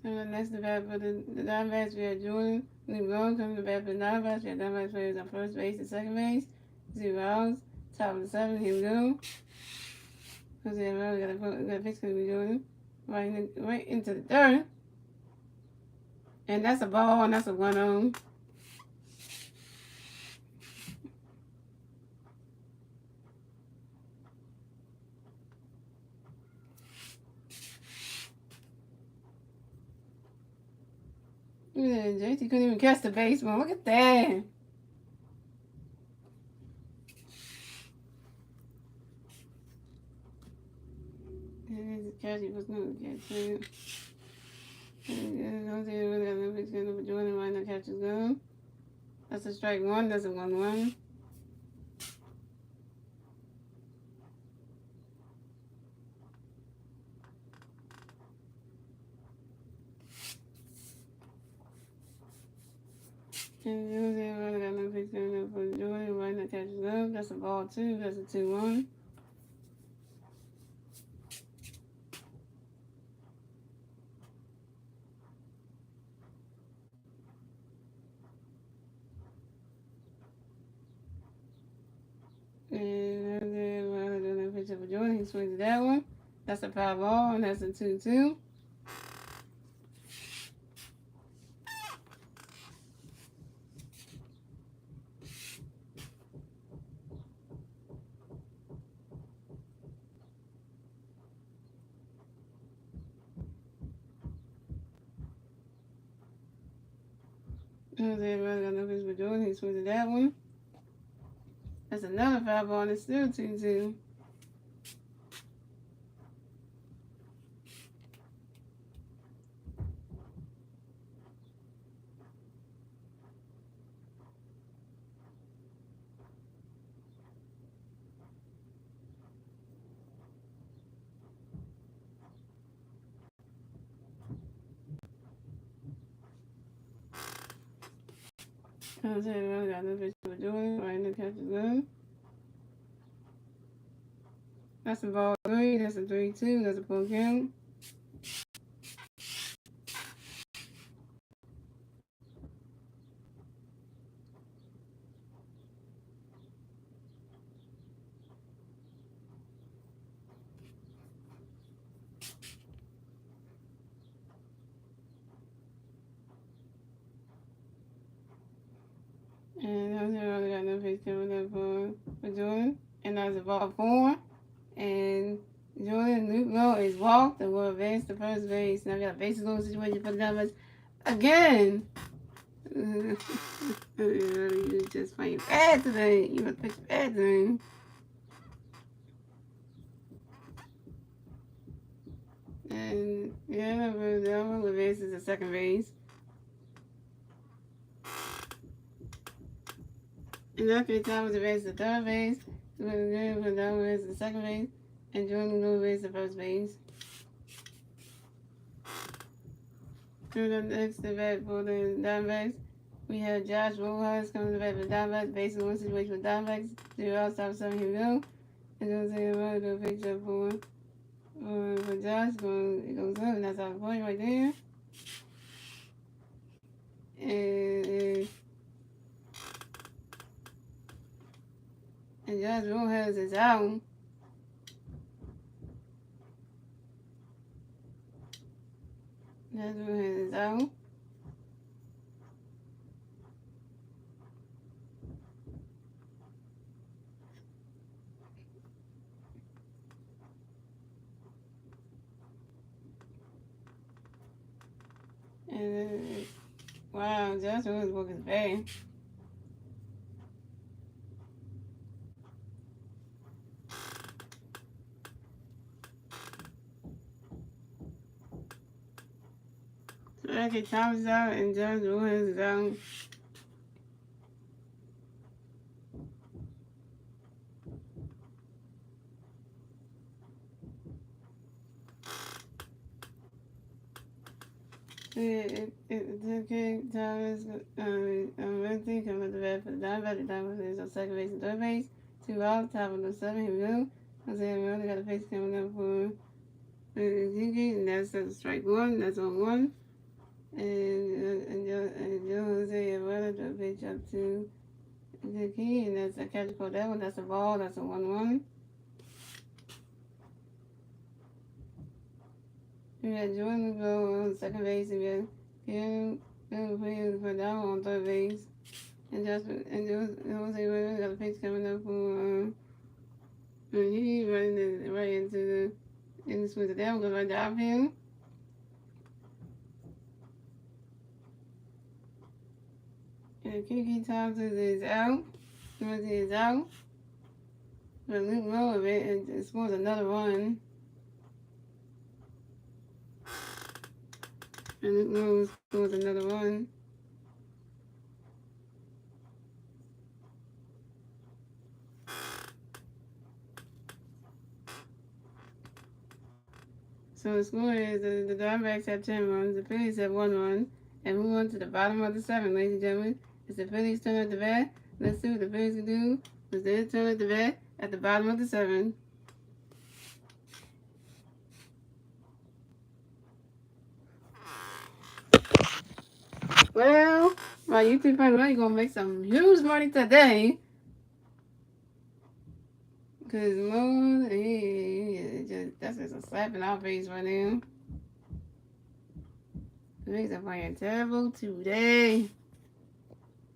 And the next bat for the Diamondbacks, we have Jordan. We going coming to bat for the Diamondbacks. We have Diamondbacks players on first base and second base. 0 outs. Top of the 7, here we go. Jose Alvarado got a pitch because we Jordan. Right into the third. And that's a ball, and that's a 1-0. Yeah, JT couldn't even catch the baseball. Look at that. And the catch, he was going to catch it. And Jose really got no pitch going for Jordan. Right now, catch is good. That's a strike 1. That's a 1-1. And Jose really got no pitch going for Jordan. Right now, catch is good. That's a ball 2. That's a 2-1. And Jose really got no pitch for Jordan. He swings that one. That's a foul ball, and that's a 2-2. Jose really got no fish for Jordan. He switched to that one. That's another 5 ball, and it's still 2-2. Jose really got no fish for Jordan. Right in the catch is good. That's a ball 3. That's a 3-2. That's a full count. And Jose really got no fish coming up for Jordan. And that's a ball 4. And Jordan Luke Lowe is walked and will advance to first base. Now we got a bases loaded situation for the Diamondbacks again. You just playing bad today. You must pitch bad today. And yeah, the other one advances to second base. And after Thomas advances to third base, Jordan advances to second base, and Jordan Luke advances to first base. Coming up next to bat for the Diamondbacks, we have Josh Rojas coming to bat for the Diamondbacks. Bases one situation for the Diamondbacks. 0 out, stop, 7, here we go. And Jose Amaro do a picture for Josh. It goes up, and that's our point right there. And Josh Rojas is out. Josh Rojas is out. And wow, Josh Rojas' book is bad. So okay, Thomas is out and Josh Rojas is out. It's okay, Thomas, Wednesday, coming to bat for the Diamondbacks. The Diamondbacks is on second base and third base. 2 outs, top of the 7, here we go. Jose Amaro got a face coming up for Ziggy, and that's strike 1, that's on 1. And Jose Amaro to pitch up to Ziggy, and that's a catch for that one, that's a ball, that's a 1-1. We got Jordan go on second base, and we got Kevin for that one on third base. And Jose Rivers got a pitch coming up for he running right into the swing of that one, goes right to outfield. And Kiki Thompson is out. Timothy is out. But Luke Lowe scores another run. And Luke Lowe scores another run. So the score is the Diamondbacks have 10 runs, the Phillies have 1 run, and move on to the bottom of the 7, ladies and gentlemen. It's the Phillies' turn at the bat. Let's see what the Phillies can do. It's their turn at the bat at the bottom of the 7. Well, my YouTube friend really gonna make some huge money today. Cause Mo, that's just a slap in our face right now. The Phillies are playing terrible today.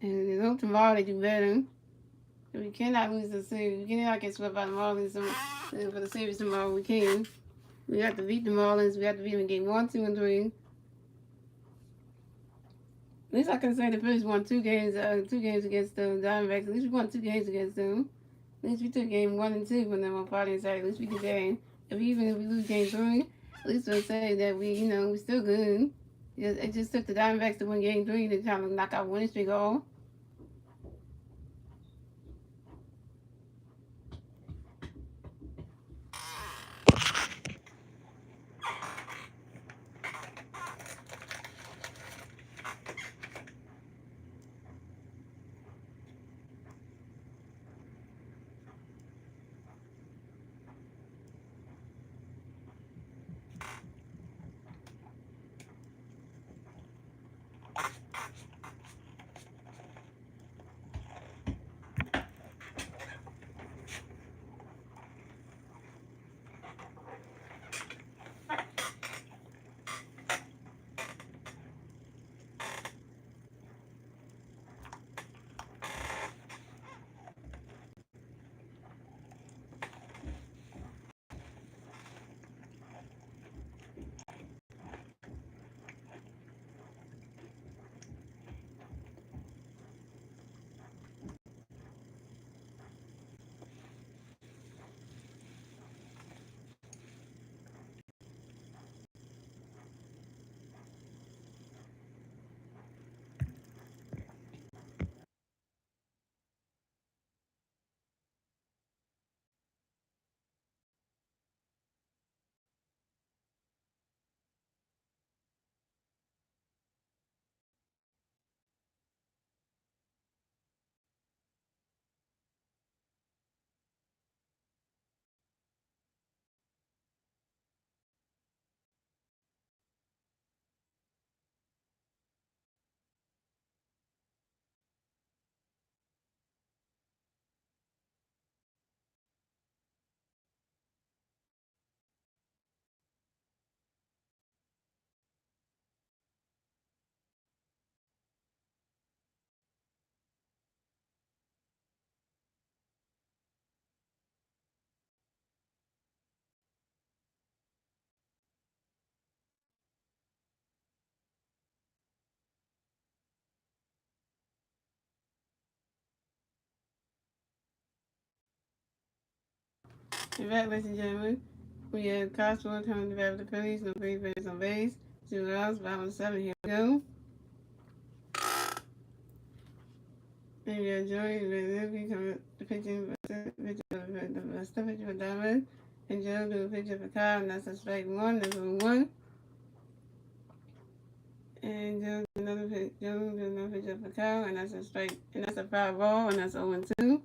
And you know tomorrow they do better. We cannot lose the series. We cannot get swept by the Marlins for the series tomorrow. We can. We have to beat the Marlins. We have to beat them in game 1, 2, and 3. least I can say the Phillies won 2 games against the Diamondbacks. At least we won 2 games against them. At least we took game 1 and 2 from them on Friday and Saturday. At least we did that. If we lose game 3, at least we'll say that we're still good. It just took the Diamondbacks to win game 3 to kind of knock out winning streak off. In fact, ladies and gentlemen, we have Cosmo coming to battle the Phillies. No free base on base. 2 outs, bottom 7. Here we go. And we are joined with Luffy coming the pitching the stuff pitcher for Diamond. And Joe do a pitcher for Kyle, and that's a strike 1. That's a 1. And Joe do another pitcher for Kyle, and that's a strike, and that's a foul ball, and that's 0-2.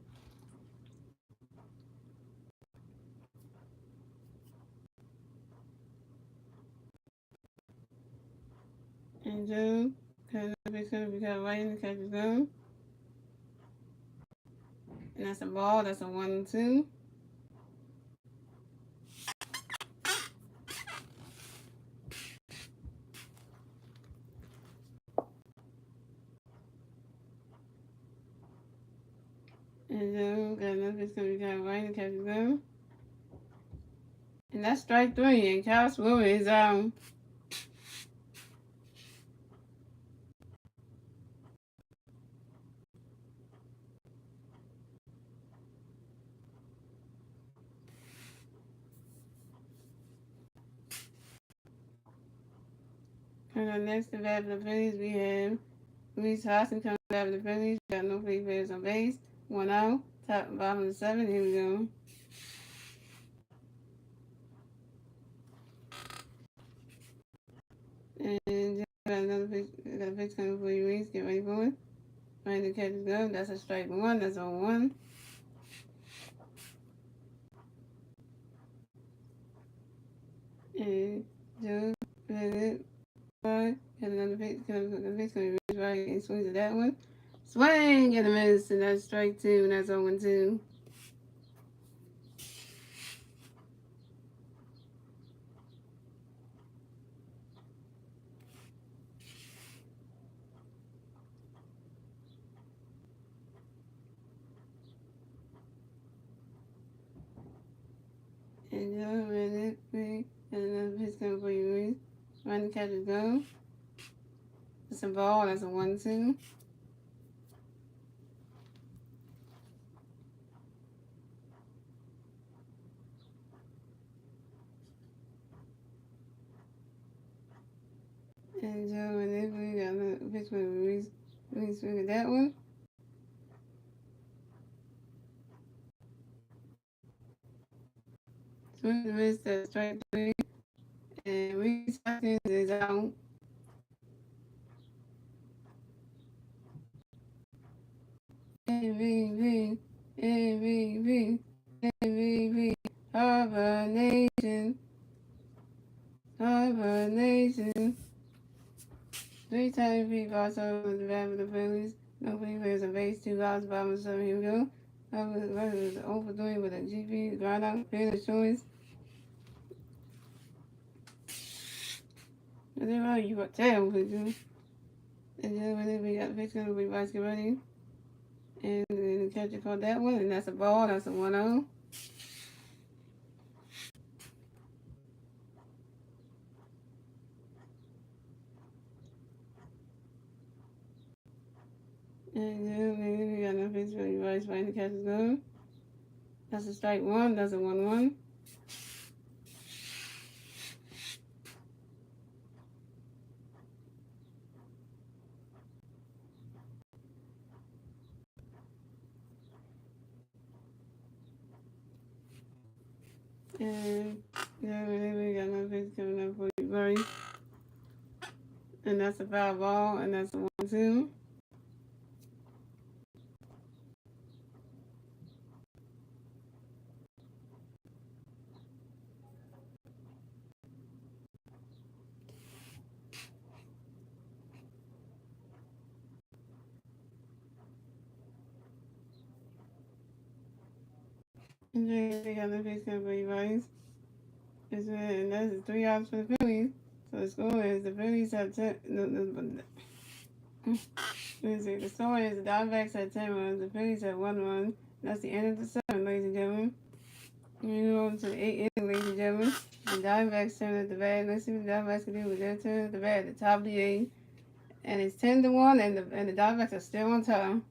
And Joe kind of pitch going to be caught right in the catcher's zone. And that's a ball, that's a 1-2. And Joe got another pitch going to be caught right in the catcher's zone. And that's strike 3, and Kyle Swoop is out. Coming up next to bat for the Phillies, we have Luis Hostin coming to bat for the Phillies. Got no free players on base. 1 out. Top and bottom of the 7. Here we go. And got another pitch. Got a pitch coming for you, Luis. Get ready for it. Right the catch is go. That's a strike 1. That's a 1. And Joe got it. Got another pitch. Got a pitch coming right and swings at that one. Swing and a miss, and that's strike 2, and that's 0-2. And Joe ran it, and another pitch coming for you, Luis. Right the catch is go. That's a ball. That's a 1-2. And whenever we got a picture of we figured that one. Swing the miss that strike 3. And we talking is out. MVP, MVP, MVP, Harbor Nation, Harbor Nation. 3 times beat Barcelona with the back of the Phillies. Nobody plays a base, 2 outs, bottom of 7. Here we go. I was over 3 with a GP, ground out, field choice. And then you got terrible picture. And then we got the picture of the basket ready. And then the catcher caught that one, and that's a ball. That's a 1-0. And then we got no picture of the vice fighting the catcher's going. That's a strike 1. That's a 1-1. And then we got no picture coming up for you, Murray. And that's a foul ball, and that's a 1-2. And then we got no picture coming for you, guys. And that's 3 outs for the Phillies. So the score is the Phillies have 10. The score is the Diamondbacks had 10 runs, the Phillies had 1 run. That's the end of the 7, ladies and gentlemen. We move on to the 8th inning, ladies and gentlemen. The Diamondbacks turn at the bat. Let's see what the Diamondbacks can do with their turn at the bat at the top of the 8th. And it's 10-1, and the Diamondbacks are still on top.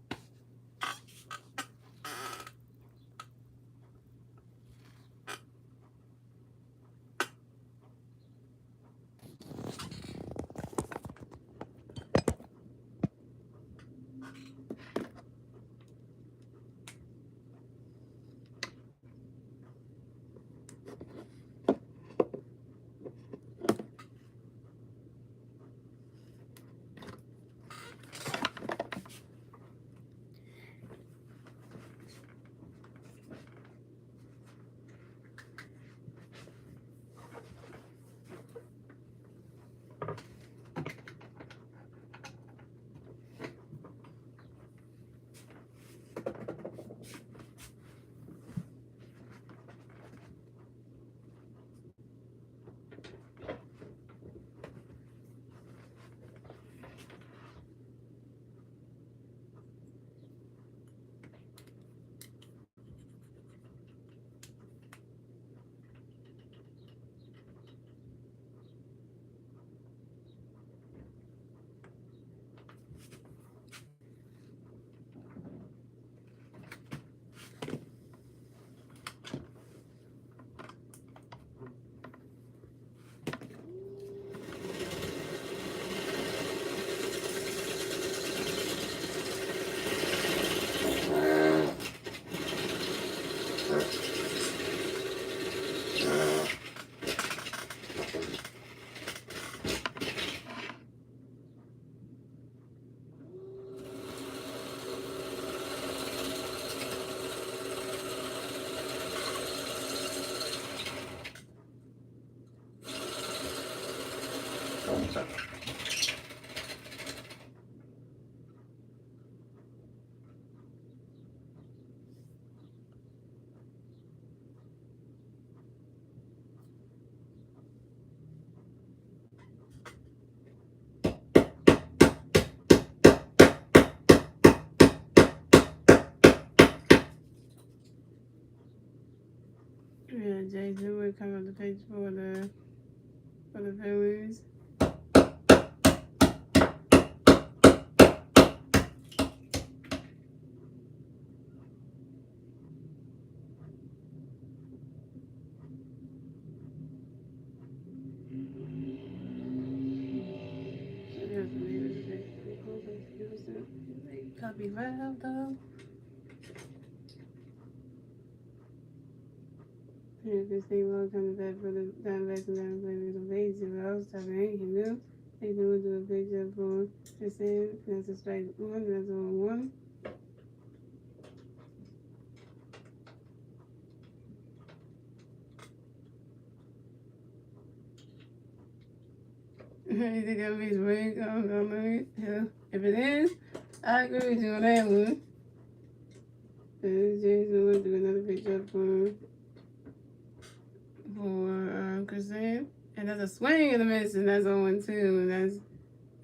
Yeah, Jay Zoomer coming on the page for the Phillies. be well though. And this thing will come back for the direct and down players of 8-0. Seven 8, he knew. They do a big job for the same. That's a strike one, that's on one. You think that means ring? If it is, I agree with you on that one. And Jason will do another big job for Kristen. And that's a swing and a miss, and that's 0-2, and that's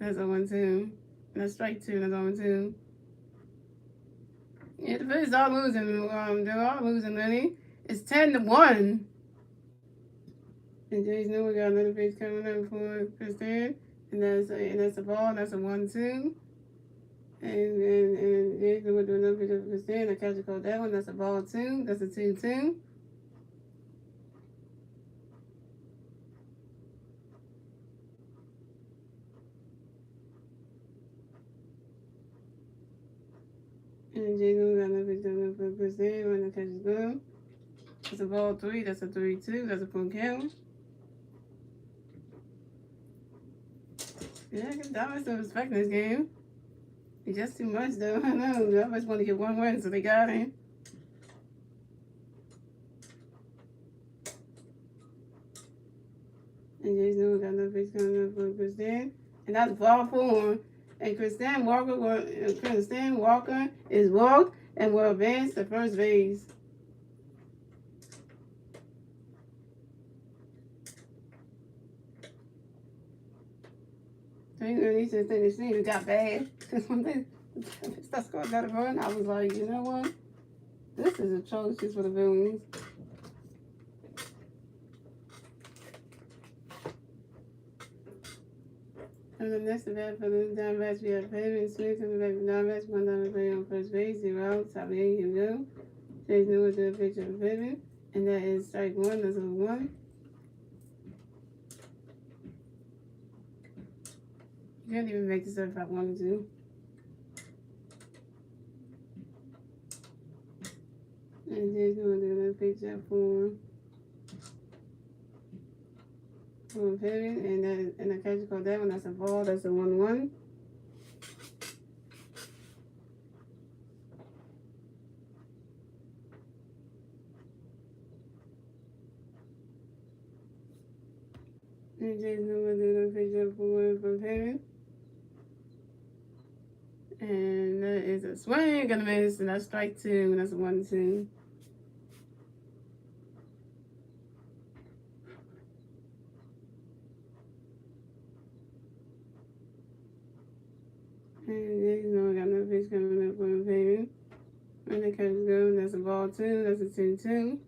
0-2. And that's strike two, and that's 0-2. Yeah, the Phillies are losing. They're all losing, Lenny. It's 10-1. And Jason we got another pitch coming up for Kristen. And that's a ball, and that's a 1-2. And Jason will do another pitch for Kristen. The catcher called that one. That's a ball 2. That's a 2-2. And Jason got another pitch coming up for Kristen when the catch is good. That's a ball 3. That's a 3-2. That's a full count. Yeah, I got some respect in this game. It's just too much, though. I know. They always want to get one win, so they got it. And Jason got another pitch coming up for Kristen. And that's ball 4. And Kristen Walker is walked and will advance to first base. So you need to think this thing got bad. Because when they scored that run, I was like, you know what? This is atrocious for the Phillies. And the next event for the Diamondbacks, we have Payman Smith coming back from Diamondbacks. 1 down play on first base, 0 out. Top 8, here we go. Chase Newell to the pitch of Payman. And that is strike 1, that's a 1. You can't even make this up if I wanted to. And Jason will do another pitch up for Payman. And the catcher called that one, that's a ball, that's a 1-1. And Jason will do another pitch up for Payman. And that is a swing, gonna miss, and that's strike 2, and that's a 1-2. And Jason got another pitch coming up for Payman. And the catch is good, that's a ball 2, that's a 2-2.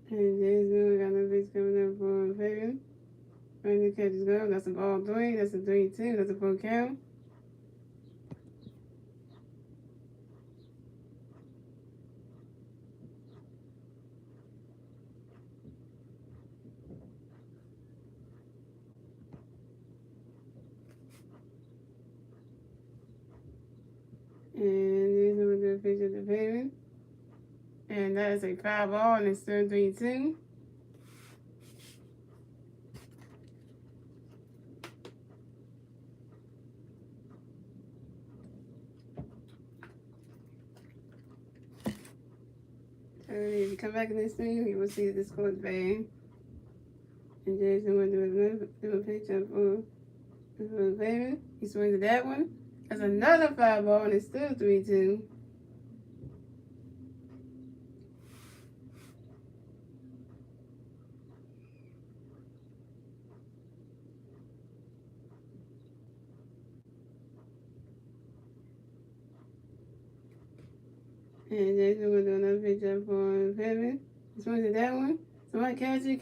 And Jason got another pitch coming up for Payman. And the catch is good, that's a ball 3, that's a 3-2, that's a full count. And Jason will do a pitch at the Payman. And that is a foul ball, and it's still 3-2. So if you come back in this thing, you will see that the score is bad. And Jason will do a pitch up for the Payman. He swings at that one. That's another foul ball, and it's still 3-2. And Jason will do another pitch up for Payman. He swings at that one. Somebody catch it.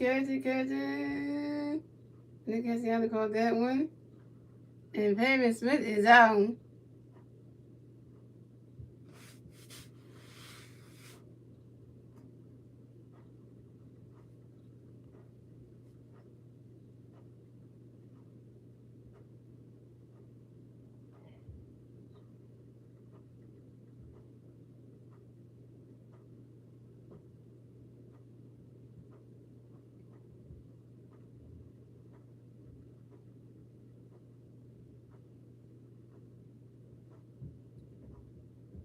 Nick Cassiano called that one. And Payman Smith is out.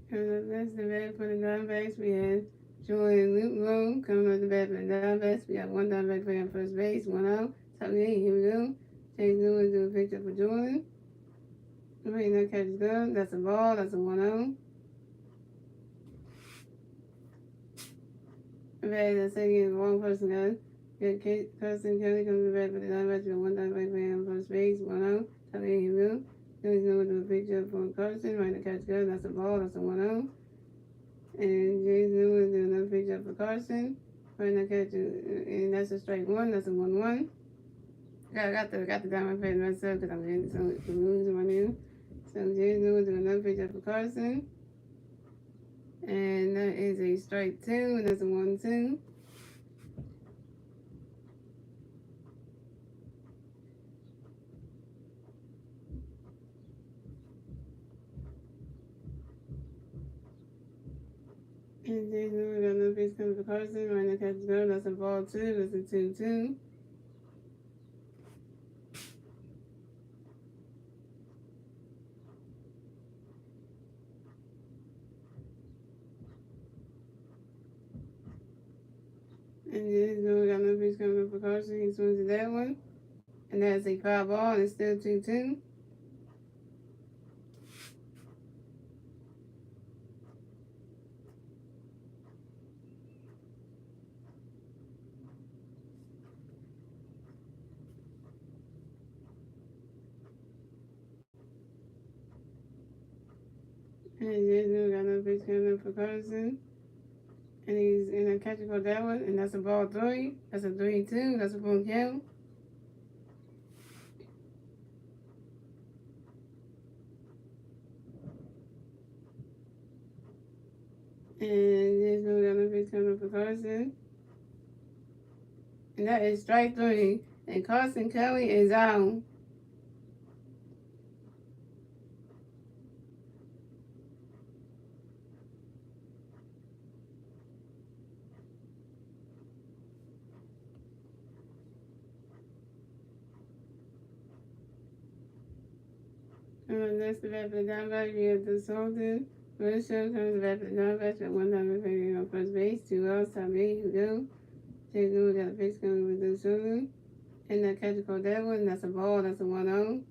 That's the bat for the Diamondbacks. We have Joy and Luke Room coming up the bat for the Diamondbacks. We have one Diamondback player on first base, one out. Top of the eighth, here we go. Chase Lewis do a picture for Jordan. Wait, that catch is good. That's a ball. That's a 1-0. Bad, that's saying the wrong person, guys. Good Carson Kelly comes to the bat for the Diamondbacks. We have one Diamondback player on first base, one out. Top of the eighth, here we go. Chase Lewis do a picture for Carson. Right, the catch is good. That's a ball. That's a 1-0. And James Lewis doing another picture for Carson. Right now catch, and that's a strike one. That's a 1-1. I got the diamond plate myself because I'm getting some moves right now. So James Lewis doing another picture for Carson. And that is a strike two. And that's a 1-2. And James Lewis got another pitch coming for Carson. Right now catch is good. That's a ball two. That's a 2-2. And James Lewis got another pitch coming for Carson. He swings at that one. And that's a foul ball. And it's still 2-2. And James Lewis got another pitch coming for Carson. And he's in a catcher for that one. And that's a ball three. That's a 3-2. That's a full count. And James Lewis got another pitch coming for Carson. And that is strike three. And Carson Kelly is out. That's the bat for the Diamondbacks. We have the Sultan. First show comes the bat for the Diamondbacks. At one time, we're on first base. 2 outs. Top eight. Here we go. Chase Lewis got a pitch coming with the Sultan. And that catcher called that one. That's a ball. That's a 1-0.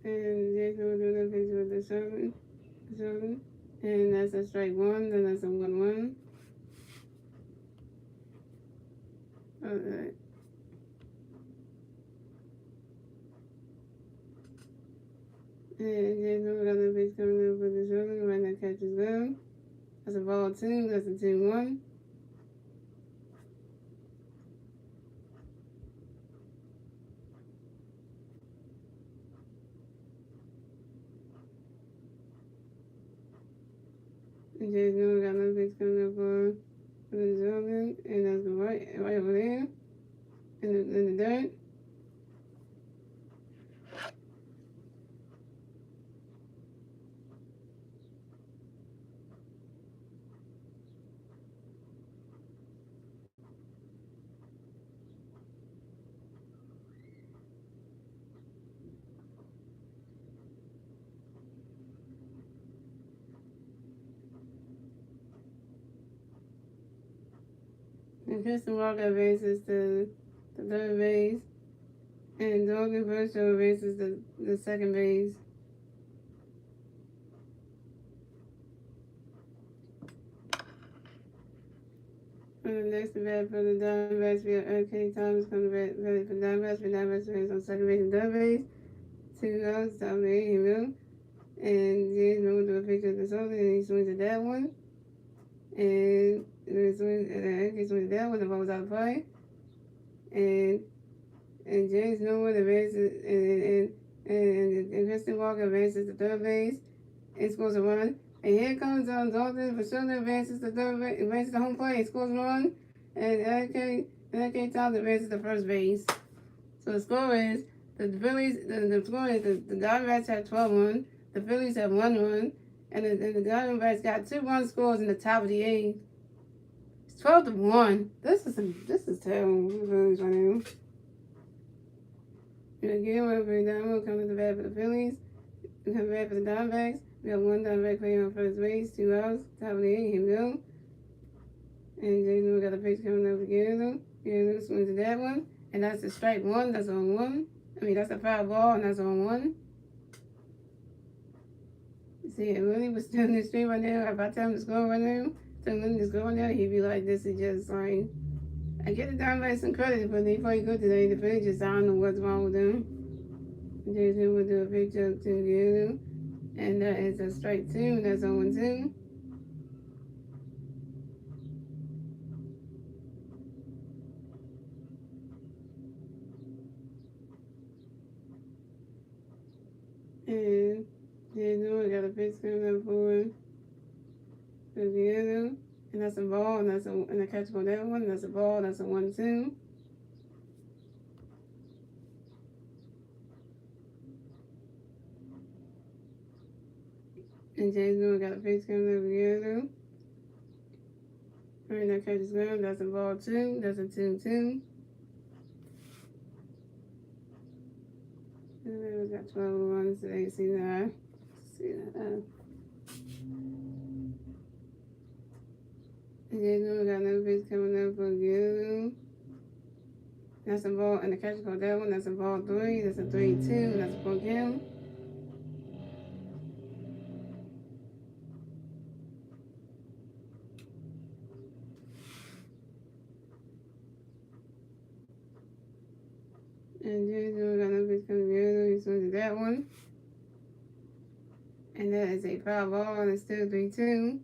And Jason will do the pitch with the Sultan. And that's a strike one. Then that's a 1-1. Alright. And Jason will got the pitch coming up with the Sultan. Right now catch is good. That's a ball two. That's a 2-1. And Jason got another pitch coming up for the Sultan. And that's right over there. In the dirt. And Kristen Walker bases the third base. And Logan Virtual bases the second base. And the next bat for the Diamondbacks, we have R.K. Thomas coming back for the Diamondbacks. The Diamondbacks on second base and third base. 2 outs, top of the eighth, here we go. And James will do a picture of the Sultan, and he swings at that one. And he swings at that one, the ball was out of play. And James Newman advances, and Kristen Walker advances to third base and scores a run. And here comes Dalton for sure advances to third base, advances to home plate, and scores a run. And N.K. Thomas advances to first base. So the score is the Phillies. The score is the Diamondbacks have 12 runs. The Phillies have 1 run, And the Diamondbacks got 2 run scores in the top of the 8th. It's 12-1. This is terrible. Right now. And again, we're Diamond coming to bat for the Phillies. We come back for the Diamondbacks. We got 1 Diamondback player on first base, 2 outs, top of the 8th. Here we go. And Jason, we got a pitch coming up again. Yeah, this one's that one. And that's a strike 1. That's on 1. I mean, that's a foul ball, and that's on 1. See, if Willie was still in the stream right now, if I tell him to score right now, tell him to score right now, he'd be like, this is just like, I get the Diamondbacks some credit, but they played good today. The Phillies just, I don't know what's wrong with them. Jason will do a pitch up together. And that is a strike 2. That's 0-2. And Jason got a pitch coming up for the other. And that's a ball, and that's and a catch for that one. That's a ball, that's a 1-2. And Jason got a pitch coming up the other. And that catch is good. That's a ball 2. That's a 2-2. And we got 12 runs today. See that? See that? And Jason, we got another pitch coming up for Gilliam. That's a ball, and the catcher called that one. That's a ball 3. That's a 3-2. That's for him. And Jason, we got another pitch coming together. He swings at that one. And that is a foul ball, and it's still 3-2.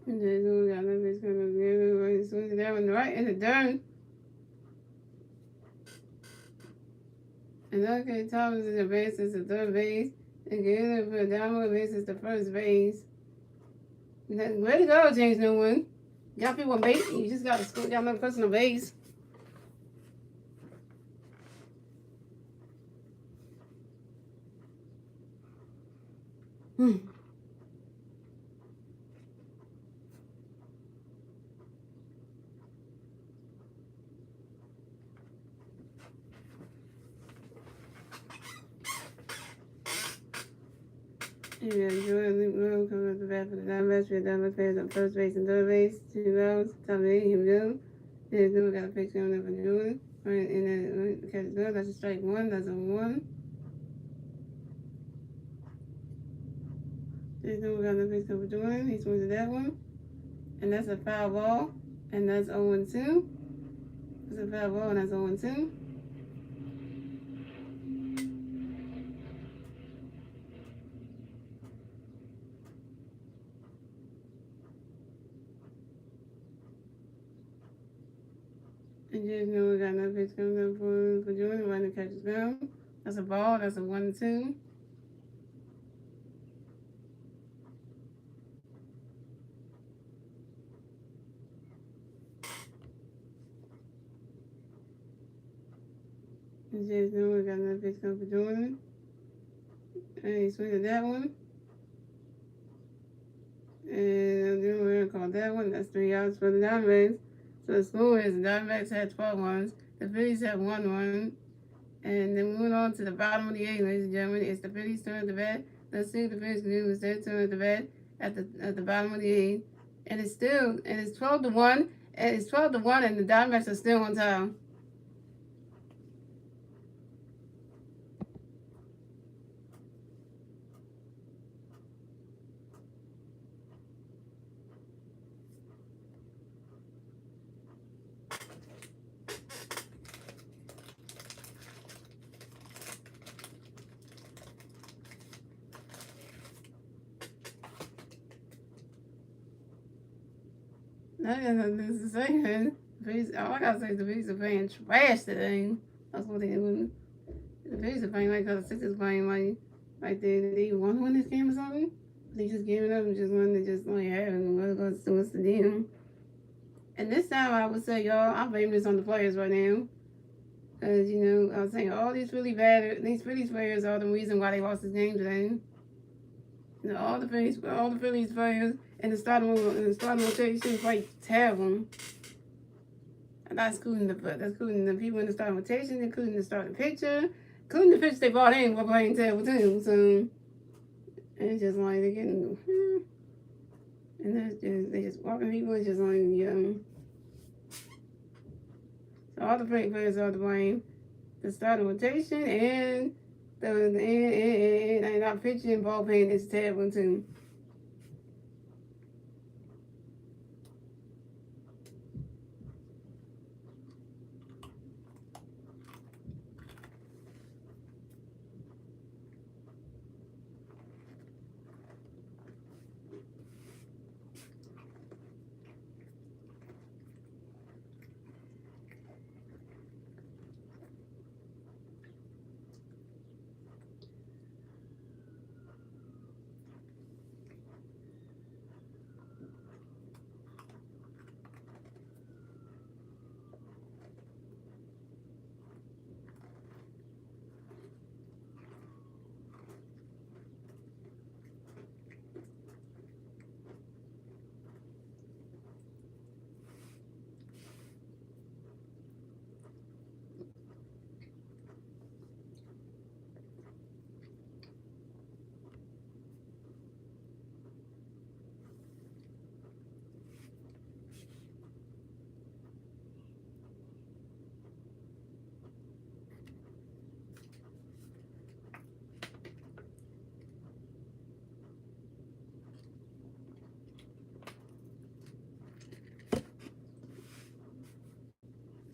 And Jason, we got another pitch coming together. He swings at that one right in the dirt. And okay, Thomas is the base, is the third base. And Gilliam for Diamond base is the first base. Way to go, James Newman. Got people on base. You just got to score. Got another person on base. Yeah, Jordan Luke Lowe coming up the bat for the Diamondbacks. We have Diamondbacks players on first base and third base. 2 outs. Top of the 8th. Here we go. Yeah, then we got a pitch coming up for Jordan. Right, and then the catch is good. That's a strike 1. That's a 1. Then we got another pitch coming for Jordan. He swings at that one. And that's a foul ball. And that's 0-2. That's a foul ball, and that's 0-2. And just know we got another pitch coming up for Jordan. Right, the catch is down. That's a ball. That's a 1-2. And just know we got another pitch coming for Jordan. And he swings at that one. And then we're going to call that one. That's 3 outs for the Diamondbacks. So the score is the Diamondbacks had 12 runs. The Phillies had 1 run. And then moving on to the bottom of the 8th, ladies and gentlemen, it's the Phillies' turn to bat. Let's see what the Phillies can do. It's their turn to bat at the bottom of the 8th. And it's 12-1. And it's 12-1, and the Diamondbacks are still on top. I got nothing to say, man. All I gotta say is the Phillies are playing trash today. That's what they doing. The Phillies are playing like the Sixers playing like they won to win this game or something. They just giving up and just wanting to just like having what's the deal. And this time I would say, y'all, I blame this on the players right now. Because, you know, I was saying all these these Phillies players are the reason why they lost this game today. You know, all the Phillies players and the starting rotation played terrible. That's including the people in the starting rotation, including the starting pitcher, including the pitcher they brought in were playing terrible too. So it's just like they're getting, and they just walking people. It's just like so all the players are to blame. The starting rotation and and our pitching and bullpen is terrible too.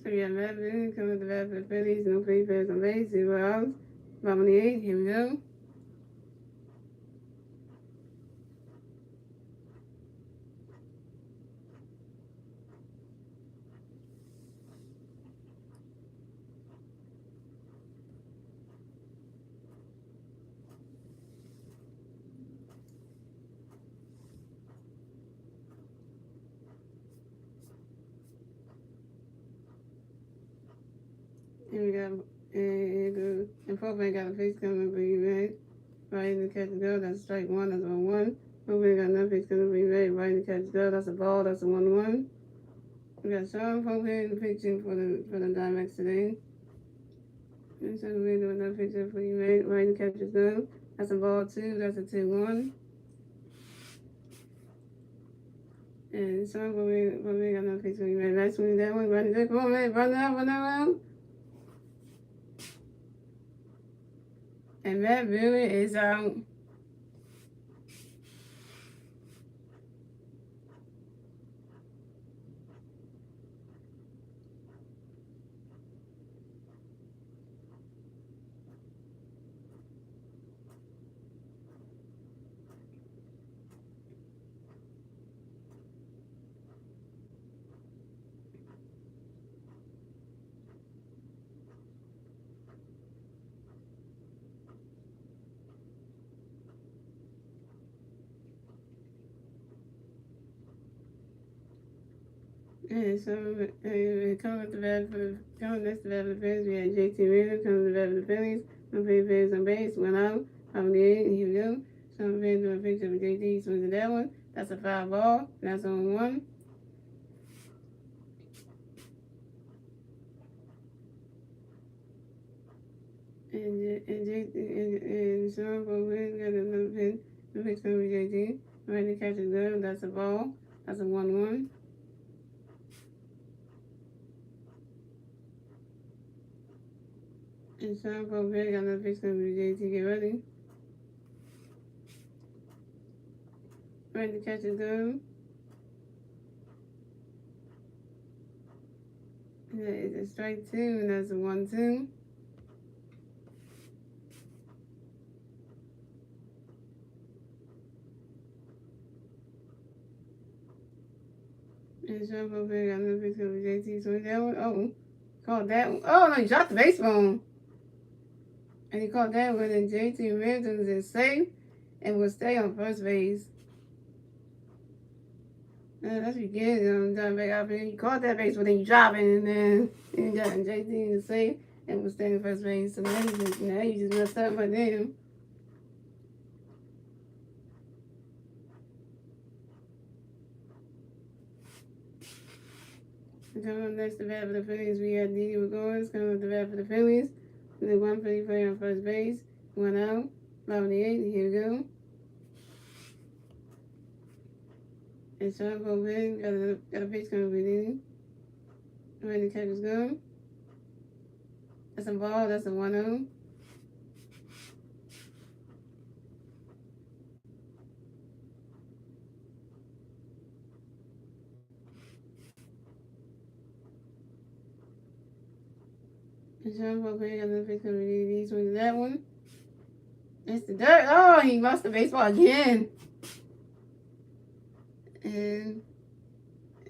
So we have Matt Boone coming to the bat for the Phillies, no free pairs on base, 0 outs. Bottom of the 8th, here we go. And we got and Propane got a face coming for you, man. Right in the catch and go, that's strike one, that's 1-1. Propane got another face coming for you, man. Right in the catch and go, that's a ball, that's a 1-1. We got Sean Propane pitching for the Diamondbacks today. And so we're doing another picture for you, man. Right in the catch and go, that's a ball 2, that's a 2-1. And Sean Propane got another picture for you, man. Nice one, that one, right in there. Come on, man, run out. And Matt Boone is out. And so coming next to bat for the Phillies, we had JT Reader coming to bat for the Phillies. No Phillies on base, went out. From the 8, here we go. Some fans doing a picture of JT swings at that one. That's a foul ball. That's on 1. And Sean Bowman got another pin. The picture of JT. Ready to catch a gun. That's a ball. That's a 1-1. And Sean Bowman got another picture of JT. Get ready. Ready to catch a gun. It's a strike 2, and that's a 1-2. And Sean Bowman got another picture of JT. So that one, called that one. Oh, no, you dropped the baseball. And he caught that one, and JT Middleton is safe and will stay on first base. That's beginning on the Diamondback outfield. You caught that base, but then you drop it, and then you got JT is safe and will stay on first base. So now you just messed up by them. Coming up next to bat for the Phillies, we had Didi McGowan coming up to bat for the Phillies. With a 1 player on first base, 1 out, bottom of the 8th, here we go. And Sean Colvin got a pitch coming with Didi. Ready to catch his gun. That's a ball, that's a 1-0. And Sean Colvin got another pitch coming with Didi. He swings that one. That's the dirt. Oh, he lost the baseball again. And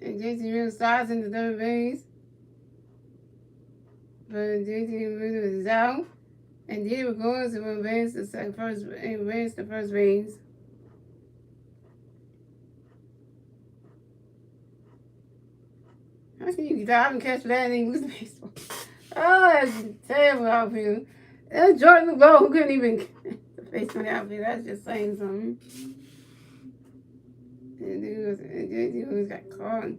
JT Real starts in the third base. But JT Real is out. And Didi McGowan will advance to first base. How can you dive and catch that and then lose the baseball? Oh, that's terrible outfield. That's Jordan LeBeau who couldn't even catch the baseball outfield. That's just saying something. And JT got caught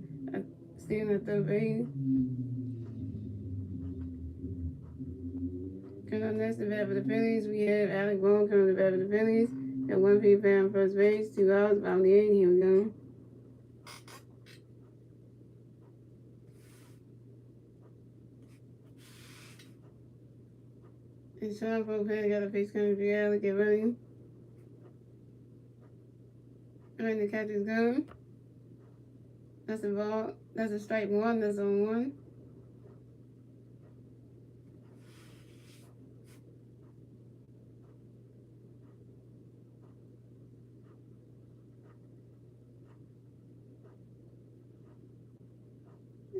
stealing the third base. Coming up next to bat for the Phillies, we have Alec Boone coming to bat for the Phillies. Got 1 player on first base, 2 outs, bottom of the 8th, here we go. And Sean Colvin got a pitch coming to Alec, get ready. Ready to catch his gun. That's a ball. That's a strike 1. That's on 1.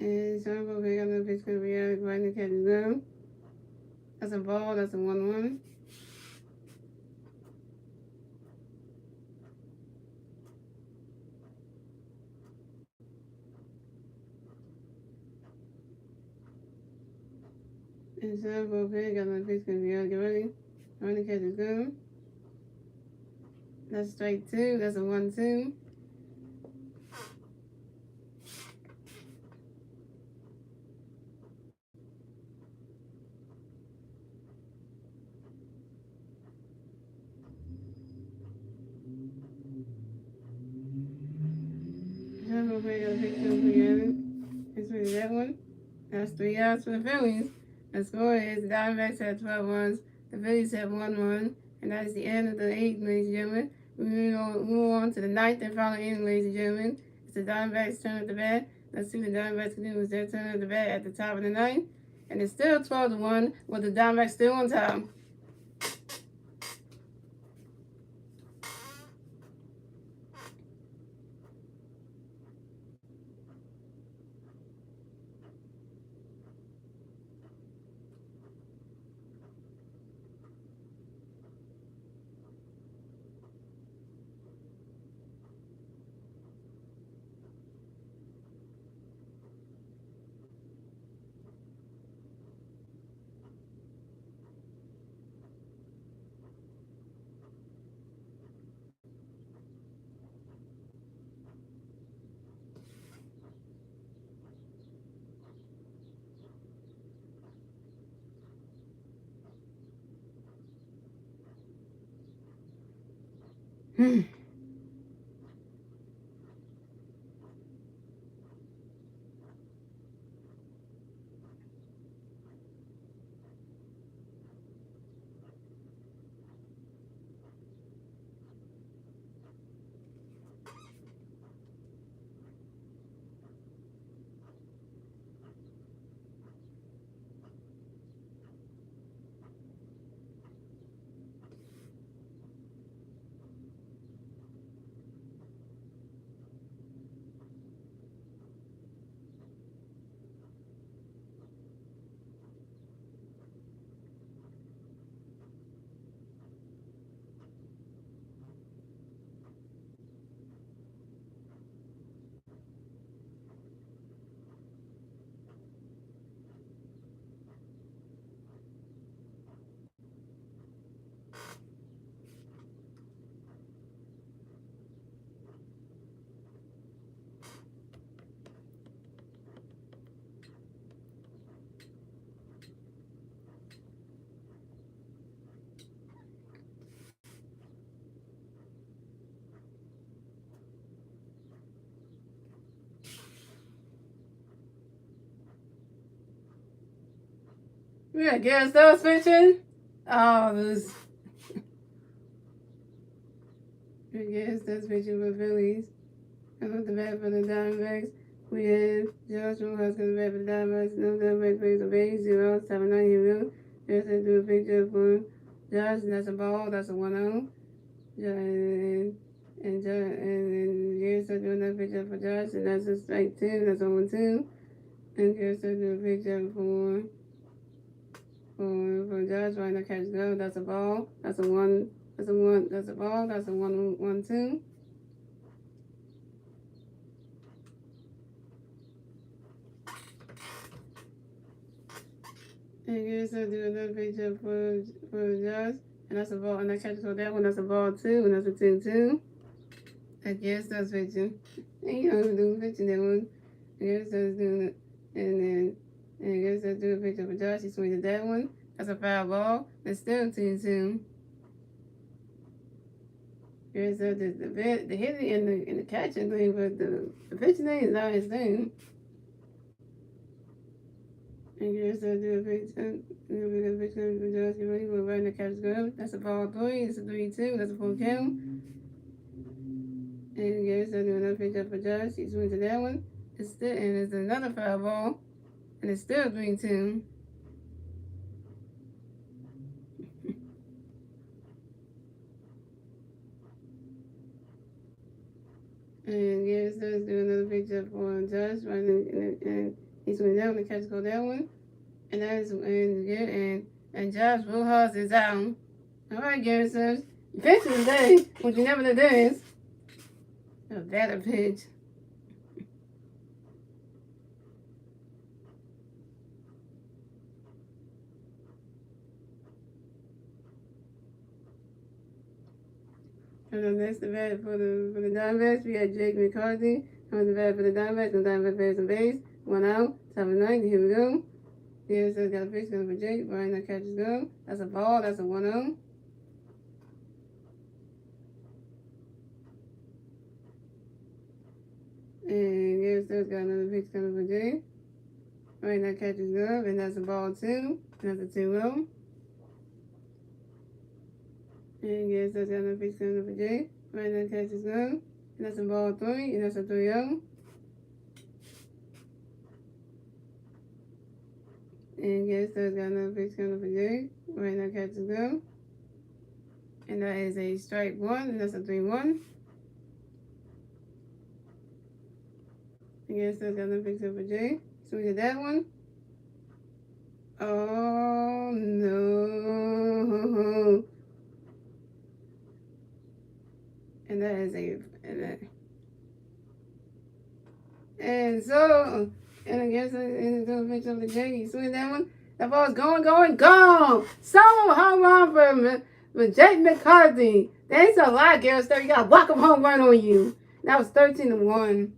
And Sean Colvin got another pitch coming to Alec, ready to catch his gun. That's a ball. That's a 1-1. And Sean Colvin got another pitch coming to Alec, get ready. Ready to catch his gun. That's strike 2. That's a 1-2. Sean Colvin got a pitch coming to Alec. Let's read that one. That's 3 outs for the Phillies. The score is the Diamondbacks have 12 runs, the Phillies have 1 run, and that is the end of the 8th, ladies and gentlemen. We move on to the 9th and final inning, ladies and gentlemen. It's the Diamondbacks' turn at the bat. Let's see what the Diamondbacks can do. It's their turn at the bat at the top of the 9th. And it's still 12-1, with the Diamondbacks still on top. Yeah, Garrett still switching. Oh, this. Garrett still switching with Phillies. And with the bat for the Diamondbacks, we have Josh Huskins bat for the Diamondbacks. No Diamondbacks plays a base 079 here. Just to do a picture for Josh. That's a ball. That's a 1-0. And Garrett still doing that picture for Josh. And that's a strike 2. That's a 1-2. And Garrett still doing a picture for Josh. Right now, catch go. That's a ball. That's a 1. That's a 1. That's a ball. That's a 1-2. And Garrett still doing another picture for Josh. And that's a ball. And I catch for that one. That's a ball 2. And that's a 2-2. And Garrett starts pitching. And you know, doing pitching that one. And Garrett starts doing it. And Garrett starts doing a picture for Josh. He swings at that one. That's a foul ball. It's still 2-2. Garrett starts the hitting and the catching thing, but the pitching thing is not his thing. And Garrett starts doing a picture. A picture for Josh. Get ready for right in the catch go. That's a ball 3. It's a 3-2. That's a full count. And Garrett starts doing another picture for Josh. He swings at that one. It's still, and it's another foul ball. And it's still 3-2. And Garrett starts doing another picture for Josh, right? And he's swinging that one, the catch go that one. And that's and Josh Rojas is out. All right, Garrett says, you pitched today, which you never did this. A better pitch. And then that's the bat for the Diamondbacks. We got Jake McCarthy on the bat for the Diamondbacks. And the Diamondbacks plays on base. 1 out. Top of the 9th. Here we go. Garrett says got a pitch going for Jake. Right now catches go. That's a ball. That's a 1-0. And Garrett says got another pitch coming for Jake. Right now catches go. And that's a ball 2. That's a 2-0. And Garrett says got another pitch coming for Jake. Right now catches go. And that's a ball 3. And that's a 3-0. And Garrett says got another pitch coming for Jake. Right now catches go. And that is a strike 1. And that's a 3-1. And Garrett says got another pitch coming for Jake. Swing at that one. Oh no. And that is and so, and I guess in the picture of the J, you swing that one. That ball's going, gone. So home run for Jake McCarthy. Thanks a lot, Garrett Sturr. You got a walk-up home run on you. That was 13-1.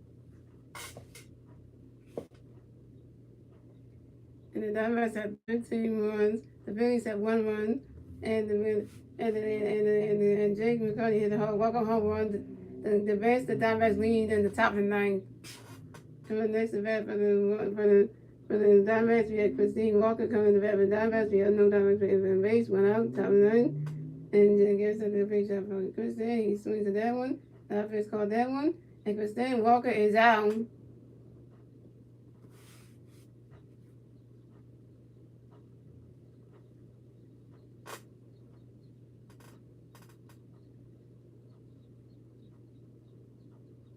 And the Diamondbacks had 13 runs. The Phillies had 1 run. And Jake McCarthy hit a walk-up home run. The best the Diamondbacks lead in the top of the 9th. And the next event for the Diamondbacks, we had Christine Walker coming to bat for the Diamondbacks. We had no Diamondbacks in base, 1 out, top of the 9th. And Garrett said the picture for Christine. He swings at that one. The offense called that one. And Christine Walker is out.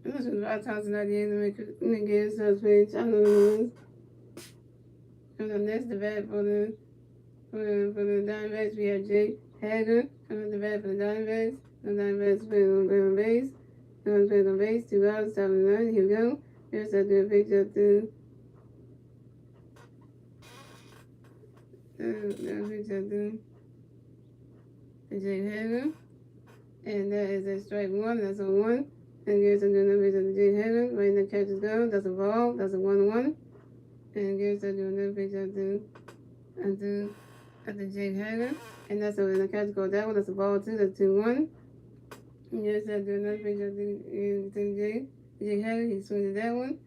This was 5,000 at the end of the Garrett Sturr pitch. I know it was. And the next event for the Diamondbacks, we have Jake Hager coming to bat for the Diamondbacks. The Diamondbacks play on base. Diamondbacks play on base. 2 outs, top of the 9th. Here we go. Here's a good picture of the Jake Hager. And that is a strike 1. That's a 1. And Garrett's doing another picture of the Jake Hager. Right in the catches go. That's a ball. That's a 1-1. And Garrett's doing another picture of the Jake Hager. And that's in the catch go that one. That's a ball 2. That's 2-1. And Garrett's doing another picture of the Jake Hager. He swings at that one.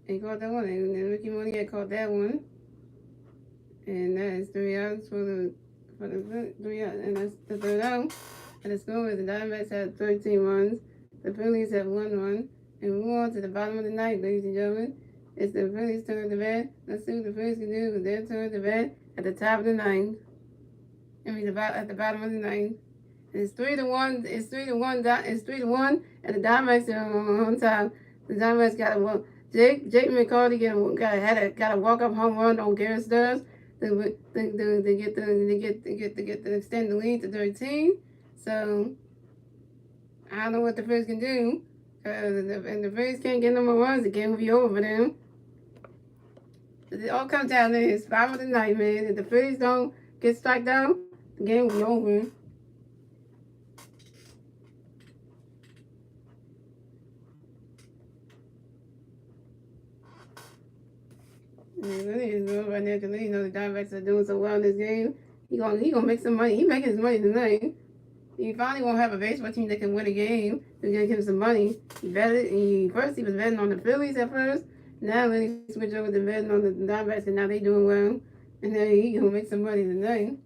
And he caught that one. And Ricky Money had caught that one. And that is 3 outs for the 3 outs, and that's the third out. And the score is the Diamondbacks have 13 runs, the Phillies have 1 run, and we move on to the bottom of the ninth, ladies and gentlemen. It's the Phillies' turn to bat. Let's see what the Phillies can do with their turn to bat at the top of the ninth. I mean, at the bottom of the ninth. It's 3-1. It's 3-1. It's 3-1, and the Diamondbacks are on top. The Diamondbacks got a Jake McCarty got a walk up home run on Garrett Stubbs to extend the lead to 13. So I don't know what the Phillies can do, because if the Phillies can't get no more runs, the game will be over for them. It all comes down to this bottom of the ninth, man. If the Phillies don't get striked out, the game will be over. It really is good right now, because you know the Diamondbacks are doing so well in this game. He gonna make some money. He making his money tonight. He finally won't have a baseball team that can win a game. He's gonna give him some money. First he was betting on the Phillies at first. Now he switched over to betting on the Diamondbacks, and now they doing well. And now he gonna make some money tonight.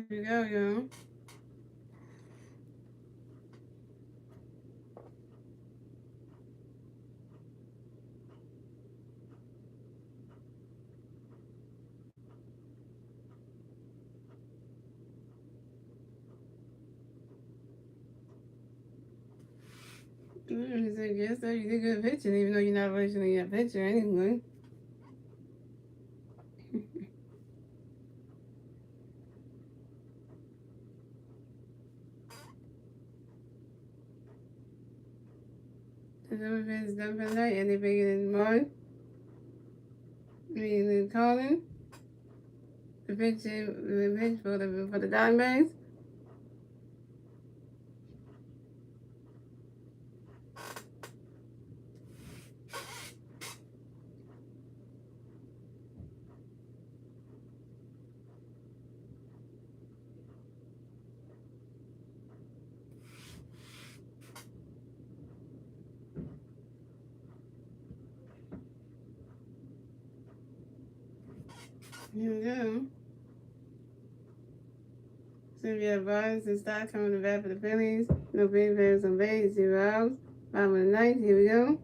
There you go, y'all. I guess so. You did good pitching, even though you're not originally a pitcher anyway. The number is done for the night, and they bigger than mine. Me Colin. The pitch for the Diamondbacks. Here we go. So we have Barnes and Stock coming to bat for the Phillies. No big bears on base, 0 outs. Bottom of the ninth, here we go.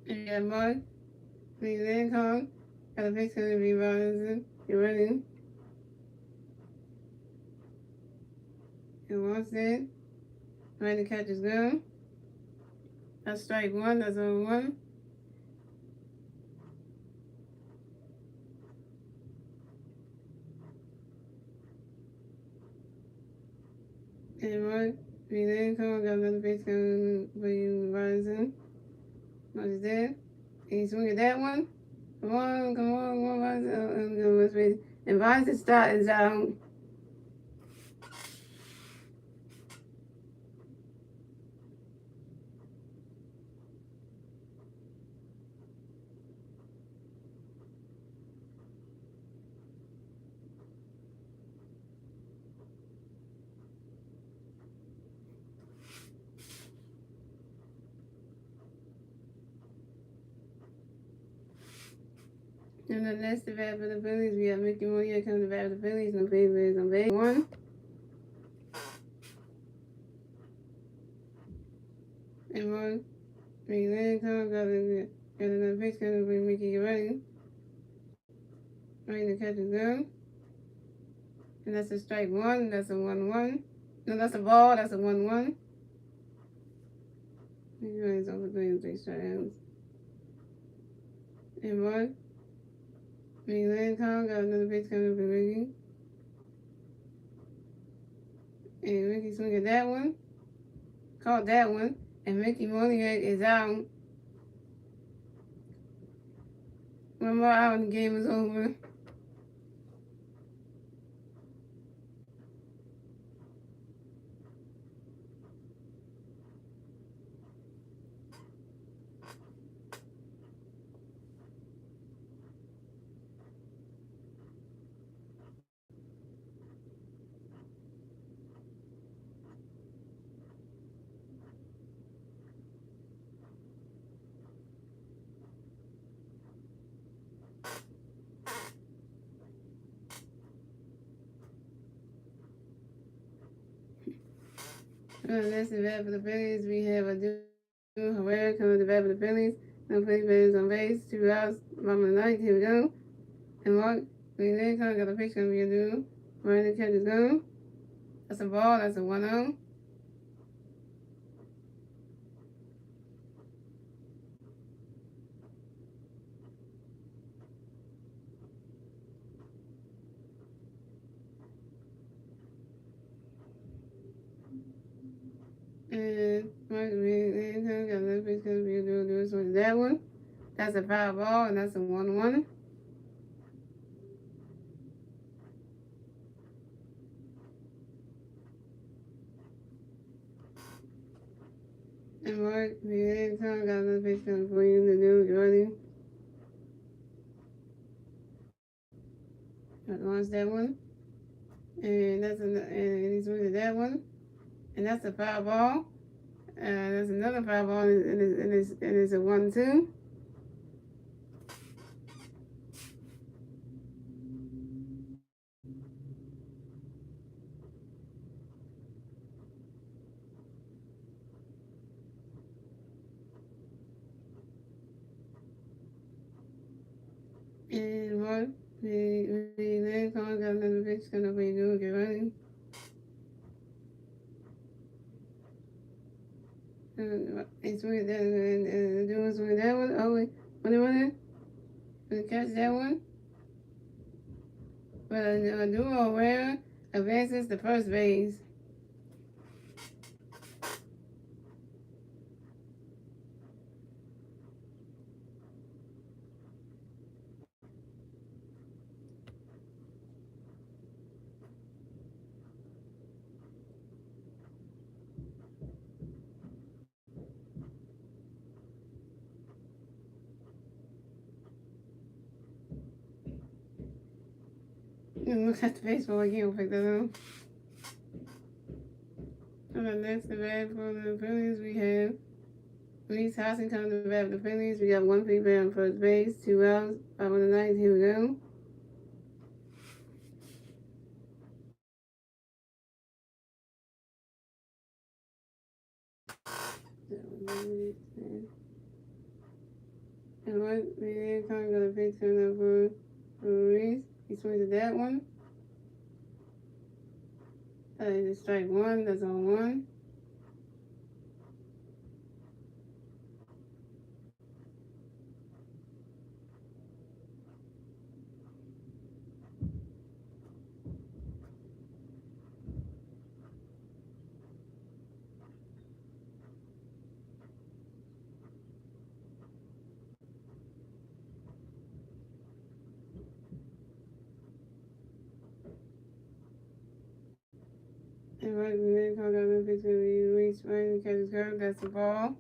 And we have Mark. Please land call. Got a pitch going to be Robinson. You're running. And once that, right, the catch is good. That's strike one, that's 0-1. And Mark, we then call, got another pitch coming for you, Robinson. What is that? And you swing at that one. Come on, Robinson. And Robinson is out. And the next to bat for the Phillies, we have Mickey Moya coming to bat for the Phillies. No favors on base. 1. And 1. Mickey Land comes, got another pitch coming for Mickey running. Right, the catch is good. And that's a strike 1. That's a 1-1. No, that's a ball. That's a 1-1. Mickey runs over 3 strikeouts. And 1. Mickey Land comes, got another pitch coming for Mickey. And Ricky swing at that one. Caught that one. And Mickey Moniac is out. One more out and the game is over. That's the bat for the Phillies. We have a dual Herrera coming to the bat for the Phillies. No play players on base. 2 outs. Bottom of the ninth. Here we go. And Mark, we then got the pitch going to be a duel. Right, the catch is gone. That's a ball. That's a 1-0. And Mark, we then got the pitch going to be a duel. So that one. That's a foul ball, and that's a 1-1. And Mark, we then got the pitch going for you to do. You ready? Launch that one. And and he's moving that one. And that's a foul ball. That's another foul ball, and it's a 1-2. And Mark, we then got another pitch going to be good. Get ready. He's moving that, and the dude's moving that one. Oh, wait. When we catch that one. But a duo where advances to first base. And look at the baseball again. We'll pick that up. And the next event for the Phillies, we have Reese Housing coming to the bat for the Phillies. We got one female on first base, 2 outs, 5 on the ninth. Here we go. And what we then coming to the pitch coming up for Reese. He swings at that one. It's strike one. That's on one. And right, we then coming down the pitch going to be Reese right and catch his curve. That's the ball.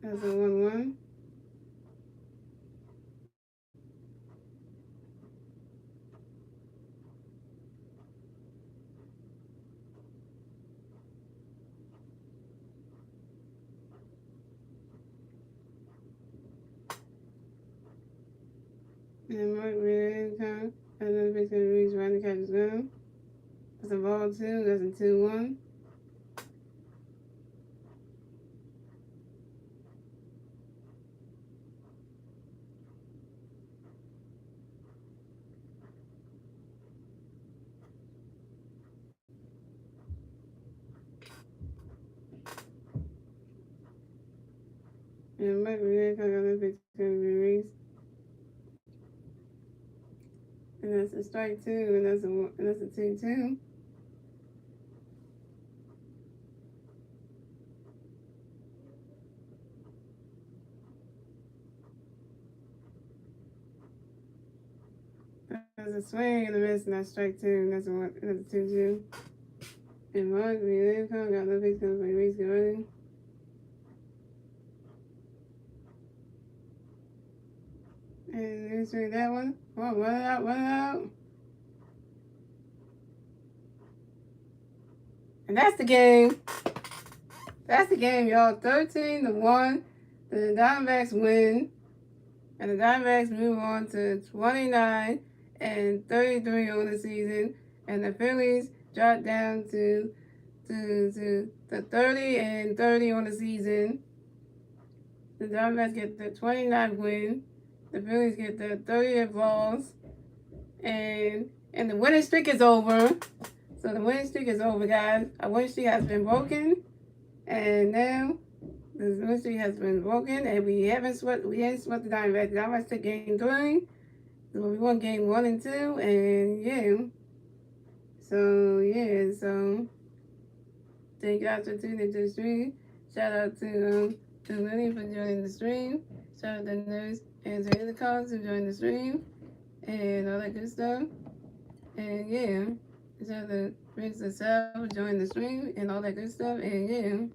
That's a 1-1. And Mark really come another pitch going to Reese right and catch his gun. That's a ball 2. That's a 2-1. And Mark really come another pitch going to be Reese. And that's a strike 2, and that's a 2-2. There's a swing and a miss, and that's strike two. That's a one. That's a 2-2. And Mark, we live, come, got no big stuff, like race running. And let's swing that one. Oh, one out, one out. And that's the game. That's the game, y'all. 13-1. The Diamondbacks win. And the Diamondbacks move on to 29-33 on the season. And the Phillies drop down to the 30-30 on the season. The Diamondbacks get the 29th win. The Phillies get the 30th loss. And the winning streak is over. So the winning streak is over, guys. Our winning streak has been broken. And now the winning streak has been broken. And we haven't swept the Diamondbacks. The Diamondbacks took game 3. So we won game 1 and 2. And yeah. So thank you guys for tuning into the stream. Shout out to Lily for joining the stream. Shout out to Nurse and to the calls who joined the stream. And all that good stuff. And yeah. Shout out to Princess Sal for joining the stream and all that good stuff. And yeah.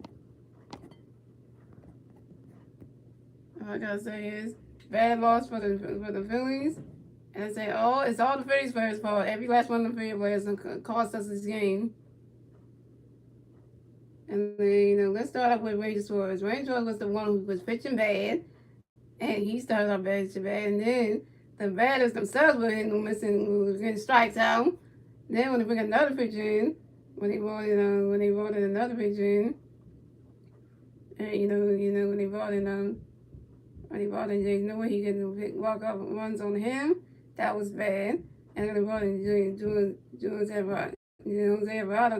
All I gotta say is bad loss for the Phillies. And I say, it's all the Phillies players' fault. Every last one of the Phillies players cost us this game. And then, let's start off with Ranger Suarez. Ranger Suarez was the one who was pitching bad. And he started off pitching bad. And then the batters themselves were getting strikes out. Then when they bring another pitcher in, when they brought in another pitcher in, and when they brought in James Noah, he couldn't walk up runs on him. That was bad. And then they brought in Jose Alvarado.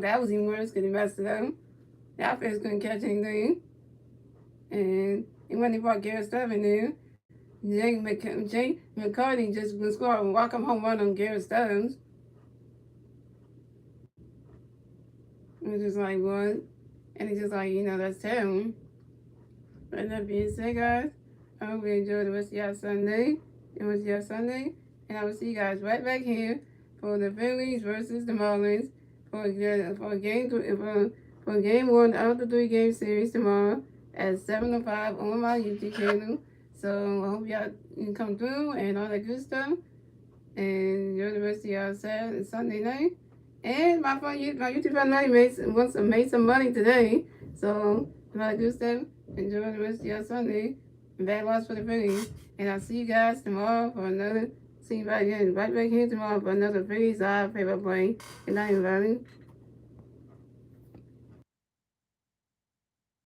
That was even worse because he messed it up. The outfielders couldn't catch anything. And when they brought Garrett Stubb in there, Jay McCarthy just was scoring a walk-up home run on Garrett Stubbs. It was just like, what? And it's just like, that's terrible. But that being said, guys, I hope you enjoy the rest of your Sunday. And I will see you guys right back here for the Phillies versus the Marlins for game 1 of the 3-game series tomorrow at 7:05 on my YouTube channel. So I hope y'all can come through and all that good stuff. And enjoy the rest of y'all Saturday and Sunday night. And my YouTube family made some money today. So all that good stuff. Enjoy the rest of y'all Sunday. And bad loss for the Phillies. And I'll see you guys tomorrow for another. See you right back here tomorrow for another Phillies live favorite play. Good night, everybody.